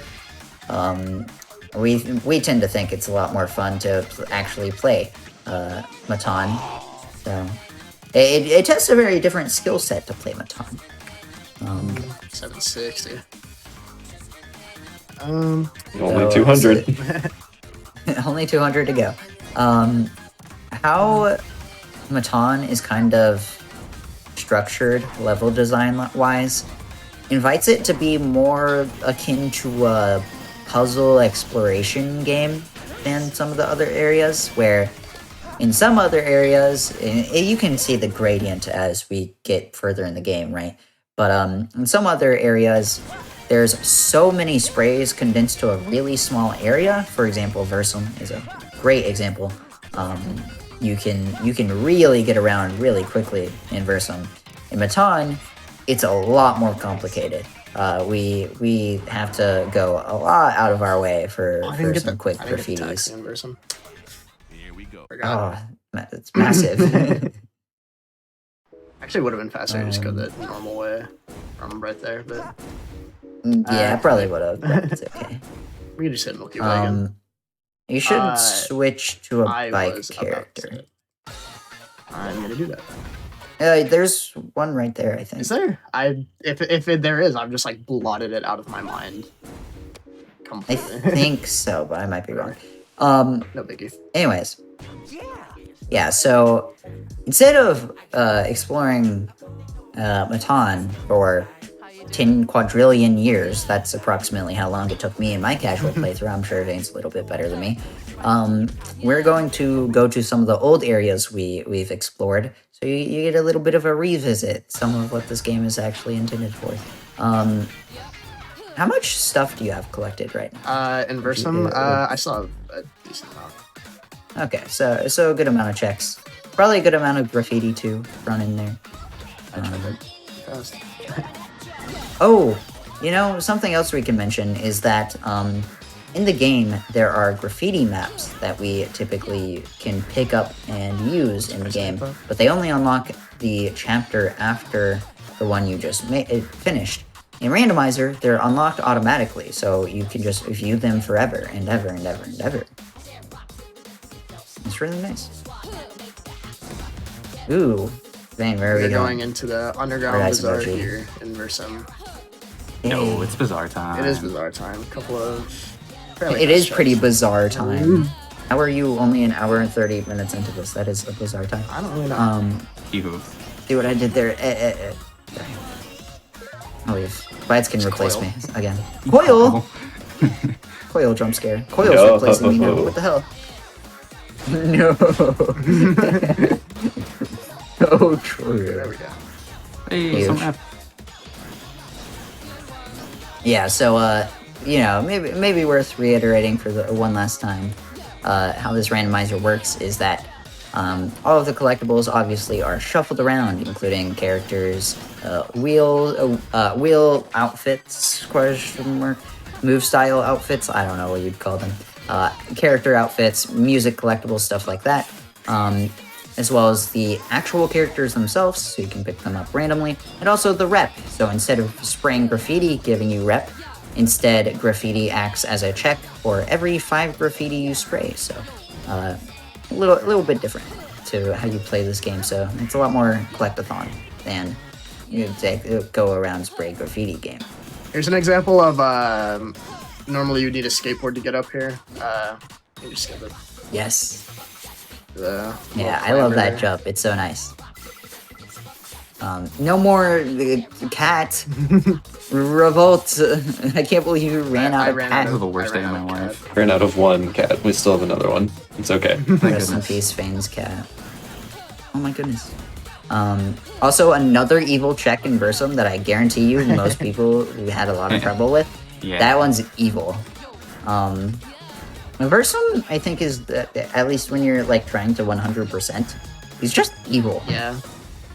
[SPEAKER 3] We tend to think it's a lot more fun to actually play Matan. So it tests a very different skill set to play Matan.
[SPEAKER 2] 760.
[SPEAKER 4] Only
[SPEAKER 3] So,
[SPEAKER 4] 200.
[SPEAKER 3] Only 200 to go. How Matan is kind of structured level design wise invites it to be more akin to a puzzle exploration game than some of the other areas, where in some other areas you can see the gradient as we get further in the game, right? But in some other areas there's so many sprays condensed to a really small area. For example, Versum is a great example. You can really get around really quickly in Versum. In Matan, it's a lot more complicated. We have to go a lot out of our way for some quick graffitis.
[SPEAKER 2] Here we go. Forgot.
[SPEAKER 3] Oh, it's massive.
[SPEAKER 2] Actually, would have been faster to just go the normal way from right there, but
[SPEAKER 3] yeah, I probably would have, but it's okay.
[SPEAKER 2] we could just hit Milky Way again.
[SPEAKER 3] You should switch to a
[SPEAKER 2] I
[SPEAKER 3] bike
[SPEAKER 2] was about
[SPEAKER 3] character.
[SPEAKER 2] to. I'm gonna do that.
[SPEAKER 3] There's one right there, I think.
[SPEAKER 2] Is there? If there is, I've just like blotted it out of my mind.
[SPEAKER 3] I
[SPEAKER 2] Completely.
[SPEAKER 3] think so, but I might be wrong.
[SPEAKER 2] No biggie.
[SPEAKER 3] Anyways. Yeah, so instead of exploring Matan for 10 quadrillion years, that's approximately how long it took me in my casual playthrough. I'm sure Vane's a little bit better than me. We're going to go to some of the old areas we've explored, so you get a little bit of a revisit, some of what this game is actually intended for. How much stuff do you have collected right now?
[SPEAKER 2] In Versum, I still have a decent amount.
[SPEAKER 3] Okay, so a good amount of checks. Probably a good amount of graffiti too thrown in there.
[SPEAKER 2] Fast.
[SPEAKER 3] Oh, something else we can mention is that in the game there are graffiti maps that we typically can pick up and use in the game, but they only unlock the chapter after the one you just finished. In Randomizer, they're unlocked automatically, so you can just view them forever and ever and ever and ever. It's really nice. Ooh, Vane, where are we
[SPEAKER 2] We're
[SPEAKER 3] going?
[SPEAKER 2] going into the underground
[SPEAKER 3] Paradise
[SPEAKER 2] bazaar
[SPEAKER 3] emoji.
[SPEAKER 2] here in Versum.
[SPEAKER 1] No, it's bizarre time.
[SPEAKER 2] It is bizarre time. Couple of.
[SPEAKER 3] It is pretty bizarre time. How are you only an hour and 30 minutes into this? That is a bizarre time.
[SPEAKER 2] I don't really know.
[SPEAKER 1] Ew.
[SPEAKER 3] See what I did there? I'll leave. Bites can replace
[SPEAKER 2] Coil.
[SPEAKER 3] me again. Coil! Coil jump scare. Coil's
[SPEAKER 4] No.
[SPEAKER 3] replacing me now. What the hell? No. Oh, true.
[SPEAKER 2] There we go.
[SPEAKER 1] Hey,
[SPEAKER 3] Huge.
[SPEAKER 1] some app.
[SPEAKER 3] Yeah, so maybe worth reiterating for the one last time. How this randomizer works is that all of the collectibles obviously are shuffled around, including characters, wheel outfits, move style outfits. I don't know what you'd call them. Character outfits, music collectibles, stuff like that. As well as the actual characters themselves, so you can pick them up randomly, and also the rep. So instead of spraying graffiti giving you rep, instead graffiti acts as a check for every 5 graffiti you spray. So a little bit different to how you play this game. So it's a lot more collectathon than go around spray graffiti game.
[SPEAKER 2] Here's an example of normally you need a skateboard to get up here. You just skip it.
[SPEAKER 3] Yes.
[SPEAKER 2] Yeah,
[SPEAKER 3] I love that jump. It's so nice. No more cat revolt. I can't believe you ran out of cat.
[SPEAKER 1] This is the worst day of my life.
[SPEAKER 4] Ran out of one cat. We still have another one. It's okay.
[SPEAKER 1] Thank
[SPEAKER 3] Rest in
[SPEAKER 1] goodness.
[SPEAKER 3] peace, Fane's cat. Oh my goodness. Also, another evil check in Versum that I guarantee you most people had a lot of trouble with.
[SPEAKER 1] Yeah.
[SPEAKER 3] That one's evil. Versum, I think, is at least when you're like trying to 100%, he's just evil.
[SPEAKER 2] Yeah.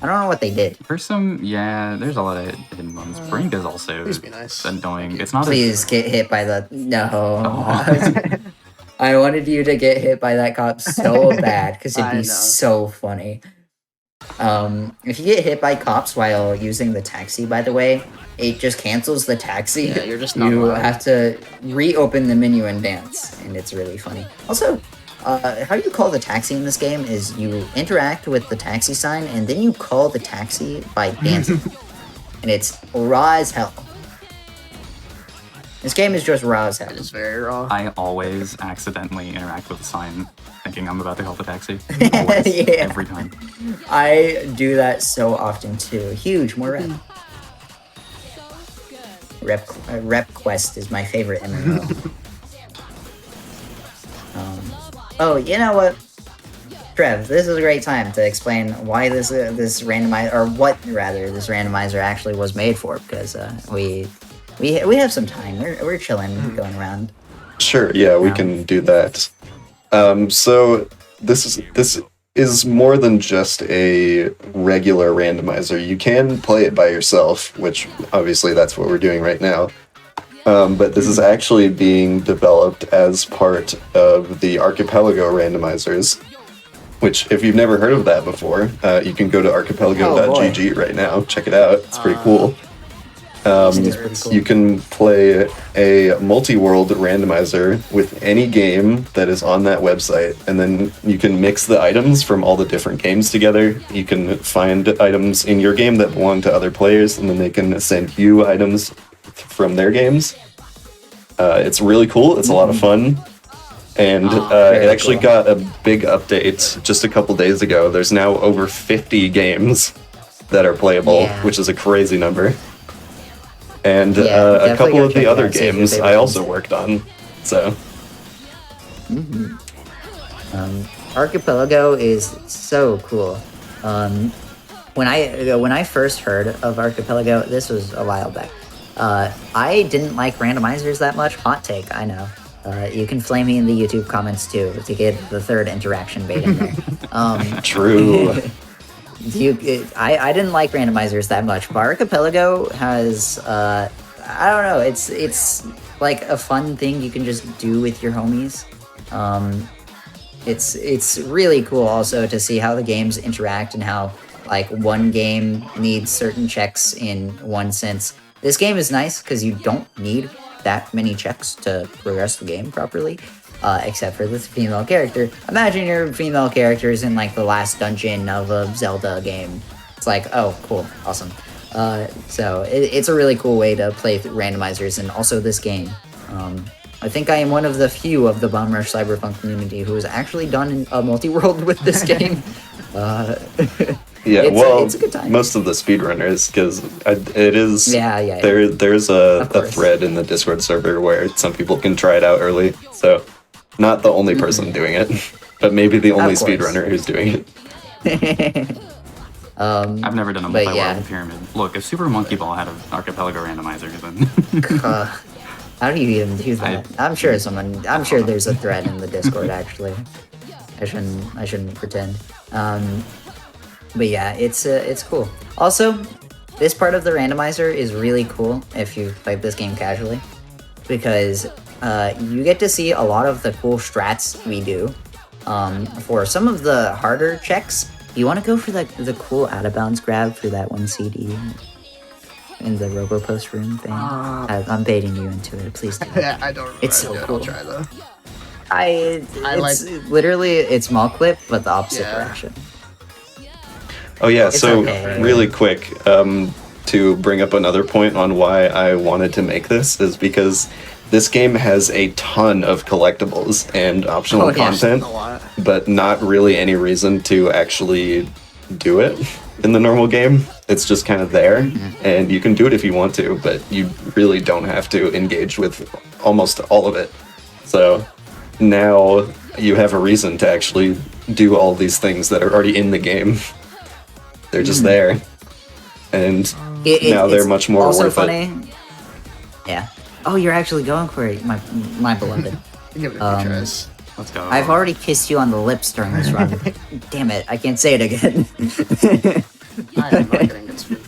[SPEAKER 3] I don't know what they did.
[SPEAKER 1] For some, yeah, there's a lot of hidden ones. Brink is also
[SPEAKER 2] Please be nice.
[SPEAKER 1] annoying. It's not
[SPEAKER 3] Please get hit by the no.
[SPEAKER 1] Oh.
[SPEAKER 3] I wanted you to get hit by that cop so bad because it'd
[SPEAKER 2] I
[SPEAKER 3] be
[SPEAKER 2] know.
[SPEAKER 3] so funny. If you get hit by cops while using the taxi, by the way, it just cancels the taxi.
[SPEAKER 2] Yeah, you're just not
[SPEAKER 3] You
[SPEAKER 2] allowed.
[SPEAKER 3] have to reopen the menu and dance, and it's really funny. Also, how you call the taxi in this game is you interact with the taxi sign, and then you call the taxi by dancing. and it's raw as hell. This game is just raw as hell.
[SPEAKER 2] It is very raw.
[SPEAKER 1] I always accidentally interact with a sign thinking I'm about to call the taxi. Always.
[SPEAKER 3] Yeah.
[SPEAKER 1] Every time.
[SPEAKER 3] I do that so often too. Huge, more rep. Rep Quest is my favorite MMO. Oh, you know what? Trev, this is a great time to explain why this randomizer, or what rather this randomizer actually was made for, because we have some time. We're chilling, going around.
[SPEAKER 4] Sure, yeah, we can do that. So this is more than just a regular randomizer. You can play it by yourself, which obviously that's what we're doing right now. But this is actually being developed as part of the Archipelago randomizers, which, if you've never heard of that before, you can go to archipelago.gg right now. Check it out. It's pretty cool. You can play a multi-world randomizer with any game that is on that website, and then you can mix the items from all the different games together. You can find items in your game that belong to other players, and then they can send you items from their games. It's really cool. It's a lot of fun. And it actually got a big update just a couple days ago. There's now over 50 games that are playable, which is a crazy number. And a couple of the other games I also worked on. So,
[SPEAKER 3] Archipelago is so cool. When I first heard of Archipelago, this was a while back. I didn't like randomizers that much. Hot take, I know. You can flame me in the YouTube comments too to get the third interaction bait in there.
[SPEAKER 4] True.
[SPEAKER 3] I didn't like randomizers that much, but Archipelago has I don't know, it's like a fun thing you can just do with your homies. It's really cool also to see how the games interact and how like one game needs certain checks in one sense. This game is nice because you don't need that many checks to progress the game properly. Except for this female character. Imagine your female characters in like the last dungeon of a Zelda game. It's like, oh, cool, awesome. So it's a really cool way to play randomizers, and also this game. I think I am one of the few of the Rush Cyberfunk community who has actually done a multi-world with this game.
[SPEAKER 4] Yeah,
[SPEAKER 3] it's a good time.
[SPEAKER 4] Most of the speedrunners, because it is.
[SPEAKER 3] Yeah.
[SPEAKER 4] There's a thread in the Discord server where some people can try it out early. So, not the only person doing it, but maybe the only speedrunner who's doing it.
[SPEAKER 1] I've never done a multi-world pyramid. Look, if Super Monkey Ball had an Archipelago randomizer, then
[SPEAKER 3] how do you even do that? I'm sure there's a thread in the Discord actually. I shouldn't pretend. But yeah, it's cool. Also, this part of the randomizer is really cool if you played this game casually, because you get to see a lot of the cool strats we do. For some of the harder checks, you want to go for the cool out of bounds grab for that one CD in the RoboPost room thing. I'm baiting you into it. Please do.
[SPEAKER 2] Yeah, I don't remember.
[SPEAKER 3] It's so cool.
[SPEAKER 2] I'll try though.
[SPEAKER 3] It's literally it's small clip, but the opposite direction.
[SPEAKER 4] Oh yeah, so
[SPEAKER 3] okay.
[SPEAKER 4] Really quick, to bring up another point on why I wanted to make this is because this game has a ton of collectibles and optional content, but not really any reason to actually do it in the normal game. It's just kind of there, and you can do it if you want to, but you really don't have to engage with almost all of it. So now you have a reason to actually do all these things that are already in the game. They're just there, and now they're much more
[SPEAKER 3] also
[SPEAKER 4] worth
[SPEAKER 3] funny.
[SPEAKER 4] it.
[SPEAKER 3] Yeah. Oh, you're actually going for it, my beloved.
[SPEAKER 2] Give it a few tries.
[SPEAKER 1] let's go.
[SPEAKER 3] I've already kissed you on the lips during this run. Damn it, I can't say it again.
[SPEAKER 2] I am not getting good speed.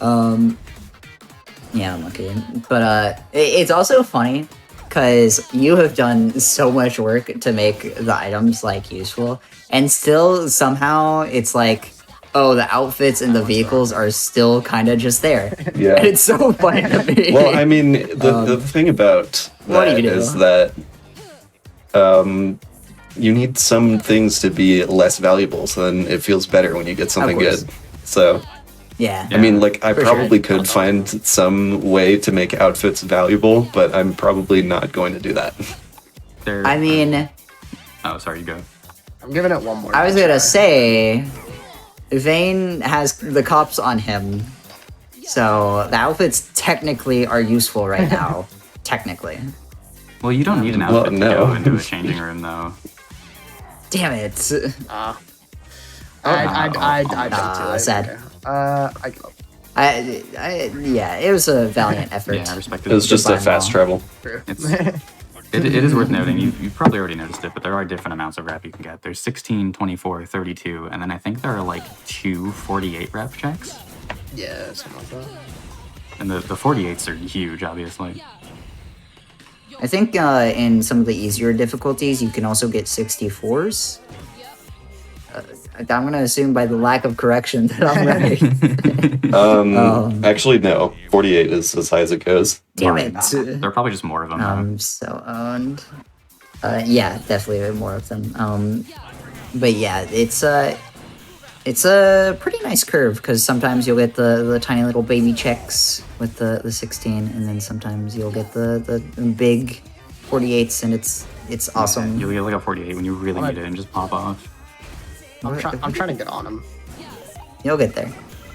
[SPEAKER 3] Yeah, I'm not kidding. But it's also funny because you have done so much work to make the items like useful, and still somehow it's like, oh, the outfits and the vehicles are still kind of just there.
[SPEAKER 4] Yeah.
[SPEAKER 3] And it's so funny to me.
[SPEAKER 4] Well, I mean, the thing about that is that you need some things to be less valuable, so then it feels better when you get something good. So
[SPEAKER 3] Yeah.
[SPEAKER 4] I mean, like, I
[SPEAKER 3] For
[SPEAKER 4] probably
[SPEAKER 3] sure.
[SPEAKER 4] could find some way to make outfits valuable, but I'm probably not going to do that.
[SPEAKER 1] There,
[SPEAKER 3] I mean,
[SPEAKER 1] oh, sorry, you go.
[SPEAKER 2] I'm giving it one more.
[SPEAKER 3] I was
[SPEAKER 2] try.
[SPEAKER 3] gonna say, Vayne has the cops on him, so the outfits technically are useful right now. Technically.
[SPEAKER 1] Well, you don't need an
[SPEAKER 4] Well,
[SPEAKER 1] outfit to
[SPEAKER 4] no.
[SPEAKER 1] go into a changing room, though.
[SPEAKER 3] Damn it.
[SPEAKER 2] I jumped too late.
[SPEAKER 3] sad.
[SPEAKER 2] Okay. I give up.
[SPEAKER 3] Yeah, it was a valiant effort.
[SPEAKER 1] Yeah, I respect
[SPEAKER 4] It was just a
[SPEAKER 3] Goodbye,
[SPEAKER 4] fast
[SPEAKER 3] Mom.
[SPEAKER 4] travel.
[SPEAKER 2] True.
[SPEAKER 1] It is worth noting, you've probably already noticed it, but there are different amounts of rep you can get. There's 16, 24, 32, and then I think there are like 2 48 rep checks.
[SPEAKER 2] Yeah, something like that.
[SPEAKER 1] And the 48s are huge, obviously.
[SPEAKER 3] I think in some of the easier difficulties, you can also get 64s. I'm going to assume by the lack of correction that I'm right.
[SPEAKER 4] Actually, no. 48 is as high as it goes.
[SPEAKER 3] Damn
[SPEAKER 1] Right.
[SPEAKER 3] it.
[SPEAKER 1] There are probably just more of them. though.
[SPEAKER 3] So owned. Yeah, definitely more of them. But yeah, it's a pretty nice curve because sometimes you'll get the tiny little baby checks with the 16, and then sometimes you'll get the big 48s, and it's awesome.
[SPEAKER 1] You'll get like a 48 when you really need it and just pop off.
[SPEAKER 2] I'm trying to get on him.
[SPEAKER 3] You'll get there.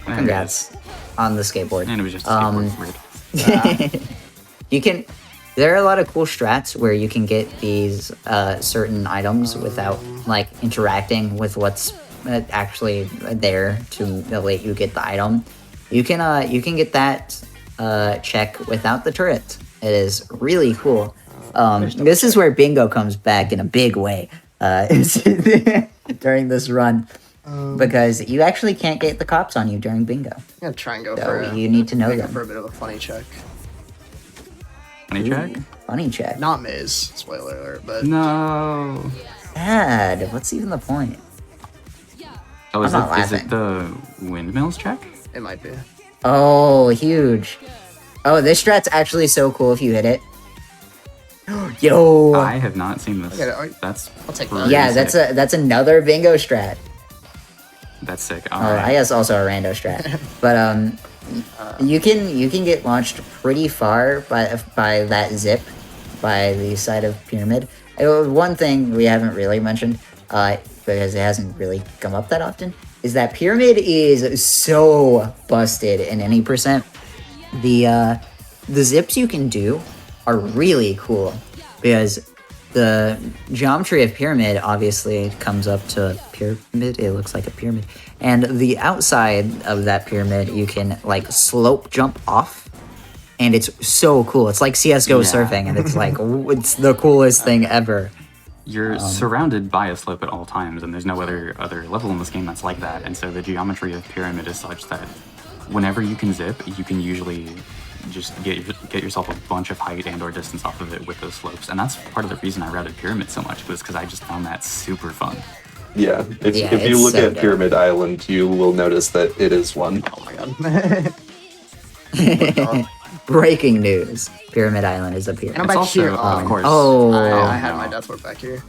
[SPEAKER 1] And
[SPEAKER 3] Congrats on the skateboard.
[SPEAKER 1] And it was just a skateboard. Weird.
[SPEAKER 3] You can. There are a lot of cool strats where you can get these certain items without like interacting with what's actually there to let you get the item. You can get that check without the turret. It is really cool. This is where bingo comes back in a big way during this run. Because you actually can't get the cops on you during bingo.
[SPEAKER 2] I'm gonna try and go
[SPEAKER 3] So
[SPEAKER 2] for
[SPEAKER 3] you need to know
[SPEAKER 2] go
[SPEAKER 3] them.
[SPEAKER 2] for a bit of a funny check.
[SPEAKER 1] Funny check?
[SPEAKER 3] Funny check.
[SPEAKER 2] Not maze, spoiler alert, but
[SPEAKER 1] No.
[SPEAKER 3] Sad. What's even the point?
[SPEAKER 1] Oh, is
[SPEAKER 3] I'm not
[SPEAKER 1] it the windmills check?
[SPEAKER 2] it might be.
[SPEAKER 3] Oh, huge. Oh, this strat's actually so cool if you hit it. Yo.
[SPEAKER 1] I have not seen this.
[SPEAKER 2] Okay,
[SPEAKER 1] That's
[SPEAKER 2] I'll take
[SPEAKER 1] pretty
[SPEAKER 2] that.
[SPEAKER 3] Yeah,
[SPEAKER 1] sick.
[SPEAKER 3] that's another bingo strat.
[SPEAKER 1] That's sick.
[SPEAKER 3] Oh,
[SPEAKER 1] Alright.
[SPEAKER 3] I guess also a rando strat. But you can get launched pretty far by that zip by the side of pyramid. One thing we haven't really mentioned, because it hasn't really come up that often, is that pyramid is so busted in any percent. The zips you can do are really cool because the geometry of pyramid obviously comes up to pyramid. It looks like a pyramid. And the outside of that pyramid, you can like slope jump off. And it's so cool. It's like CSGO
[SPEAKER 1] Yeah.
[SPEAKER 3] surfing. And it's like, it's the coolest thing ever.
[SPEAKER 1] You're surrounded by a slope at all times, and there's no other level in this game that's like that. And so the geometry of pyramid is such that whenever you can zip, you can usually just get yourself a bunch of height and or distance off of it with those slopes. And that's part of the reason I routed pyramid so much, was because I just found that super fun.
[SPEAKER 4] Yeah, if
[SPEAKER 3] Yeah,
[SPEAKER 4] you
[SPEAKER 3] it's
[SPEAKER 4] look
[SPEAKER 3] so
[SPEAKER 4] at
[SPEAKER 3] dope.
[SPEAKER 4] Pyramid Island, you will notice that it is one.
[SPEAKER 2] Oh my god.
[SPEAKER 3] Breaking news. Pyramid Island is up here.
[SPEAKER 2] And I'm
[SPEAKER 1] It's
[SPEAKER 2] back
[SPEAKER 1] also,
[SPEAKER 2] here.
[SPEAKER 1] of course.
[SPEAKER 3] Oh.
[SPEAKER 2] I had
[SPEAKER 1] no.
[SPEAKER 2] my death warp back here.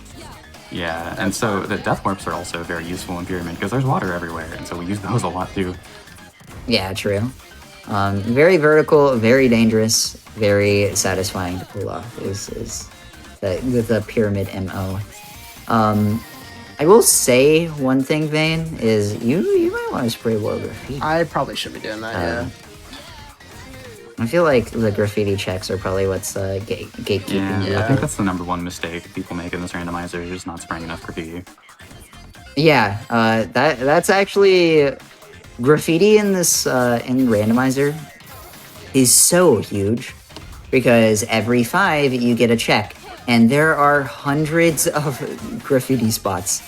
[SPEAKER 1] Yeah, and so the death warps are also very useful in pyramid because there's water everywhere, and so we use those a lot too.
[SPEAKER 3] Yeah, true. Very vertical, very dangerous, very satisfying to pull off is the pyramid MO. I will say one thing, Vayne, is you might want to spray more graffiti.
[SPEAKER 2] I probably should be doing that, yeah.
[SPEAKER 3] I feel like the graffiti checks are probably what's gatekeeping
[SPEAKER 1] Yeah,
[SPEAKER 3] you.
[SPEAKER 1] I
[SPEAKER 2] Yeah.
[SPEAKER 1] think that's the number one mistake people make in this randomizer, is just not spraying enough graffiti.
[SPEAKER 3] Yeah, that's actually graffiti in this in randomizer is so huge because every 5 you get a check, and there are hundreds of graffiti spots.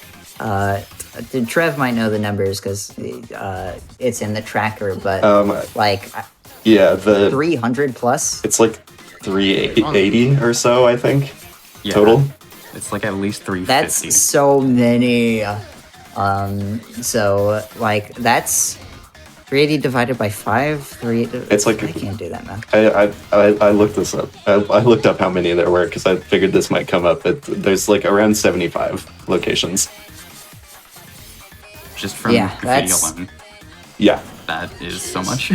[SPEAKER 3] Trev might know the numbers because it's in the tracker, but like
[SPEAKER 4] Yeah, the
[SPEAKER 3] 300 plus.
[SPEAKER 4] it's like 380 or so, I think,
[SPEAKER 1] Yeah,
[SPEAKER 4] total.
[SPEAKER 1] It's like at least 350.
[SPEAKER 3] That's so many. So like that's 380 divided by 5.
[SPEAKER 4] It's like-
[SPEAKER 3] I can't do that math.
[SPEAKER 4] I looked this up. I looked up how many there were because I figured this might come up. There's like around 75 locations.
[SPEAKER 1] just from
[SPEAKER 3] Yeah,
[SPEAKER 1] graffiti
[SPEAKER 3] that's-
[SPEAKER 1] alone.
[SPEAKER 4] Yeah,
[SPEAKER 1] That is so much.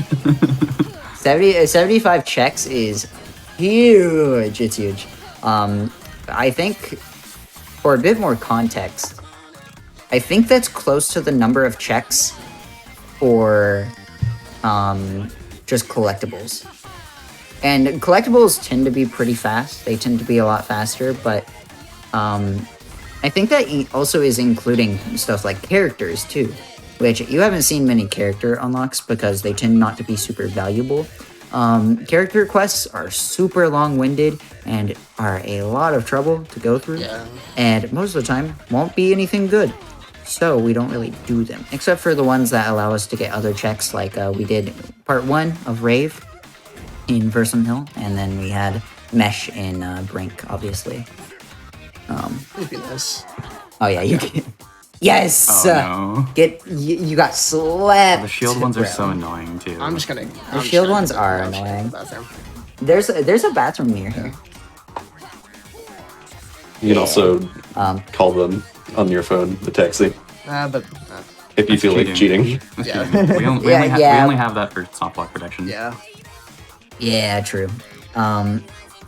[SPEAKER 3] 75 checks is huge. It's huge. I think, for a bit more context, I think that's close to the number of checks for just collectibles. And collectibles tend to be pretty fast. They tend to be a lot faster, but I think that also is including stuff like characters too, which you haven't seen many character unlocks because they tend not to be super valuable. Character quests are super long-winded and are a lot of trouble to go through, and most of the time won't be anything good. So we don't really do them, except for the ones that allow us to get other checks, like we did part 1 of Rave in Versum Hill, and then we had Mesh in Brink, obviously.
[SPEAKER 2] Goodness.
[SPEAKER 3] Oh yeah, you can. Yes.
[SPEAKER 1] Oh, no.
[SPEAKER 3] You got slapped.
[SPEAKER 1] The shield ones are
[SPEAKER 3] bro.
[SPEAKER 1] so annoying too.
[SPEAKER 2] I'm just gonna.
[SPEAKER 3] The shield ones are annoying. There's a bathroom near here.
[SPEAKER 4] You can also call them on your phone, the taxi,
[SPEAKER 2] But
[SPEAKER 4] if you feel like cheating.
[SPEAKER 1] That's
[SPEAKER 2] Yeah.
[SPEAKER 1] cheating. We only have that for soft block protection.
[SPEAKER 2] yeah.
[SPEAKER 3] Yeah, true.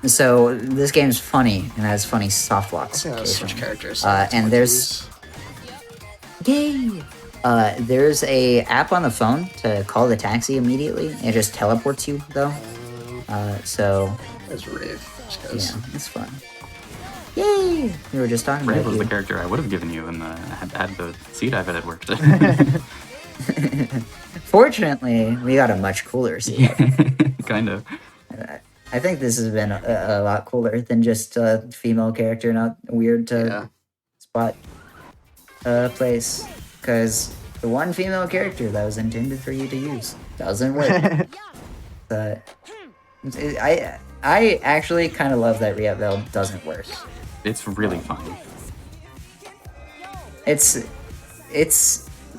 [SPEAKER 3] So this game's funny and has funny soft locks.
[SPEAKER 2] Yeah, switch characters.
[SPEAKER 3] And there's there's a app on the phone to call the taxi immediately. It just teleports you though. So
[SPEAKER 2] There's Rave.
[SPEAKER 3] yeah, it's fun. Yay! We were just talking
[SPEAKER 1] Brave
[SPEAKER 3] about
[SPEAKER 1] was
[SPEAKER 3] you.
[SPEAKER 1] the character I would have given you, and had the sea dive that had worked.
[SPEAKER 3] Fortunately, we got a much cooler scene.
[SPEAKER 1] Kind of.
[SPEAKER 3] I think this has been a lot cooler than just a female character, not weird to spot place. Because the one female character that was intended for you to use doesn't work. I actually kind of love that Riavel doesn't work.
[SPEAKER 1] It's really fun.
[SPEAKER 3] It's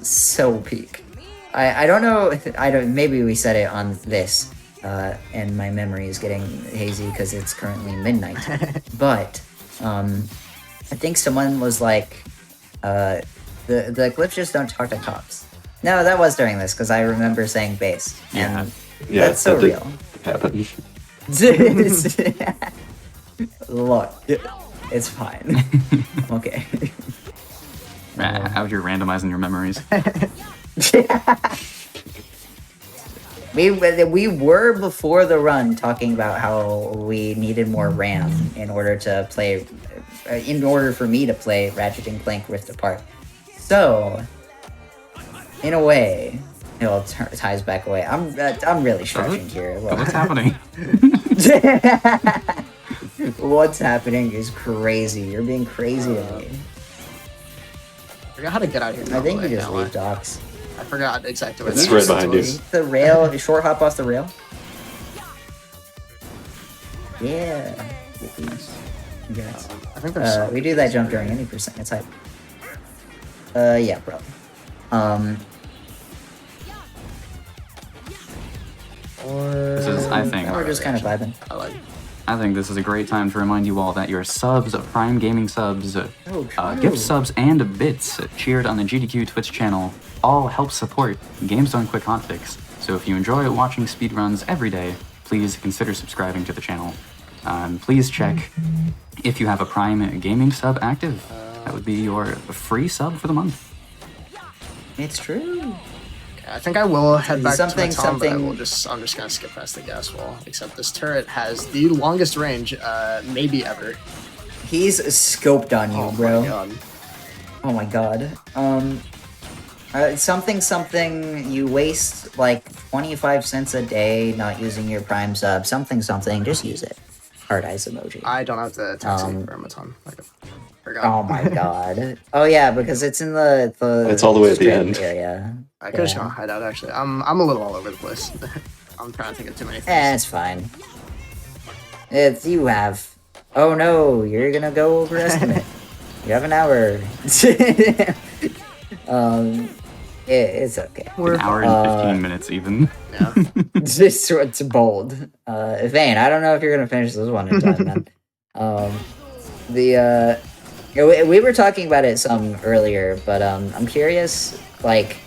[SPEAKER 3] so peak. I don't know. Maybe we said it on this, and my memory is getting hazy because it's currently midnight. But I think someone was like, the glyphs just don't talk to cops. No, that was during this because I remember saying base. And
[SPEAKER 4] Yeah,
[SPEAKER 3] that's so
[SPEAKER 4] that did
[SPEAKER 3] real.
[SPEAKER 4] happen.
[SPEAKER 3] Look, it's fine. Okay.
[SPEAKER 1] How's your randomizing your memories?
[SPEAKER 3] We were before the run talking about how we needed more RAM in order to play, in order for me to play Ratchet and Clank Rift Apart. So, in a way, it all ties back away. I'm really stretching here.
[SPEAKER 1] But what's happening?
[SPEAKER 3] What's happening is crazy. You're being crazy to me.
[SPEAKER 2] I forgot how to get out of here.
[SPEAKER 3] I think you just leave docks.
[SPEAKER 2] I forgot exactly where
[SPEAKER 4] It's
[SPEAKER 2] that
[SPEAKER 4] right behind you.
[SPEAKER 3] The rail, short hop off the rail. Yeah. Congrats.
[SPEAKER 2] I think there's
[SPEAKER 3] We do that jump during any percent. It's hype. Yeah, probably.
[SPEAKER 1] This is, I think,
[SPEAKER 3] We're just kind of vibing.
[SPEAKER 1] I think this is a great time to remind you all that your subs, Prime Gaming subs, gift subs, and bits cheered on the GDQ Twitch channel all help support Games Done Quick Hotfix. So if you enjoy watching speedruns every day, please consider subscribing to the channel. Please check if you have a Prime Gaming sub active. That would be your free sub for the month.
[SPEAKER 3] It's true.
[SPEAKER 2] I think I will head back to my town, but I'm
[SPEAKER 3] something.
[SPEAKER 2] just gonna skip past the gas wall. Except this turret has the longest range, maybe ever.
[SPEAKER 3] He's scoped on you, bro.
[SPEAKER 2] My God.
[SPEAKER 3] Oh my god. Something, you waste like 25 cents a day not using your Prime sub. Something, just use it. Heart eyes emoji.
[SPEAKER 2] I don't have the taxi for my town. Forgot.
[SPEAKER 3] Oh my god. Oh yeah, because it's in the
[SPEAKER 4] It's all the way at the
[SPEAKER 3] strip
[SPEAKER 4] end.
[SPEAKER 3] area.
[SPEAKER 2] I could just go hide out, actually. I'm a little all over the place. I'm trying to think of too many things.
[SPEAKER 3] It's fine. It's you have. Oh no, you're gonna go overestimate. You have an hour. It's okay.
[SPEAKER 1] An hour and 15 minutes even.
[SPEAKER 2] Yeah.
[SPEAKER 3] It's bold. Vane, I don't know if you're gonna finish this one in time, man. We were talking about it some earlier, but I'm curious, like,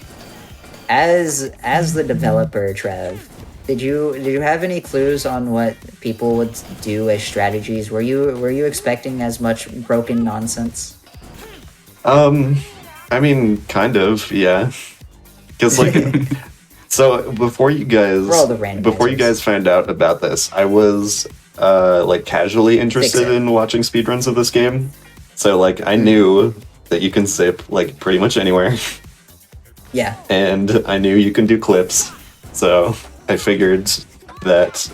[SPEAKER 3] as the developer, Trev, did you have any clues on what people would do as strategies? Were you expecting as much broken nonsense?
[SPEAKER 4] I mean, kind of, yeah. Because like, so before you
[SPEAKER 3] Roll the randomizers.
[SPEAKER 4] guys found out about this, I was like casually interested in watching speedruns of this game. So like, I knew that you can zip like pretty much anywhere.
[SPEAKER 3] Yeah.
[SPEAKER 4] And I knew you can do clips, so I figured that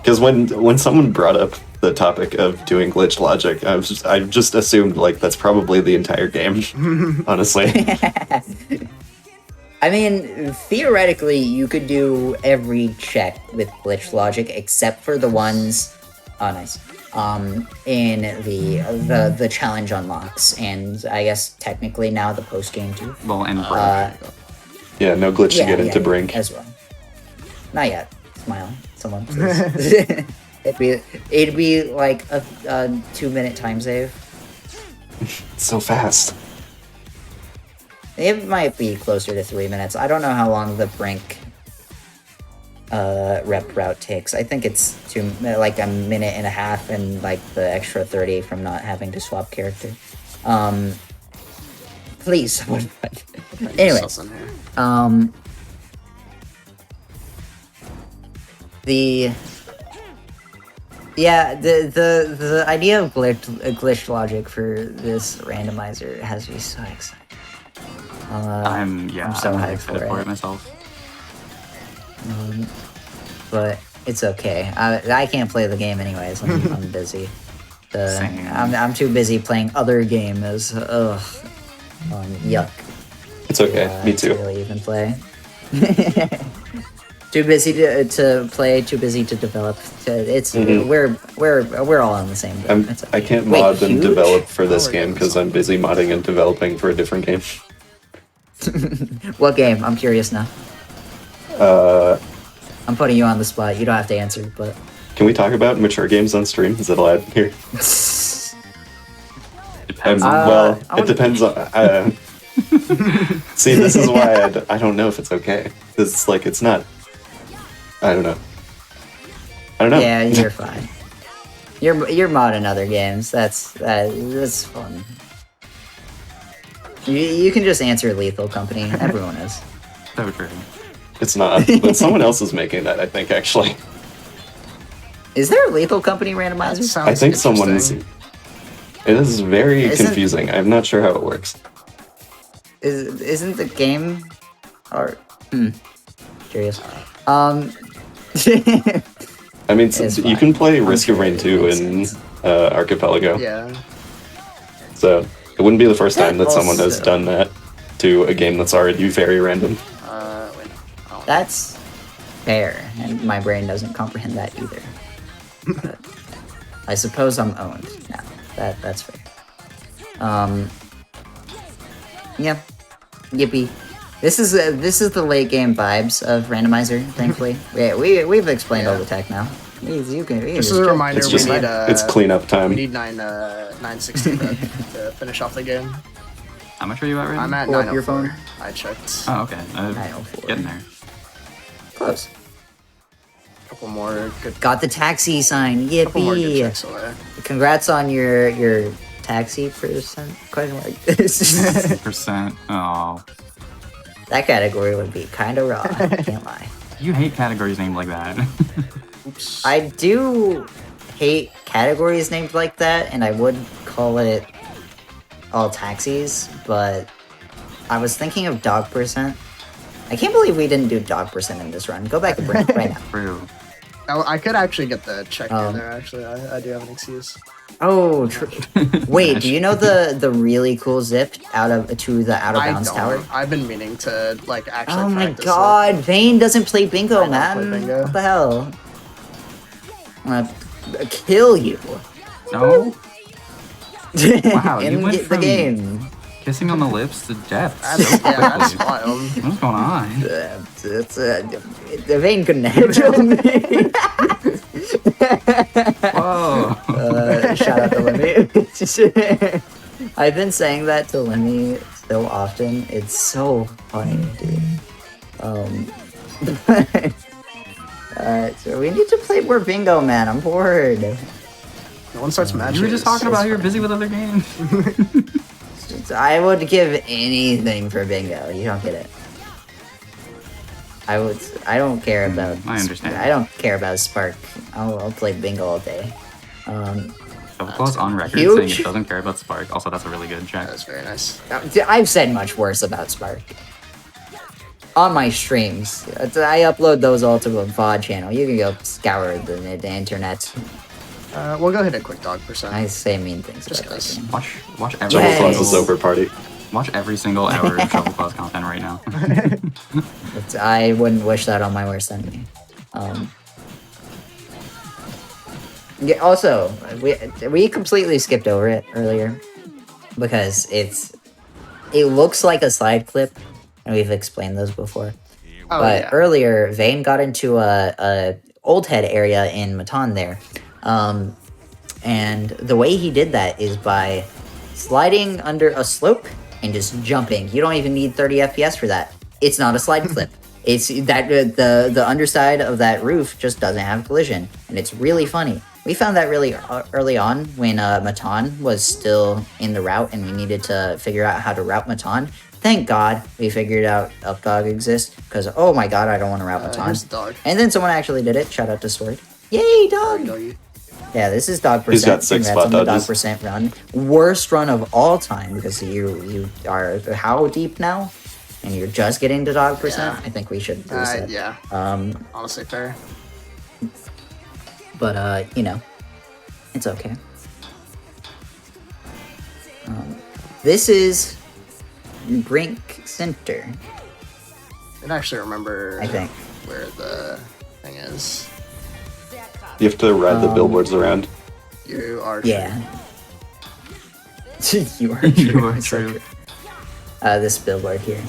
[SPEAKER 4] because when someone brought up the topic of doing glitch logic, I just assumed like that's probably the entire game, honestly.
[SPEAKER 3] I mean, theoretically, you could do every check with glitch logic except for the ones. Oh, nice. In the challenge unlocks, and I guess technically now the post game too.
[SPEAKER 1] Well, and
[SPEAKER 4] Yeah, no glitch to get into Brink
[SPEAKER 3] as well. Not yet. Smile, someone. Please. it'd be like a 2-minute time save.
[SPEAKER 4] so fast.
[SPEAKER 3] It might be closer to 3 minutes. I don't know how long the Brink rep route takes. I think it's like a minute and a half, and like the extra 30 from not having to swap character. Please, someone. Anyway, the idea of glitch logic for this randomizer has me so excited.
[SPEAKER 1] I'm
[SPEAKER 3] so
[SPEAKER 1] I'm
[SPEAKER 3] hyped
[SPEAKER 1] excited for it myself.
[SPEAKER 3] But it's okay. I can't play the game anyways. I'm busy.
[SPEAKER 1] Same.
[SPEAKER 3] I'm too busy playing other games. Yuck.
[SPEAKER 4] It's okay. Me too.
[SPEAKER 3] To really even play. Too busy to play. Too busy to develop. We're all on the same boat. It's okay.
[SPEAKER 4] I can't mod and develop for this game because I'm busy modding and developing for a different game.
[SPEAKER 3] What game? I'm curious now. I'm putting you on the spot. You don't have to answer, but
[SPEAKER 4] Can we talk about mature games on stream? Is it allowed here?
[SPEAKER 1] Depends.
[SPEAKER 4] It depends on. See, this is why I don't know if it's okay. It's like it's not. I don't know.
[SPEAKER 3] Yeah, you're fine. You're modding other games. That's fun. You can just answer Lethal Company. Everyone is.
[SPEAKER 1] So true.
[SPEAKER 4] It's not, but someone else is making that. I think actually.
[SPEAKER 3] Is there a Lethal Company randomizer?
[SPEAKER 4] I think someone's. It is very confusing. I'm not sure how it works.
[SPEAKER 3] Isn't the game? Or curious.
[SPEAKER 4] I mean, you can play Risk of Rain 2 in Archipelago.
[SPEAKER 2] Yeah.
[SPEAKER 4] So it wouldn't be the first time that someone has done that to a game that's already very random.
[SPEAKER 3] That's fair, and my brain doesn't comprehend that either. But I suppose I'm owned now. That's fair. Yeah, yippee. This is the late game vibes of Randomizer. Thankfully, we've explained all the tech now. This
[SPEAKER 2] is a reminder.
[SPEAKER 4] It's cleanup time.
[SPEAKER 2] We need 960 to finish off the game.
[SPEAKER 1] How much are you at right now?
[SPEAKER 2] I'm at
[SPEAKER 3] Pull up
[SPEAKER 2] 904.
[SPEAKER 3] your phone.
[SPEAKER 2] I checked.
[SPEAKER 1] Oh, okay.
[SPEAKER 3] 904.
[SPEAKER 1] Getting there.
[SPEAKER 3] Close.
[SPEAKER 2] Couple more good.
[SPEAKER 3] Got the taxi sign.
[SPEAKER 2] Couple more good
[SPEAKER 3] Yippee!
[SPEAKER 2] checks away.
[SPEAKER 3] Congrats on your taxi percent? Question mark.
[SPEAKER 1] Percent. Oh,
[SPEAKER 3] That category would be kind of raw. I can't lie.
[SPEAKER 1] you hate categories named like that.
[SPEAKER 2] Oops.
[SPEAKER 3] I do hate categories named like that, and I would call it all taxis, but I was thinking of dog percent. I can't believe we didn't do dog percent in this run. Go back and bring it right now.
[SPEAKER 1] True.
[SPEAKER 2] I could actually get the check in there. Actually, I do have an excuse.
[SPEAKER 3] Oh, wait. Do you know the really cool zip to the out of bounds tower?
[SPEAKER 2] I've been meaning to like actually.
[SPEAKER 3] Oh my
[SPEAKER 2] practice
[SPEAKER 3] god, Vane doesn't play bingo,
[SPEAKER 2] I don't
[SPEAKER 3] man.
[SPEAKER 2] play bingo.
[SPEAKER 3] What the hell? I'm gonna kill you.
[SPEAKER 1] No. Wow,
[SPEAKER 3] in
[SPEAKER 1] you went
[SPEAKER 3] the
[SPEAKER 1] from
[SPEAKER 3] game.
[SPEAKER 1] kissing on the lips to death.
[SPEAKER 2] That's wild.
[SPEAKER 1] What's going on?
[SPEAKER 3] The Vane couldn't handle me.
[SPEAKER 1] Whoa.
[SPEAKER 3] Shout out to Lemmy. I've been saying that to Lemmy so often. It's so funny, dude. So we need to play more bingo, man. I'm bored.
[SPEAKER 2] No one starts matches.
[SPEAKER 1] You were just talking about you're busy with other games.
[SPEAKER 3] I would give anything for bingo. You don't get it. I don't care about.
[SPEAKER 1] I understand.
[SPEAKER 3] I don't care about Spark. I'll play bingo all day.
[SPEAKER 1] Shovelclaw's on record
[SPEAKER 3] Huge.
[SPEAKER 1] saying it doesn't care about Spark. Also, that's a really good check.
[SPEAKER 2] That's very nice.
[SPEAKER 3] I've said much worse about Spark. On my streams. I upload those all to a VOD channel. You can go scour the internet.
[SPEAKER 2] We'll go ahead and quick dog percent.
[SPEAKER 3] I say mean things
[SPEAKER 2] Just
[SPEAKER 3] about
[SPEAKER 2] guys.
[SPEAKER 3] that game.
[SPEAKER 1] Watch every
[SPEAKER 3] Yes.
[SPEAKER 4] Shovelclaw's over party.
[SPEAKER 1] watch every single hour of Shovelclaw's content right now.
[SPEAKER 3] I wouldn't wish that on my worst enemy. Yeah, also, we completely skipped over it earlier because it looks like a side clip, and we've explained those before.
[SPEAKER 2] Oh,
[SPEAKER 3] But
[SPEAKER 2] yeah.
[SPEAKER 3] earlier, Vane got into a old head area in Matan there, and the way he did that is by sliding under a slope and just jumping. You don't even need 30 FPS for that. It's not a slide clip. It's that the underside of that roof just doesn't have collision, and it's really funny. We found that really early on when Matan was still in the route, and we needed to figure out how to route Matan. Thank God we figured out Updog exists, because oh my god, I don't want to route Matan.
[SPEAKER 2] Here's the dog.
[SPEAKER 3] And then someone actually did it. Shout out to Sword. Yay, dog!
[SPEAKER 2] Doggy.
[SPEAKER 3] Yeah, this is dog percent.
[SPEAKER 4] He's got 6
[SPEAKER 3] Congrats
[SPEAKER 4] spot
[SPEAKER 3] on the dog
[SPEAKER 4] dodges.
[SPEAKER 3] percent run. Worst run of all time because you are how deep now, and you're just getting to dog percent.
[SPEAKER 2] Yeah.
[SPEAKER 3] I think we should reset.
[SPEAKER 2] Yeah, honestly fair.
[SPEAKER 3] But you know, it's okay. This is Brink Center,
[SPEAKER 2] I don't actually remember
[SPEAKER 3] I think.
[SPEAKER 2] where the thing is.
[SPEAKER 4] You have to ride the billboards around.
[SPEAKER 2] You are
[SPEAKER 3] Yeah. you are
[SPEAKER 1] You
[SPEAKER 3] true.
[SPEAKER 1] are
[SPEAKER 3] So
[SPEAKER 1] true.
[SPEAKER 3] this billboard here.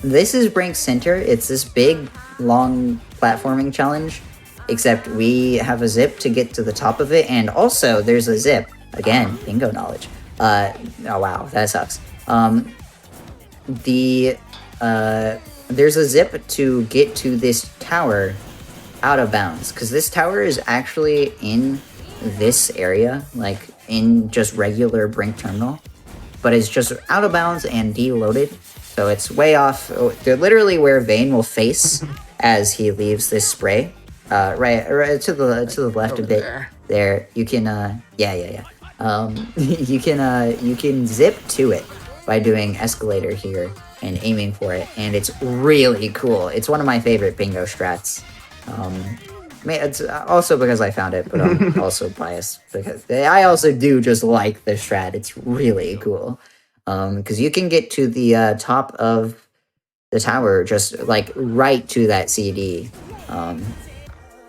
[SPEAKER 3] This is Brink Center. It's this big, long platforming challenge, except we have a zip to get to the top of it, and also there's a zip. Again, bingo knowledge. Oh wow, that sucks. There's a zip to get to this tower out of bounds, because this tower is actually in this area, like in just regular Brink Terminal, but it's just out of bounds and deloaded, so it's way off. They're literally where Vane will face as he leaves this spray. Right to the left a
[SPEAKER 2] over
[SPEAKER 3] bit.
[SPEAKER 2] there.
[SPEAKER 3] There, you can you can zip to it by doing escalator here and aiming for it, and it's really cool. It's one of my favorite bingo strats. It's also because I found it, but I'm also biased because I also do just like the strat. It's really cool because you can get to the top of the tower just like right to that CD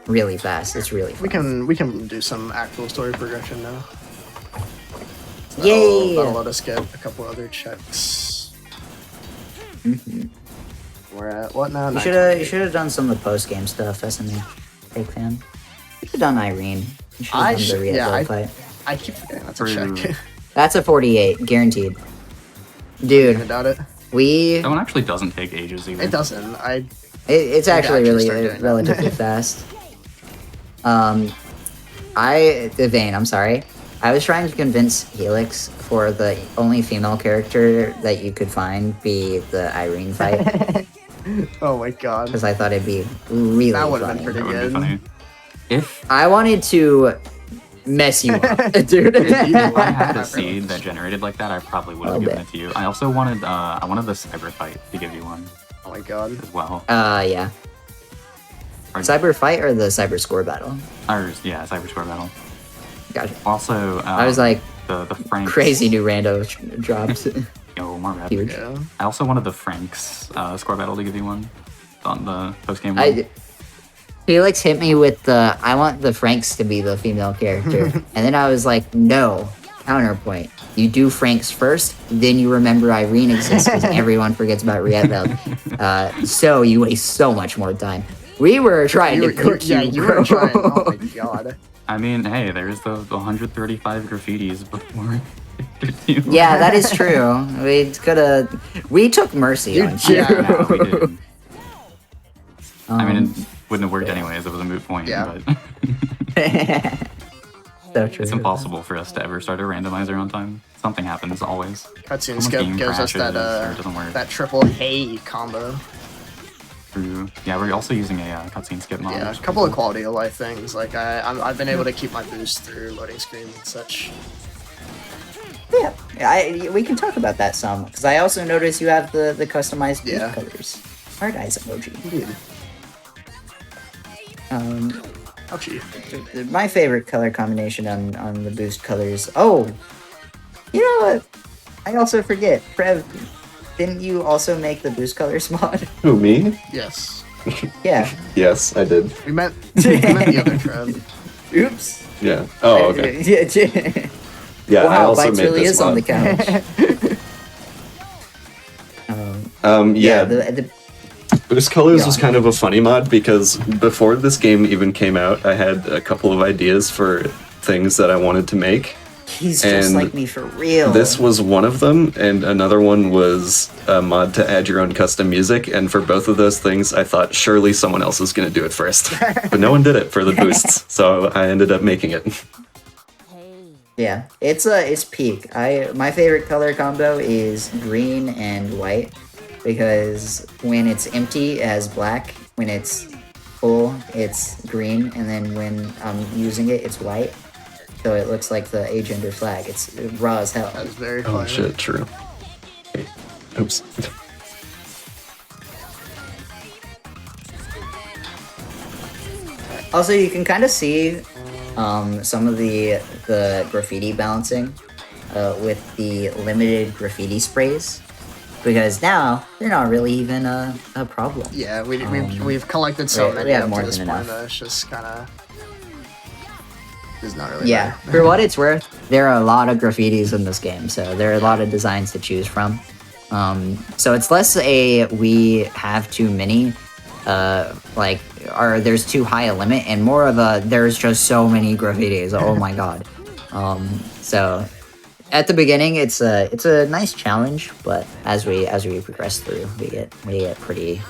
[SPEAKER 3] really fast. It's really fun.
[SPEAKER 2] We can do some actual story progression now.
[SPEAKER 3] Yay!
[SPEAKER 2] That'll let us get a couple other checks. We're at what now?
[SPEAKER 3] You should have done some of the post game stuff. SME, big fan. You should have done Irene. You should have done the Rhea fight.
[SPEAKER 2] I keep forgetting that's a
[SPEAKER 1] True.
[SPEAKER 2] check.
[SPEAKER 3] That's a 48, guaranteed.
[SPEAKER 2] I
[SPEAKER 3] Dude,
[SPEAKER 2] doubt it.
[SPEAKER 3] we
[SPEAKER 1] That one actually doesn't take ages either.
[SPEAKER 2] It doesn't.
[SPEAKER 3] it's actually
[SPEAKER 2] actually
[SPEAKER 3] really
[SPEAKER 2] start doing that.
[SPEAKER 3] relatively fast. Vane, I'm sorry. I was trying to convince Helix for the only female character that you could find be the Irene fight,
[SPEAKER 2] Oh my god.
[SPEAKER 3] because I thought it'd be really
[SPEAKER 2] That would have been
[SPEAKER 3] funny.
[SPEAKER 2] pretty
[SPEAKER 1] That would be
[SPEAKER 2] good.
[SPEAKER 1] funny. If
[SPEAKER 3] I wanted to mess you up, dude.
[SPEAKER 1] I had a seed that generated like that, I probably would have
[SPEAKER 3] I'll
[SPEAKER 1] given
[SPEAKER 3] bet.
[SPEAKER 1] it to you. I also wanted the cyber fight to give you one
[SPEAKER 2] Oh my god.
[SPEAKER 1] as well.
[SPEAKER 3] Yeah.
[SPEAKER 1] Or-
[SPEAKER 3] Cyber fight or the cyber score battle?
[SPEAKER 1] Or yeah, cyber score battle.
[SPEAKER 3] Gotcha.
[SPEAKER 1] Also,
[SPEAKER 3] I was like,
[SPEAKER 1] the Franks.
[SPEAKER 3] crazy new rando drops.
[SPEAKER 1] Yo, more rap.
[SPEAKER 3] Huge.
[SPEAKER 2] Yeah.
[SPEAKER 1] I also wanted the Franks score battle to give you one on the post game one.
[SPEAKER 3] Felix hit me with the, I want the Franks to be the female character. And then I was like, no, counterpoint. You do Franks first, then you remember Irene exists because everyone forgets about Rietveld. So you waste so much more time. We were trying to cook you,
[SPEAKER 2] you
[SPEAKER 3] bro.
[SPEAKER 2] were trying. Oh my god.
[SPEAKER 1] I mean, hey, there's the 135 graffitis before after too.
[SPEAKER 3] Yeah, that is true. We took mercy on you.
[SPEAKER 2] Yeah.
[SPEAKER 1] No, we did. I mean,
[SPEAKER 3] Um,
[SPEAKER 1] it wouldn't have worked anyways. It was a moot point.
[SPEAKER 2] Yeah.
[SPEAKER 1] But
[SPEAKER 3] so true.
[SPEAKER 1] it's impossible for us to ever start a randomizer on time. Something happens always.
[SPEAKER 2] Cutscene
[SPEAKER 1] Almost
[SPEAKER 2] skip
[SPEAKER 1] game
[SPEAKER 2] gives us
[SPEAKER 1] crashes,
[SPEAKER 2] that
[SPEAKER 1] or it doesn't work.
[SPEAKER 2] that triple hey combo.
[SPEAKER 1] True. Yeah, we're also using a cutscene skip mod.
[SPEAKER 2] Yeah, a
[SPEAKER 1] which is
[SPEAKER 2] couple of
[SPEAKER 1] cool.
[SPEAKER 2] quality of life things. Like I've been able to keep my boost through loading screens and such.
[SPEAKER 3] Yeah, we can talk about that some because I also noticed you have the customized boost
[SPEAKER 2] Yeah.
[SPEAKER 3] colors. Hard eyes emoji.
[SPEAKER 2] Indeed. Ouchie.
[SPEAKER 3] My favorite color combination on the boost colors. Oh, you know what? I also forget. Prev, didn't you also make the boost colors mod?
[SPEAKER 4] Who, me?
[SPEAKER 2] Yes.
[SPEAKER 3] Yeah.
[SPEAKER 4] Yes, I did.
[SPEAKER 2] We meant the other Trev.
[SPEAKER 3] Oops.
[SPEAKER 4] Yeah. Oh, okay.
[SPEAKER 3] Yeah.
[SPEAKER 4] Yeah, I
[SPEAKER 3] Wow,
[SPEAKER 4] also
[SPEAKER 3] Bites
[SPEAKER 4] made
[SPEAKER 3] really
[SPEAKER 4] this
[SPEAKER 3] is on the
[SPEAKER 4] mod.
[SPEAKER 3] couch.
[SPEAKER 4] Yeah,
[SPEAKER 3] The
[SPEAKER 4] Boost Colors
[SPEAKER 3] Yeah.
[SPEAKER 4] was kind of a funny mod because before this game even came out, I had a couple of ideas for things that I wanted to make.
[SPEAKER 3] he's just
[SPEAKER 4] and
[SPEAKER 3] like me for real.
[SPEAKER 4] This was one of them, and another one was a mod to add your own custom music. And for both of those things, I thought surely someone else was going to do it first. But no one did it for the boosts, so I ended up making it.
[SPEAKER 3] Yeah, it's peak. My favorite color combo is green and white because when it's empty, it has black. When it's full, it's green, and then when I'm using it, it's white. So it looks like the agender flag. It's raw as hell.
[SPEAKER 2] That was very
[SPEAKER 4] Oh
[SPEAKER 2] funny.
[SPEAKER 4] shit, true. Okay. Oops.
[SPEAKER 3] Also, you can kind of see some of the graffiti balancing with the limited graffiti sprays because now they're not really even a problem.
[SPEAKER 2] Yeah, we've collected so
[SPEAKER 3] we
[SPEAKER 2] many
[SPEAKER 3] have
[SPEAKER 2] up
[SPEAKER 3] more
[SPEAKER 2] to this
[SPEAKER 3] than
[SPEAKER 2] point
[SPEAKER 3] enough.
[SPEAKER 2] that it's just kind of. It's not really.
[SPEAKER 3] Yeah,
[SPEAKER 2] bad.
[SPEAKER 3] for what it's worth, there are a lot of graffitis in this game, so there are a lot of designs to choose from. So it's less we have too many, there's too high a limit, and more of there's just so many graffitis. Oh my god. So at the beginning, it's a nice challenge, but as we progress through, we get pretty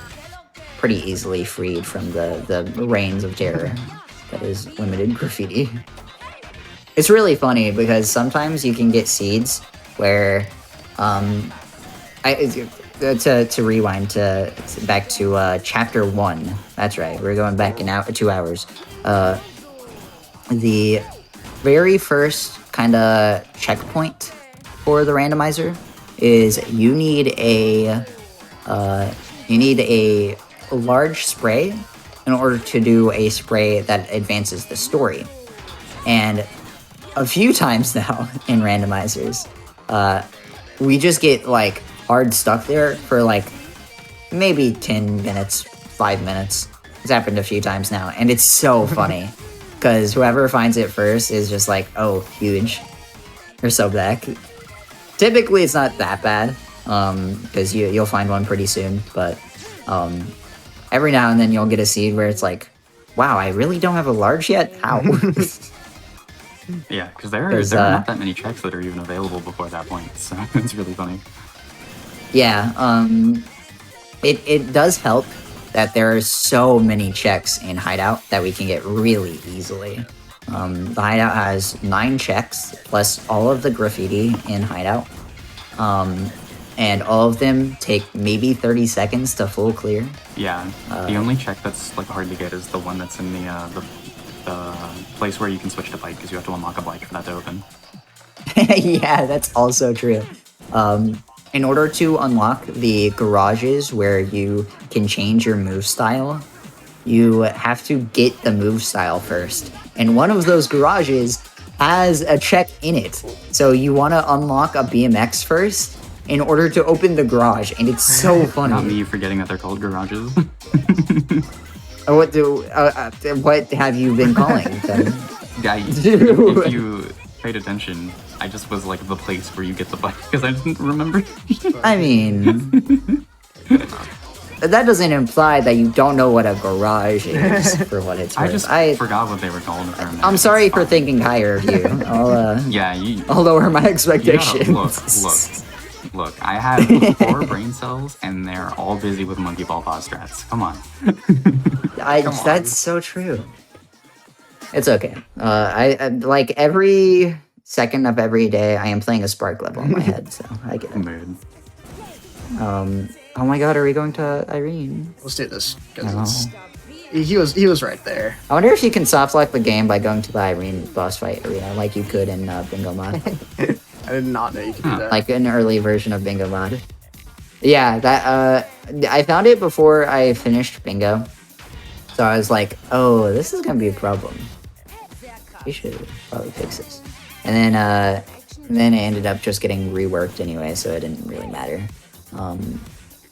[SPEAKER 3] easily freed from the reigns of terror that is limited graffiti. It's really funny because sometimes you can get seeds where, to rewind back to chapter 1. That's right, we're going back in 2 hours. The very first kind of checkpoint for the randomizer is you need a large spray in order to do a spray that advances the story. And a few times now in randomizers, we just get like hard stuck there for like maybe 10 minutes, 5 minutes. It's happened a few times now, and it's so funny because whoever finds it first is just like, oh, huge. You're so back. Typically, it's not that bad because you'll find one pretty soon, but every now and then you'll get a seed where it's like, wow, I really don't have a large yet? How?
[SPEAKER 1] Yeah, because there are not that many checks that are even available before that point, so it's really funny.
[SPEAKER 3] Yeah, it does help that there are so many checks in Hideout that we can get really easily. The Hideout has 9 checks, plus all of the graffiti in Hideout. And all of them take maybe 30 seconds to full clear.
[SPEAKER 1] Yeah, the only check that's like hard to get is the one that's in the place where you can switch to bike because you have to unlock a bike for that to open.
[SPEAKER 3] Yeah, that's also true. In order to unlock the garages where you can change your move style, you have to get the move style first. And one of those garages has a check in it. So you want to unlock a BMX first in order to open the garage, and it's so funny.
[SPEAKER 1] Not me forgetting that they're called garages.
[SPEAKER 3] What have you been calling them?
[SPEAKER 1] Yeah, if you paid attention, I just was like the place where you get the bike because I didn't remember.
[SPEAKER 3] I mean, that doesn't imply that you don't know what a garage is, for what it's worth.
[SPEAKER 1] I just forgot what they were called.
[SPEAKER 3] I'm sorry for thinking higher of you. I'll lower my expectations.
[SPEAKER 1] Look, I have 4 brain cells, and they're all busy with monkey ball pause strats. Come on.
[SPEAKER 3] That's so true. It's okay. I like every second of every day, I am playing a Spark level in my head, so I get it.
[SPEAKER 1] Mood.
[SPEAKER 3] Oh my god, are we going to Irene?
[SPEAKER 2] Let's do this because he was right there.
[SPEAKER 3] I wonder if you can soft lock the game by going to the Irene boss fight arena, like you could in Bingo Mod.
[SPEAKER 2] I did not know you could do that.
[SPEAKER 3] Like an early version of Bingo Mod. Yeah, that I found it before I finished Bingo, so I was like, oh, this is gonna be a problem. We should probably fix this. And then it ended up just getting reworked anyway, so it didn't really matter.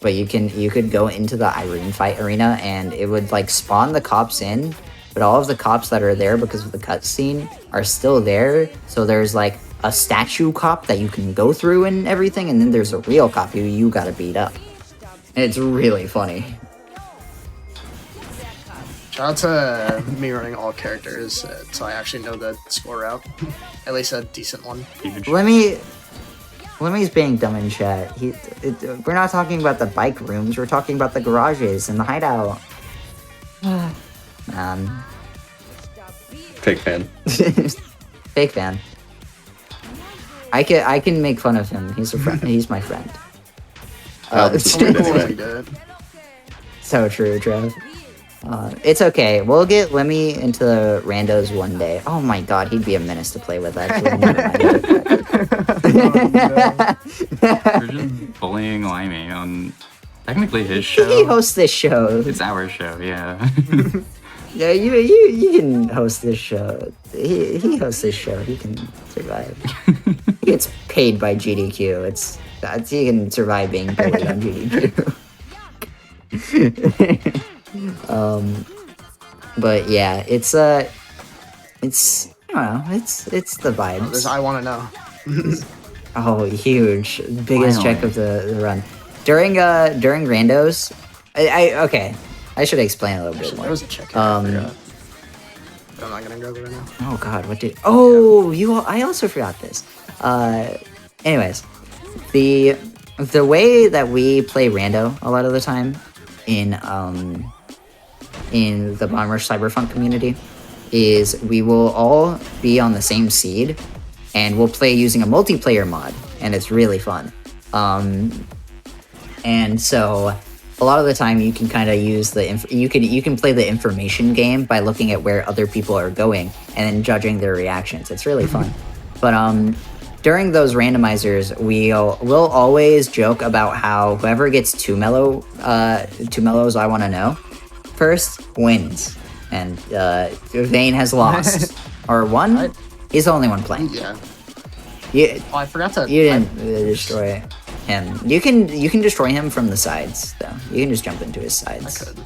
[SPEAKER 3] But you could go into the Irene fight arena, and it would like spawn the cops in, but all of the cops that are there because of the cutscene are still there. So there's like a statue cop that you can go through and everything, and then there's a real cop who you gotta beat up. And it's really funny.
[SPEAKER 2] Shout out to me running all characters, so I actually know the score route. At least a decent one.
[SPEAKER 3] Lemmy's being dumb in chat. We're not talking about the bike rooms, we're talking about the garages and the hideout.
[SPEAKER 4] Fake fan.
[SPEAKER 3] Fake fan. I can make fun of him. He's a friend. He's my friend. So true, Trev. It's okay. We'll get Lemmy into the randos one day. Oh my god, he'd be a menace to play with, actually.
[SPEAKER 1] You're just bullying Limey on technically his show.
[SPEAKER 3] He hosts this show.
[SPEAKER 1] It's our show, yeah.
[SPEAKER 3] Yeah, you can host this show. He hosts this show. He can survive. He gets paid by GDQ. He can survive being bullied on GDQ. But yeah, it's I don't know, it's the vibes.
[SPEAKER 2] I want to know.
[SPEAKER 3] Oh, huge, biggest check of the run during randos. I should explain a little bit more.
[SPEAKER 2] There was a check. I'm not gonna go there now.
[SPEAKER 3] Oh god, what did? Oh, I also forgot this. Anyways, the way that we play rando a lot of the time in the Bomb Rush Cyberfunk community is we will all be on the same seed, and we'll play using a multiplayer mod, and it's really fun. And so a lot of the time you can kind of use you can play the information game by looking at where other people are going and then judging their reactions. It's really fun. But during those randomizers, we'll always joke about how whoever gets two mellows I want to know first wins, and Vane has lost or won. He's the only one playing.
[SPEAKER 2] Yeah. I forgot to.
[SPEAKER 3] You didn't destroy him. You can destroy him from the sides though. You can just jump into his sides.
[SPEAKER 2] I could.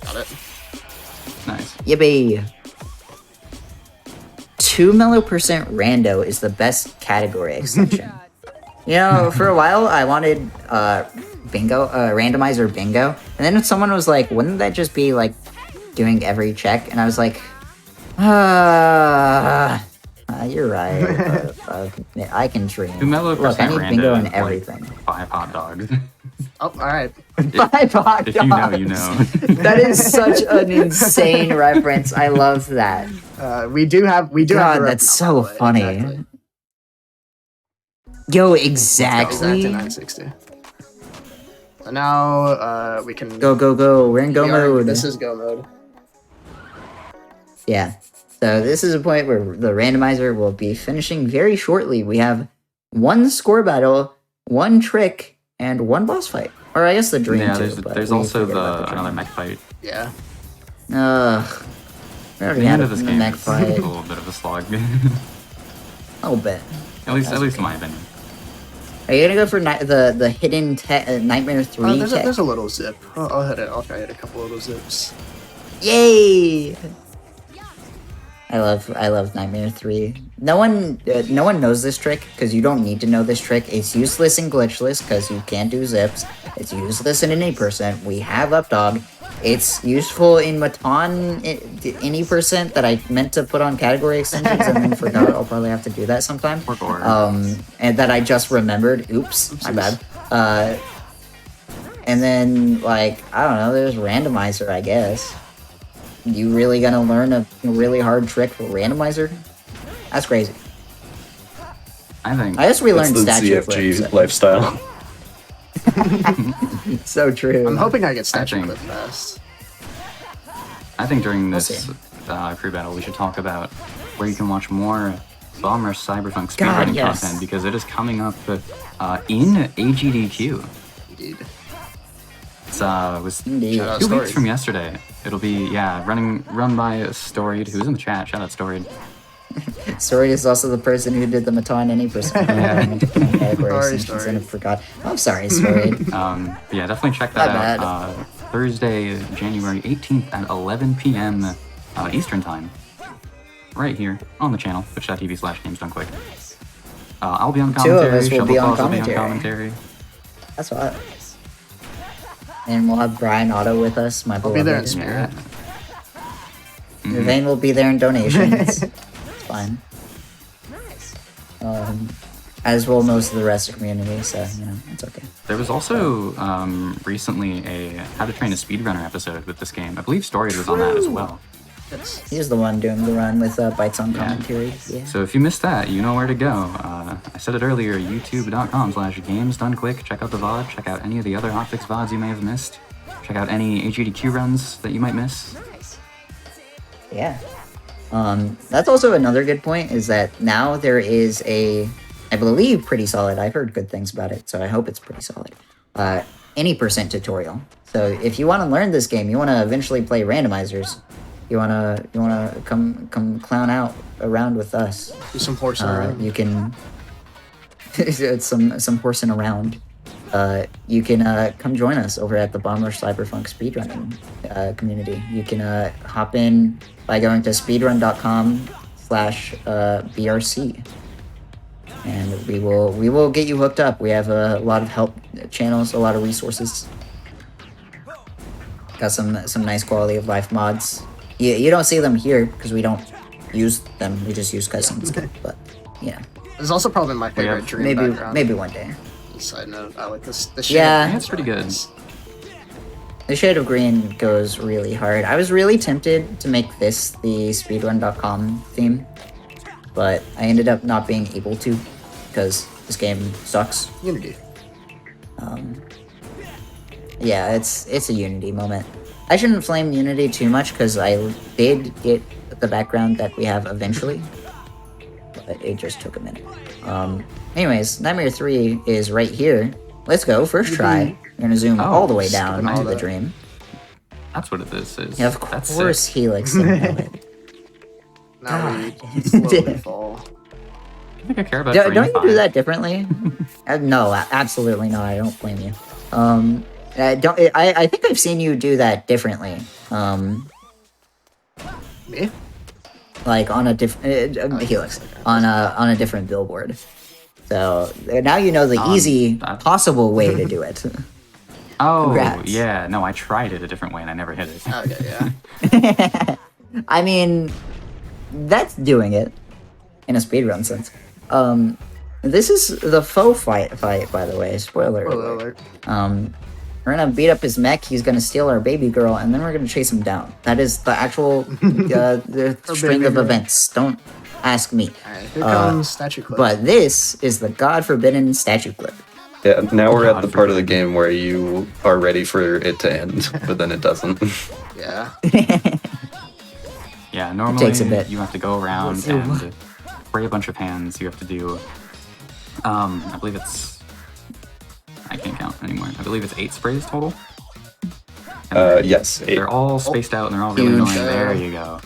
[SPEAKER 2] Got it.
[SPEAKER 1] Nice.
[SPEAKER 3] Yippee. 2 mellow % rando is the best category extension. You know, for a while I wanted bingo, randomizer bingo, and then someone was like, wouldn't that just be like doing every check? And I was like, you're right. I can dream.
[SPEAKER 1] 2 mellow
[SPEAKER 3] Look, I
[SPEAKER 1] %
[SPEAKER 3] need
[SPEAKER 1] rando
[SPEAKER 3] bingo in
[SPEAKER 1] is
[SPEAKER 3] everything.
[SPEAKER 1] like 5 hot dogs.
[SPEAKER 2] Oh, all right.
[SPEAKER 3] 5 hot
[SPEAKER 1] If
[SPEAKER 3] dogs.
[SPEAKER 1] you know, you know.
[SPEAKER 3] That is such an insane reference. I love that.
[SPEAKER 2] We do have.
[SPEAKER 3] God,
[SPEAKER 2] the
[SPEAKER 3] that's so
[SPEAKER 2] rep-
[SPEAKER 3] funny.
[SPEAKER 2] Exactly.
[SPEAKER 3] Yo,
[SPEAKER 2] Exact
[SPEAKER 3] exactly.
[SPEAKER 2] 960. So now we can
[SPEAKER 3] Go. We're in go mode.
[SPEAKER 2] This is go mode.
[SPEAKER 3] Yeah. So this is a point where the randomizer will be finishing very shortly. We have 1 score battle, 1 trick, and 1 boss fight. Or I guess the dream
[SPEAKER 1] Yeah,
[SPEAKER 3] too.
[SPEAKER 1] there's
[SPEAKER 3] we
[SPEAKER 1] also
[SPEAKER 3] forget about the
[SPEAKER 1] another
[SPEAKER 3] dream.
[SPEAKER 1] mech fight.
[SPEAKER 2] Yeah.
[SPEAKER 3] We already
[SPEAKER 1] The
[SPEAKER 3] had
[SPEAKER 1] end
[SPEAKER 3] a
[SPEAKER 1] of this game
[SPEAKER 3] mech
[SPEAKER 1] is
[SPEAKER 3] fight.
[SPEAKER 1] a little bit of a slog.
[SPEAKER 3] A little bit.
[SPEAKER 1] at least in my opinion.
[SPEAKER 3] Are you gonna go for the hidden Nightmare 3 tech?
[SPEAKER 2] There's a little zip. I'll hit it. I'll try to hit a couple little zips.
[SPEAKER 3] Yay! I love Nightmare 3. No one knows this trick because you don't need to know this trick. It's useless and glitchless because you can't do zips. It's useless in any percent. We have up dog. It's useful in Maton any percent that I meant to put on category extensions and then forgot. I'll probably have to do that sometime. And that I just remembered. Oops, my bad. And then like I don't know. There's randomizer, I guess. You really gonna learn a really hard trick for randomizer? That's crazy.
[SPEAKER 1] I
[SPEAKER 3] guess we learned
[SPEAKER 4] It's the
[SPEAKER 3] statue
[SPEAKER 4] CFG
[SPEAKER 3] flips.
[SPEAKER 4] lifestyle.
[SPEAKER 3] So true.
[SPEAKER 2] I'm hoping I get statue
[SPEAKER 1] think-
[SPEAKER 2] clip fast.
[SPEAKER 1] I think during
[SPEAKER 3] We'll
[SPEAKER 1] this
[SPEAKER 3] see.
[SPEAKER 1] pre-battle, we should talk about where you can watch more Bomb Rush Cyberfunk
[SPEAKER 3] God,
[SPEAKER 1] speedrunning
[SPEAKER 3] yes.
[SPEAKER 1] content because it is coming up in AGDQ.
[SPEAKER 2] Indeed.
[SPEAKER 1] It was
[SPEAKER 3] Indeed.
[SPEAKER 2] Shout out
[SPEAKER 1] 2 weeks
[SPEAKER 2] Storied.
[SPEAKER 1] from yesterday. It'll be run by Storied, who's in the chat. Shout out Storied.
[SPEAKER 3] Story is also the person who did the Maton any percent.
[SPEAKER 2] Sorry,
[SPEAKER 3] Since
[SPEAKER 2] Story.
[SPEAKER 3] I forgot. I'm sorry, Story.
[SPEAKER 1] Yeah, definitely check that
[SPEAKER 3] My
[SPEAKER 1] out. Thursday, January 18th at 11 p.m. Eastern Time. Right here on the channel, twitch.tv/gamesdonequick. I'll be on
[SPEAKER 3] Two of
[SPEAKER 1] commentary.
[SPEAKER 3] us will be on
[SPEAKER 1] Shovelpaws will be on
[SPEAKER 3] commentary.
[SPEAKER 1] commentary.
[SPEAKER 3] That's what. And we'll have Brian Otto with us, my
[SPEAKER 2] I'll
[SPEAKER 3] beloved.
[SPEAKER 2] be there in
[SPEAKER 1] Yeah.
[SPEAKER 2] spirit.
[SPEAKER 3] Vane will be there in donations. It's fine. As will most of the rest of the community, so it's okay.
[SPEAKER 1] There was also recently a How to Train a Speedrunner episode with this game. I believe Storied was on that as well.
[SPEAKER 2] Yes.
[SPEAKER 3] He's the one doing the run with Bites on commentary. Yeah.
[SPEAKER 1] So if you missed that, you know where to go. I said it earlier, youtube.com/gamesdonequick. Check out the VOD, check out any of the other Hotfix VODs you may have missed. Check out any AGDQ runs that you might miss.
[SPEAKER 3] Yeah. That's also another good point is that now there is I believe pretty solid. I've heard good things about it, so I hope it's pretty solid. Any percent tutorial. So if you want to learn this game, you want to eventually play randomizers. You wanna come clown out around with us.
[SPEAKER 2] Do some horse around.
[SPEAKER 3] You can it's some horsing around. You can come join us over at the Bomb Rush Cyberfunk speedrunning community. You can hop in by going to speedrun.com/BRC. And we will get you hooked up. We have a lot of help channels, a lot of resources. Got some nice quality of life mods. You don't see them here because we don't use them. We just use cutscenes. But
[SPEAKER 2] It's also probably my favorite dream background.
[SPEAKER 3] maybe one day.
[SPEAKER 2] Side note, I like this. The shade.
[SPEAKER 3] Yeah.
[SPEAKER 1] It's pretty good.
[SPEAKER 3] The shade of green goes really hard. I was really tempted to make this the speedrun.com theme, but I ended up not being able to because this game sucks.
[SPEAKER 2] Unity.
[SPEAKER 3] Yeah, it's a Unity moment. I shouldn't flame Unity too much because I did get the background that we have eventually, but it just took a minute. Anyways, Nightmare 3 is right here. Let's go, first try. We're gonna zoom all the way down
[SPEAKER 2] skipping all
[SPEAKER 3] to the
[SPEAKER 2] that.
[SPEAKER 3] dream.
[SPEAKER 1] That's what this is.
[SPEAKER 3] Yeah, of
[SPEAKER 1] That's
[SPEAKER 3] course,
[SPEAKER 1] sick.
[SPEAKER 3] Helix didn't know it.
[SPEAKER 2] Now we
[SPEAKER 3] God.
[SPEAKER 2] slowly fall.
[SPEAKER 1] I think I care about
[SPEAKER 3] Don't
[SPEAKER 1] Dream
[SPEAKER 3] you do
[SPEAKER 1] 5.
[SPEAKER 3] that differently? No, absolutely not. I don't blame you. I think I've seen you do that differently.
[SPEAKER 2] Me?
[SPEAKER 3] Like on a different Helix on a different billboard. So now you know the easy possible way to do it.
[SPEAKER 1] Oh,
[SPEAKER 3] Congrats.
[SPEAKER 1] yeah. No, I tried it a different way and I never hit it.
[SPEAKER 2] Okay, yeah.
[SPEAKER 3] I mean, that's doing it in a speedrun sense. This is the faux fight, by the way. Spoiler
[SPEAKER 2] Spoiler
[SPEAKER 3] alert.
[SPEAKER 2] alert.
[SPEAKER 3] We're gonna beat up his mech. He's gonna steal our baby girl, and then we're gonna chase him down. That is the actual the string
[SPEAKER 2] baby
[SPEAKER 3] of
[SPEAKER 2] girl.
[SPEAKER 3] events. Don't ask me.
[SPEAKER 2] Alright, here comes statue clip.
[SPEAKER 3] But this is the God forbidden statue clip.
[SPEAKER 4] Yeah, now we're at
[SPEAKER 1] God
[SPEAKER 4] the part of the game where you are ready for it to end, but then it doesn't.
[SPEAKER 2] yeah.
[SPEAKER 1] Yeah, normally
[SPEAKER 3] takes a bit.
[SPEAKER 1] you have to go around and spray a bunch of hands. You have to do, I believe I can't count anymore. I believe it's 8 sprays total.
[SPEAKER 4] Yes, 8.
[SPEAKER 1] They're all spaced out and they're all really
[SPEAKER 3] Huge.
[SPEAKER 1] annoying. There you go.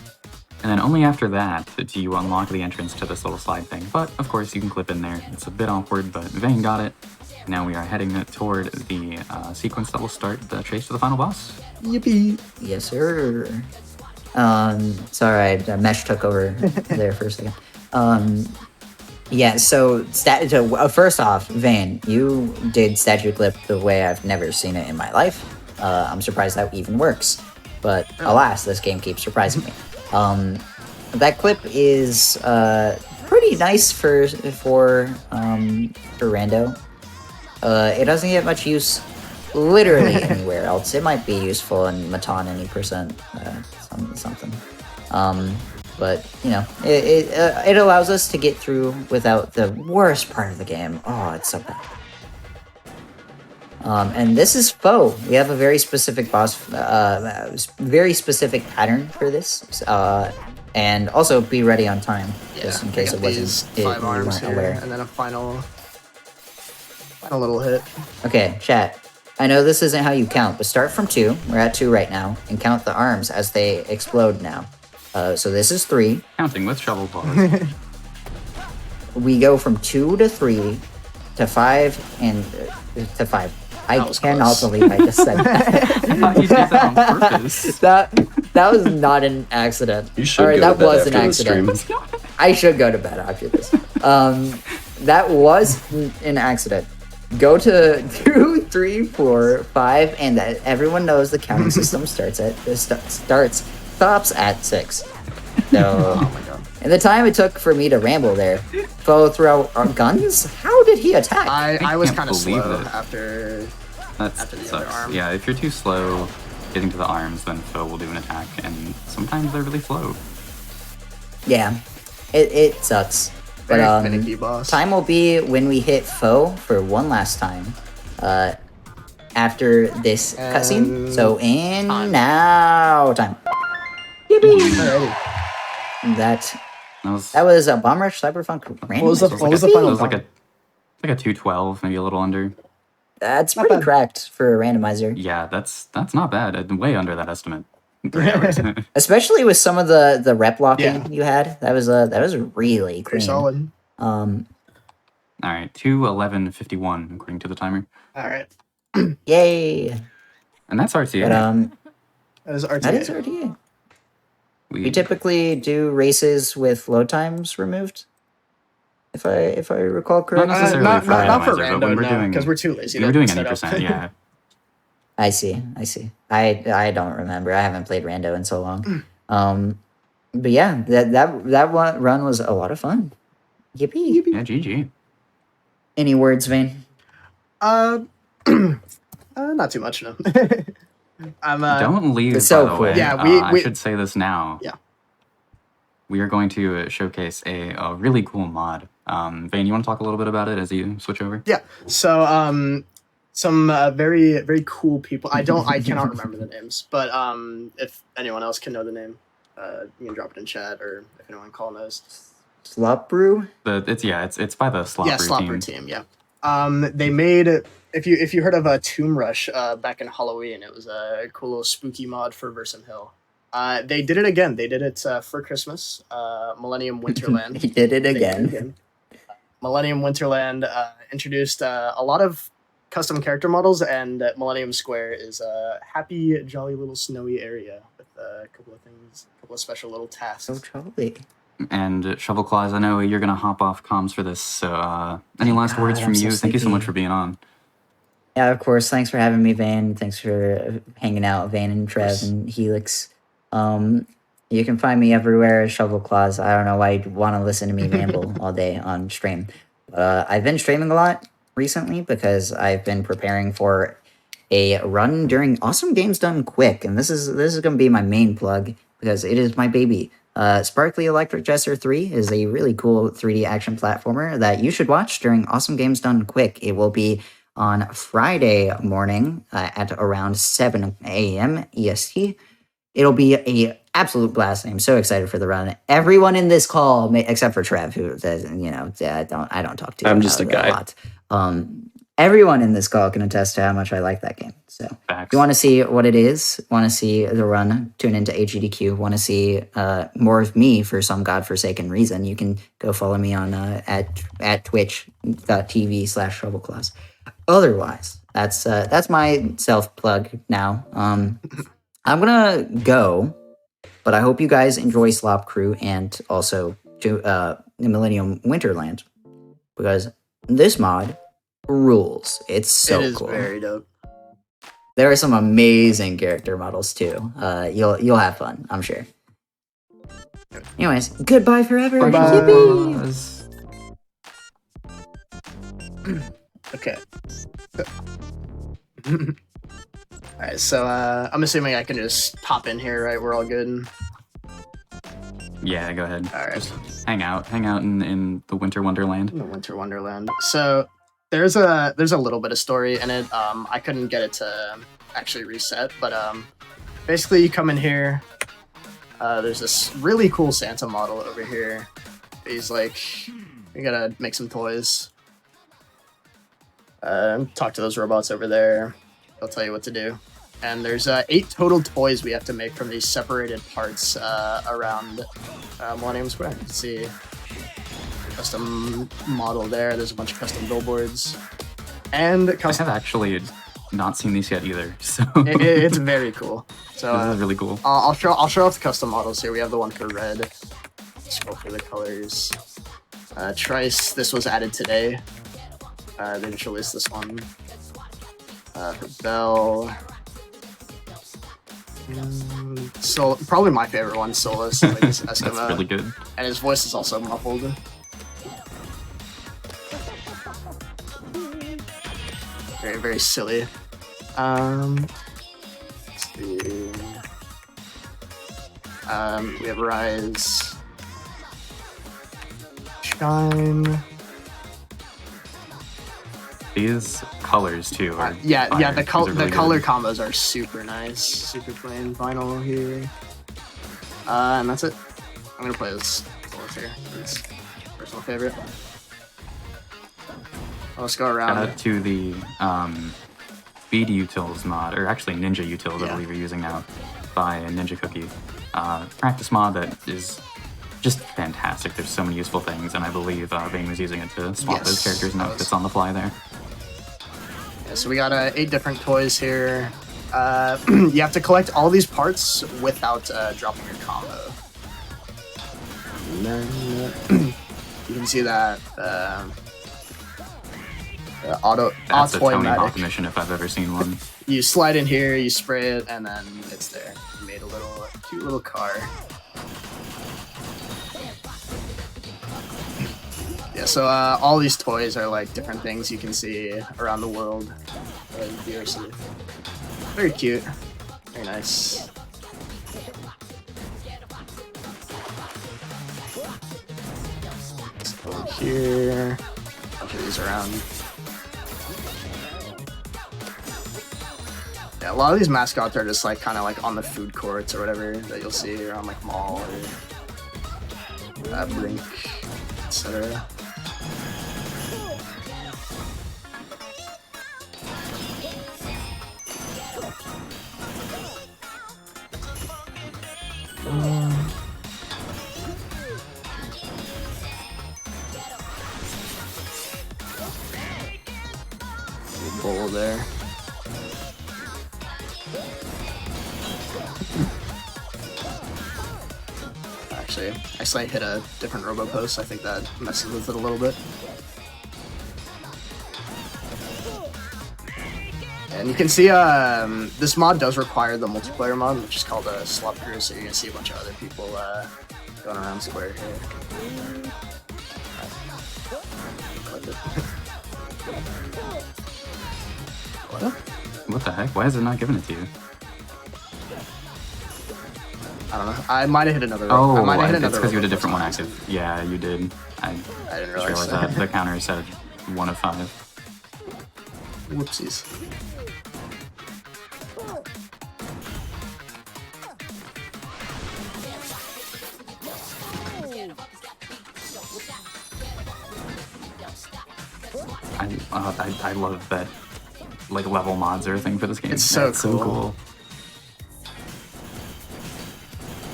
[SPEAKER 1] And then only after that do you unlock the entrance to this little slide thing. But of course you can clip in there. It's a bit awkward, but Vane got it. Now we are heading toward the sequence that will start the chase to the final boss.
[SPEAKER 2] Yippee.
[SPEAKER 3] Yes, sir. Sorry, Mesh took over there for a second. Yeah, so first off, Vane, you did statue clip the way I've never seen it in my life. I'm surprised that even works. But alas, this game keeps surprising me. That clip is pretty nice for rando. It doesn't get much use literally anywhere else. It might be useful in Matan any percent something. But you know, it allows us to get through without the worst part of the game. Oh, it's so bad. And this is foe. We have a very specific boss, very specific pattern for this. And also be ready on time, just in case it wasn't.
[SPEAKER 2] Five arms here,
[SPEAKER 3] aware.
[SPEAKER 2] and then a final little hit.
[SPEAKER 3] Okay, chat. I know this isn't how you count, but start from 2. We're at 2 right now, and count the arms as they explode now. So this is 3.
[SPEAKER 1] Counting with shovel claws.
[SPEAKER 3] We go from 2 to 3 to 5 and to 5. I cannot
[SPEAKER 2] close.
[SPEAKER 3] believe I just said that.
[SPEAKER 1] I thought you did that on purpose.
[SPEAKER 3] that was not an accident.
[SPEAKER 4] You should
[SPEAKER 3] Alright,
[SPEAKER 4] go to
[SPEAKER 3] that
[SPEAKER 4] bed
[SPEAKER 3] was an
[SPEAKER 4] after the
[SPEAKER 3] accident.
[SPEAKER 4] stream.
[SPEAKER 3] I should go to bed after this. That was an accident. Go to 2, 3, 4, 5, and that everyone knows the counting system stops at 6. So,
[SPEAKER 2] Oh my god.
[SPEAKER 3] and the time it took for me to ramble there, foe throw guns. How did he attack?
[SPEAKER 2] I was
[SPEAKER 1] can't
[SPEAKER 2] kind of
[SPEAKER 1] believe
[SPEAKER 2] slow
[SPEAKER 1] it.
[SPEAKER 2] after
[SPEAKER 1] That
[SPEAKER 2] After the
[SPEAKER 1] sucks.
[SPEAKER 2] other arm.
[SPEAKER 1] Yeah, if you're too slow getting to the arms, then foe will do an attack, and sometimes they're really slow.
[SPEAKER 3] Yeah, it sucks. But
[SPEAKER 2] very finicky boss.
[SPEAKER 3] time will be when we hit foe for one last time. After this cutscene. So in
[SPEAKER 2] time.
[SPEAKER 3] now time. Yippee!
[SPEAKER 2] Alrighty.
[SPEAKER 3] That
[SPEAKER 1] That was
[SPEAKER 3] was a Bomb Rush Cyberpunk random.
[SPEAKER 2] was the-
[SPEAKER 1] it
[SPEAKER 2] what was the
[SPEAKER 1] it
[SPEAKER 2] final
[SPEAKER 1] was like
[SPEAKER 2] time?
[SPEAKER 1] a 212, maybe a little under.
[SPEAKER 3] That's
[SPEAKER 2] Not
[SPEAKER 3] pretty
[SPEAKER 2] bad.
[SPEAKER 3] cracked for a randomizer,
[SPEAKER 1] Yeah, that's not bad. Way under that estimate. 3 hours.
[SPEAKER 3] especially with some of the rep locking
[SPEAKER 2] Yeah.
[SPEAKER 3] you had. That was really
[SPEAKER 2] Pretty
[SPEAKER 3] clean.
[SPEAKER 2] solid.
[SPEAKER 1] All right, 2:11:51 according to the timer,
[SPEAKER 2] Alright.
[SPEAKER 3] Yay!
[SPEAKER 1] and that's RTA.
[SPEAKER 3] But
[SPEAKER 2] That is RTA.
[SPEAKER 3] that is RTA.
[SPEAKER 1] we
[SPEAKER 3] We typically do races with load times removed. If I recall
[SPEAKER 1] not
[SPEAKER 3] correctly.
[SPEAKER 1] necessarily
[SPEAKER 2] not
[SPEAKER 1] for
[SPEAKER 2] not for
[SPEAKER 1] randomizer, but
[SPEAKER 2] random,
[SPEAKER 1] when we're
[SPEAKER 2] no,
[SPEAKER 1] doing
[SPEAKER 2] because we're too lazy.
[SPEAKER 1] we were
[SPEAKER 2] to
[SPEAKER 1] doing
[SPEAKER 2] set
[SPEAKER 1] any
[SPEAKER 2] up.
[SPEAKER 1] percent. Yeah,
[SPEAKER 3] I see. I don't remember. I haven't played Rando in so long. But yeah, that run was a lot of fun. Yippee!
[SPEAKER 1] yeah. GG.
[SPEAKER 3] Any words, Vane?
[SPEAKER 2] Not too much, no. I'm
[SPEAKER 1] Don't leave.
[SPEAKER 3] it's so
[SPEAKER 1] by the
[SPEAKER 3] cool.
[SPEAKER 1] way.
[SPEAKER 2] Yeah,
[SPEAKER 1] I
[SPEAKER 2] we-
[SPEAKER 1] should say this now.
[SPEAKER 2] Yeah.
[SPEAKER 1] We are going to showcase a really cool mod. Vane, you want to talk a little bit about it as you switch over?
[SPEAKER 2] Yeah. So some very very cool people. I cannot remember the names, but if anyone else can know the name, you can drop it in chat, or if anyone call knows.
[SPEAKER 3] Slop Brew?
[SPEAKER 1] It's by the Slop
[SPEAKER 2] Yeah,
[SPEAKER 1] Brew
[SPEAKER 2] Slopper
[SPEAKER 1] team.
[SPEAKER 2] team. Yeah. They made, if you heard of Tomb Rush back in Halloween, it was a cool little spooky mod for Versum Hill. They did it again. They did it for Christmas. Millennium Winterland.
[SPEAKER 3] He did it
[SPEAKER 2] They did
[SPEAKER 3] again.
[SPEAKER 2] Millennium Winterland introduced a lot of custom character models, and Millennium Square is a happy, jolly little snowy area with a couple of things, a couple of special little tasks.
[SPEAKER 3] So jolly.
[SPEAKER 1] And Shovel Claws, I know you're gonna hop off comms for this. So, any last words
[SPEAKER 3] God,
[SPEAKER 1] from
[SPEAKER 3] I'm so
[SPEAKER 1] you? Thank you so
[SPEAKER 3] sleepy.
[SPEAKER 1] much for being on.
[SPEAKER 3] Yeah, of course. Thanks for having me, Vane. Thanks for hanging out, Vane and Trev and Helix. You can find me everywhere as Shovel Claws. I don't know why you'd want to listen to me ramble all day on stream. I've been streaming a lot recently because I've been preparing for a run during Awesome Games Done Quick, and this is going to be my main plug because it is my baby. Sparkly Electric Jester 3 is a really cool 3D action platformer that you should watch during Awesome Games Done Quick. It will be on Friday morning at around 7 a.m. EST. It'll be a absolute blast. I'm so excited for the run. Everyone in this call, except for Trev, who says, I don't talk to.
[SPEAKER 4] I'm just a guy.
[SPEAKER 3] lot. Everyone in this call can attest to how much I like that game. So, if
[SPEAKER 1] Facts.
[SPEAKER 3] you want to see what it is, want to see the run, tune into HGDQ. Want to see more of me for some godforsaken reason, you can go follow me on at twitch.tv/shovelclaws. Otherwise, that's my self plug now. I'm gonna go But I hope you guys enjoy Slop Crew and also the Millennium Winterland, because this mod rules. It's so
[SPEAKER 2] it is
[SPEAKER 3] cool.
[SPEAKER 2] very dope.
[SPEAKER 3] There are some amazing character models too. You'll have fun, I'm sure. Anyways, goodbye forever.
[SPEAKER 2] Bye-bye.
[SPEAKER 3] Yippee!
[SPEAKER 2] Okay. Alright, so I'm assuming I can just pop in here, right? We're all good.
[SPEAKER 1] Yeah, go ahead.
[SPEAKER 2] All right.
[SPEAKER 1] Just hang out in the Winter Wonderland.
[SPEAKER 2] In the Winter Wonderland. So there's a little bit of story in it. I couldn't get it to actually reset, but basically you come in here. There's this really cool Santa model over here. He's like, we gotta make some toys. Talk to those robots over there. They'll tell you what to do. And there's 8 total toys we have to make from these separated parts around Millennium Square. You can see custom model there. There's a bunch of custom billboards. And
[SPEAKER 1] I have actually not seen these yet either, so
[SPEAKER 2] it's very cool. So
[SPEAKER 1] this is really cool.
[SPEAKER 2] I'll show off the custom models here. We have the one for red. Scroll through the colors. Trice, this was added today. They just released this one. For Bell. So probably my favorite one, Solus. Like
[SPEAKER 1] That's really good.
[SPEAKER 2] And his voice is also muffled. Very, very silly. Let's see. We have Rise. Shine.
[SPEAKER 1] These colors too are
[SPEAKER 2] yeah,
[SPEAKER 1] fire.
[SPEAKER 2] the
[SPEAKER 1] These are really
[SPEAKER 2] color
[SPEAKER 1] good.
[SPEAKER 2] combos are super nice. Super plain vinyl here. And that's it. I'm gonna play this Solus here. It's personal favorite. Let's go around.
[SPEAKER 1] To the Speed Utils mod, or actually Ninja Utils, I
[SPEAKER 2] Yeah.
[SPEAKER 1] believe you're using now, by Ninja Cookie. Practice mod that is just fantastic. There's so many useful things, and I believe Vane was using it to swap
[SPEAKER 2] Yes,
[SPEAKER 1] those characters and
[SPEAKER 2] that was-
[SPEAKER 1] outfits on the fly there.
[SPEAKER 2] Yeah, so we got 8 different toys here. You have to collect all these parts without dropping your combo. And then you can see that
[SPEAKER 1] That's a Tony Hawk
[SPEAKER 2] automatic.
[SPEAKER 1] mission if I've ever seen one.
[SPEAKER 2] You slide in here, you spray it, and then it's there. You made a cute little car. Yeah, so all these toys are like different things you can see around the world. Very cute. Very nice. Let's go here. I'll show these around. Yeah, a lot of these mascots are just like kind of like on the food courts or whatever that you'll see around like mall or Brink, etc. Bowl there. Actually, I hit a different robo post. I think that messes with it a little bit. And you can see this mod does require the multiplayer mod, which is called a Slop Crew, so you're gonna see a bunch of other people going around square here. Click it. What?
[SPEAKER 1] What the heck? Why is it not giving it to you?
[SPEAKER 2] I don't know. I might have hit another.
[SPEAKER 1] Oh,
[SPEAKER 2] I might have hit
[SPEAKER 1] it's
[SPEAKER 2] another.
[SPEAKER 1] because you had a
[SPEAKER 2] robo
[SPEAKER 1] different one
[SPEAKER 2] post.
[SPEAKER 1] active. Yeah, you did. I
[SPEAKER 2] I didn't
[SPEAKER 1] just
[SPEAKER 2] realize
[SPEAKER 1] realized that. The counter said 1 of 5.
[SPEAKER 2] Whoopsies.
[SPEAKER 1] I love that like level mods are a thing for this game.
[SPEAKER 2] It's so
[SPEAKER 1] That's
[SPEAKER 2] cool.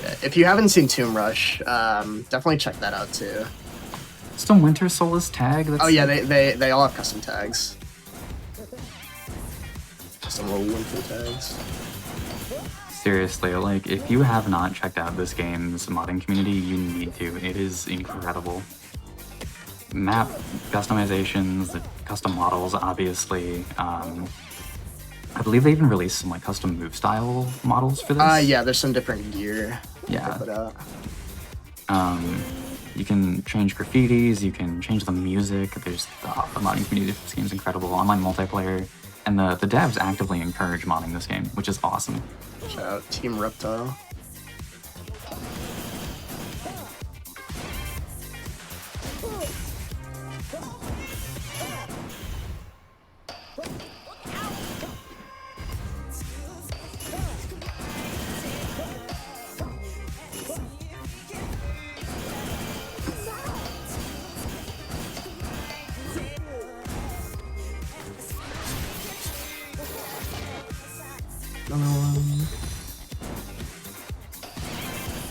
[SPEAKER 2] Yeah, if you haven't seen Tomb Rush, definitely check that out too.
[SPEAKER 1] Still Winter Solus tag? That's
[SPEAKER 2] Oh yeah, they all have custom tags. Custom little winter tags.
[SPEAKER 1] Seriously, like, if you have not checked out this game's modding community, you need to. It is incredible. Map customizations, the custom models, obviously. I believe they even released some like custom move style models for this.
[SPEAKER 2] Yeah, there's some different gear.
[SPEAKER 1] Yeah.
[SPEAKER 2] Put out.
[SPEAKER 1] You can change graffitis, you can change the music. There's the modding community for this game's incredible. Online multiplayer, and the devs actively encourage modding this game, which is awesome.
[SPEAKER 2] Shout out Team Reptile.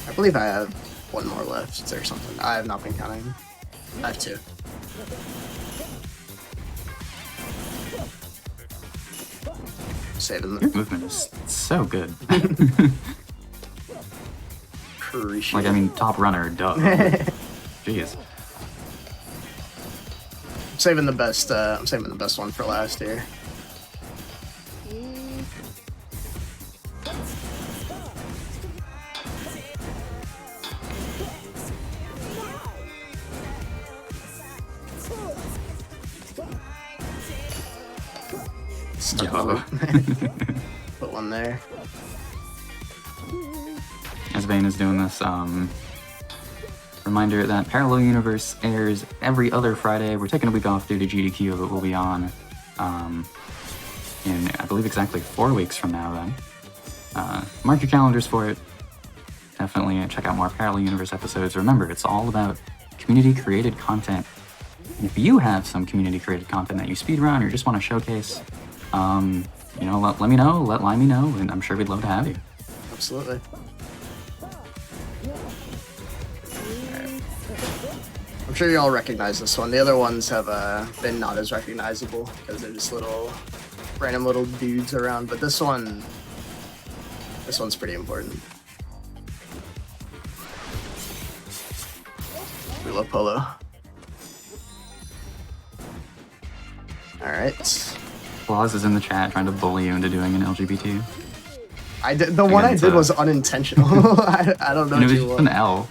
[SPEAKER 2] I believe I have one more left or something. I have not been counting. I have 2. Saving
[SPEAKER 1] Your
[SPEAKER 2] them.
[SPEAKER 1] movement is so good.
[SPEAKER 2] Appreciate
[SPEAKER 1] Like, I mean, top runner, duh. Jeez.
[SPEAKER 2] I'm saving the best. I'm saving the best one for last here.
[SPEAKER 1] Yo.
[SPEAKER 2] Put one there.
[SPEAKER 1] As Vane is doing this, reminder that Parallel Universe airs every other Friday. We're taking a week off due to GDQ, but we'll be on in, I believe, exactly 4 weeks from now then. Mark your calendars for it. Definitely check out more Parallel Universe episodes. Remember, it's all about community-created content. And if you have some community-created content that you speedrun or just want to showcase, you know, let me know, let Limey know, and I'm sure we'd love to have you.
[SPEAKER 2] Absolutely. I'm sure you all recognize this one. The other ones have been not as recognizable because they're just random little dudes around. But this one's pretty important. We love Polo. All right.
[SPEAKER 1] Claus is in the chat trying to bully you into doing an LGBT.
[SPEAKER 2] I did the one I did was unintentional. I don't know.
[SPEAKER 1] And it was
[SPEAKER 2] too
[SPEAKER 1] just an L.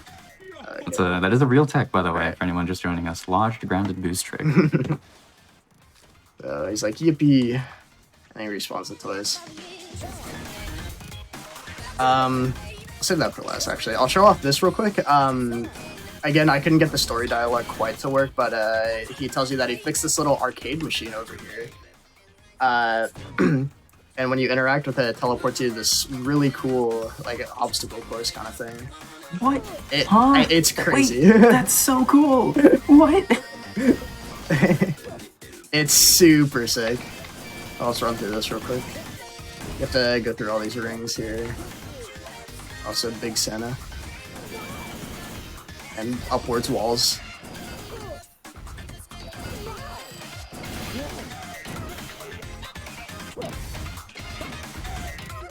[SPEAKER 2] Okay.
[SPEAKER 1] That is a real tech, by the way,
[SPEAKER 2] Right.
[SPEAKER 1] for anyone just joining us. Lodged grounded boost trick.
[SPEAKER 2] He's like, yippee. And he responds to toys. I'll save that for last, actually. I'll show off this real quick. Again, I couldn't get the story dialogue quite to work, but he tells you that he fixed this little arcade machine over here. And when you interact with it, it teleports you to this really cool, like, obstacle course kind of thing.
[SPEAKER 1] What?
[SPEAKER 2] It's crazy.
[SPEAKER 1] Wait, that's so cool. What?
[SPEAKER 2] It's super sick. I'll just run through this real quick. You have to go through all these rings here. Also, Big Santa. And upwards walls.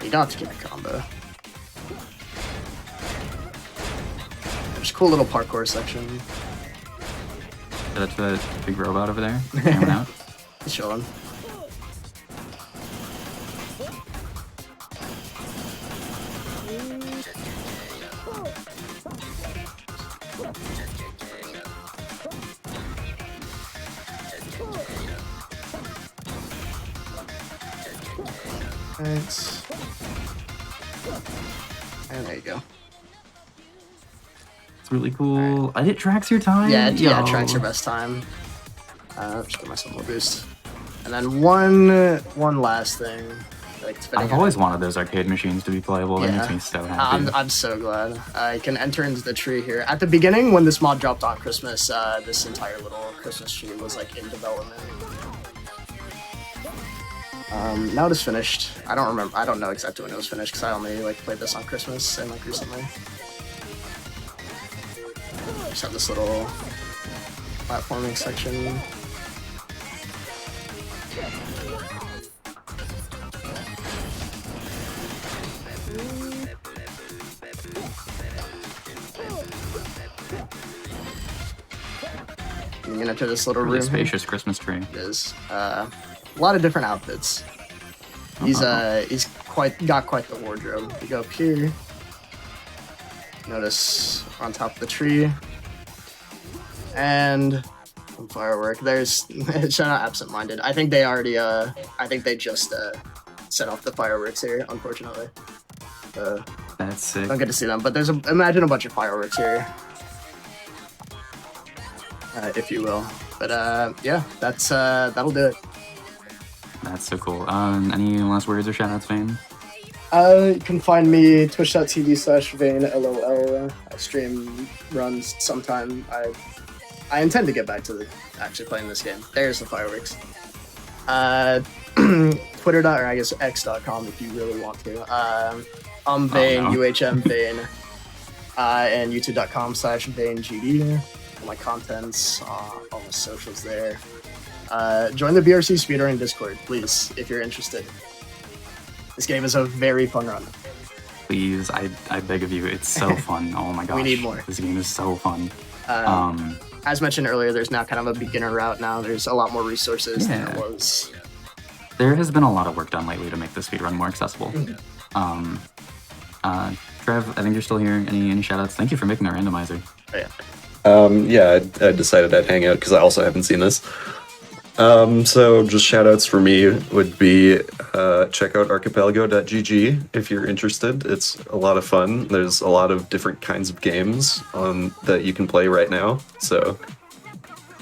[SPEAKER 2] You don't have to get a combo. There's a cool little parkour section.
[SPEAKER 1] That's the big robot over there. Coming out.
[SPEAKER 2] He's chilling. Right. And there you go.
[SPEAKER 1] It's really cool. It tracks your time.
[SPEAKER 2] Yeah,
[SPEAKER 1] Yo.
[SPEAKER 2] it tracks your best time. Just give myself a little boost. And then one last thing. Like,
[SPEAKER 1] I've always wanted those arcade machines to be playable. That makes me so happy.
[SPEAKER 2] I'm so glad. I can enter into the tree here. At the beginning, when this mod dropped on Christmas, this entire little Christmas tree was like in development. Now it is finished. I don't know exactly when it was finished because I only like played this on Christmas and like recently. Just have this little platforming section. You can enter this little
[SPEAKER 1] Really
[SPEAKER 2] room.
[SPEAKER 1] spacious Christmas tree.
[SPEAKER 2] It is a lot of different outfits. He's got quite the wardrobe. You go up here. Notice on top of the tree, and some firework. There's shout out absent-minded. I think they already I think they just set off the fireworks here. Unfortunately,
[SPEAKER 1] That's sick.
[SPEAKER 2] don't get to see them. But there's imagine a bunch of fireworks here, if you will. But yeah, that's that'll do it.
[SPEAKER 1] That's so cool. Any last words or shoutouts, Vane?
[SPEAKER 2] You can find me twitch.tv/VaneLOL. I stream runs sometime. I intend to get back to actually playing this game. There's the fireworks. Twitter. Or I guess x.com if you really want to. I'm Vane,
[SPEAKER 1] no.
[SPEAKER 2] UHM Vane. And youtube.com/VaneGD. All my contents, all my socials there. Join the BRC Speedrunning Discord, please, if you're interested. This game is a very fun run.
[SPEAKER 1] Please, I beg of you. It's so fun. Oh my gosh.
[SPEAKER 2] We need more.
[SPEAKER 1] This game is so fun.
[SPEAKER 2] As mentioned earlier, there's now kind of a beginner route now. There's a lot more resources than
[SPEAKER 1] Yeah.
[SPEAKER 2] there was.
[SPEAKER 1] There has been a lot of work done lately to make the speedrun more accessible. Trev, I think you're still here. Any shoutouts? Thank you for making the randomizer.
[SPEAKER 2] Oh, yeah.
[SPEAKER 4] Yeah, I decided I'd hang out because I also haven't seen this. So just shoutouts for me would be check out archipelago.gg if you're interested. It's a lot of fun. There's a lot of different kinds of games that you can play right now. So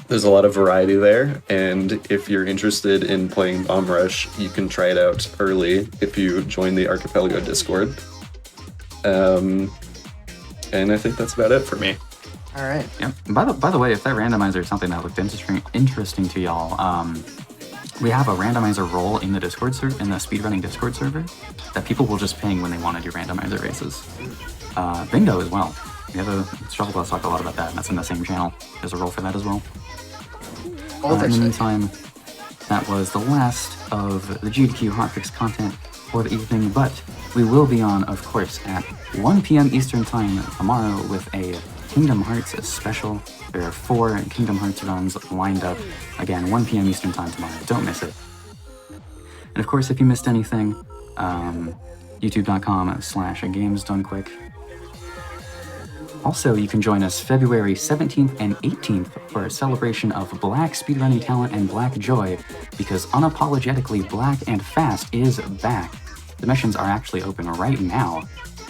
[SPEAKER 4] there's a lot of variety there. And if you're interested in playing Bomb Rush, you can try it out early if you join the Archipelago Discord. And I think that's about it for me.
[SPEAKER 2] All right.
[SPEAKER 1] Yep. By the way, if that randomizer is something that looked interesting to y'all, we have a randomizer role in the Discord in the speedrunning Discord server that people will just ping when they want to do randomizer races. Bingo as well. We have a Shufflebus talked a lot about that, and that's in the same channel. There's a role for that as well. In the meantime, that was the last of the GDQ Hotfix content for the evening, but we will be on, of course, at 1 p.m. Eastern Time tomorrow with a Kingdom Hearts special. There are 4 Kingdom Hearts runs lined up. Again, 1 p.m. Eastern Time tomorrow. Don't miss it. And of course, if you missed anything, youtube.com/gamesdonequick. Also, you can join us February 17th and 18th for a celebration of Black speedrunning talent and Black joy, because Unapologetically Black and Fast is back. The missions are actually open right now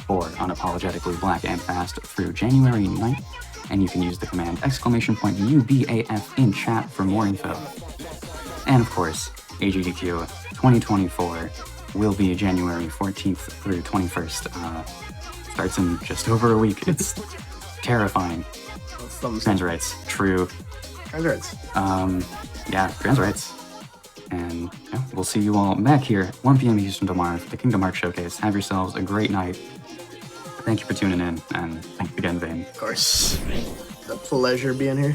[SPEAKER 1] for Unapologetically Black and Fast through January 9th, and you can use the command !UBAF in chat for more info. And of course, AGDQ 2024 will be January 14th through 21st. Starts in just over a week. It's terrifying. Trans rights, true.
[SPEAKER 2] Trans rights.
[SPEAKER 1] Yeah, trans rights. And yeah, we'll see you all back here 1 p.m. Eastern tomorrow for the Kingdom Hearts Showcase. Have yourselves a great night. Thank you for tuning in, and thanks again, Vane.
[SPEAKER 2] Of course. It's a pleasure being here.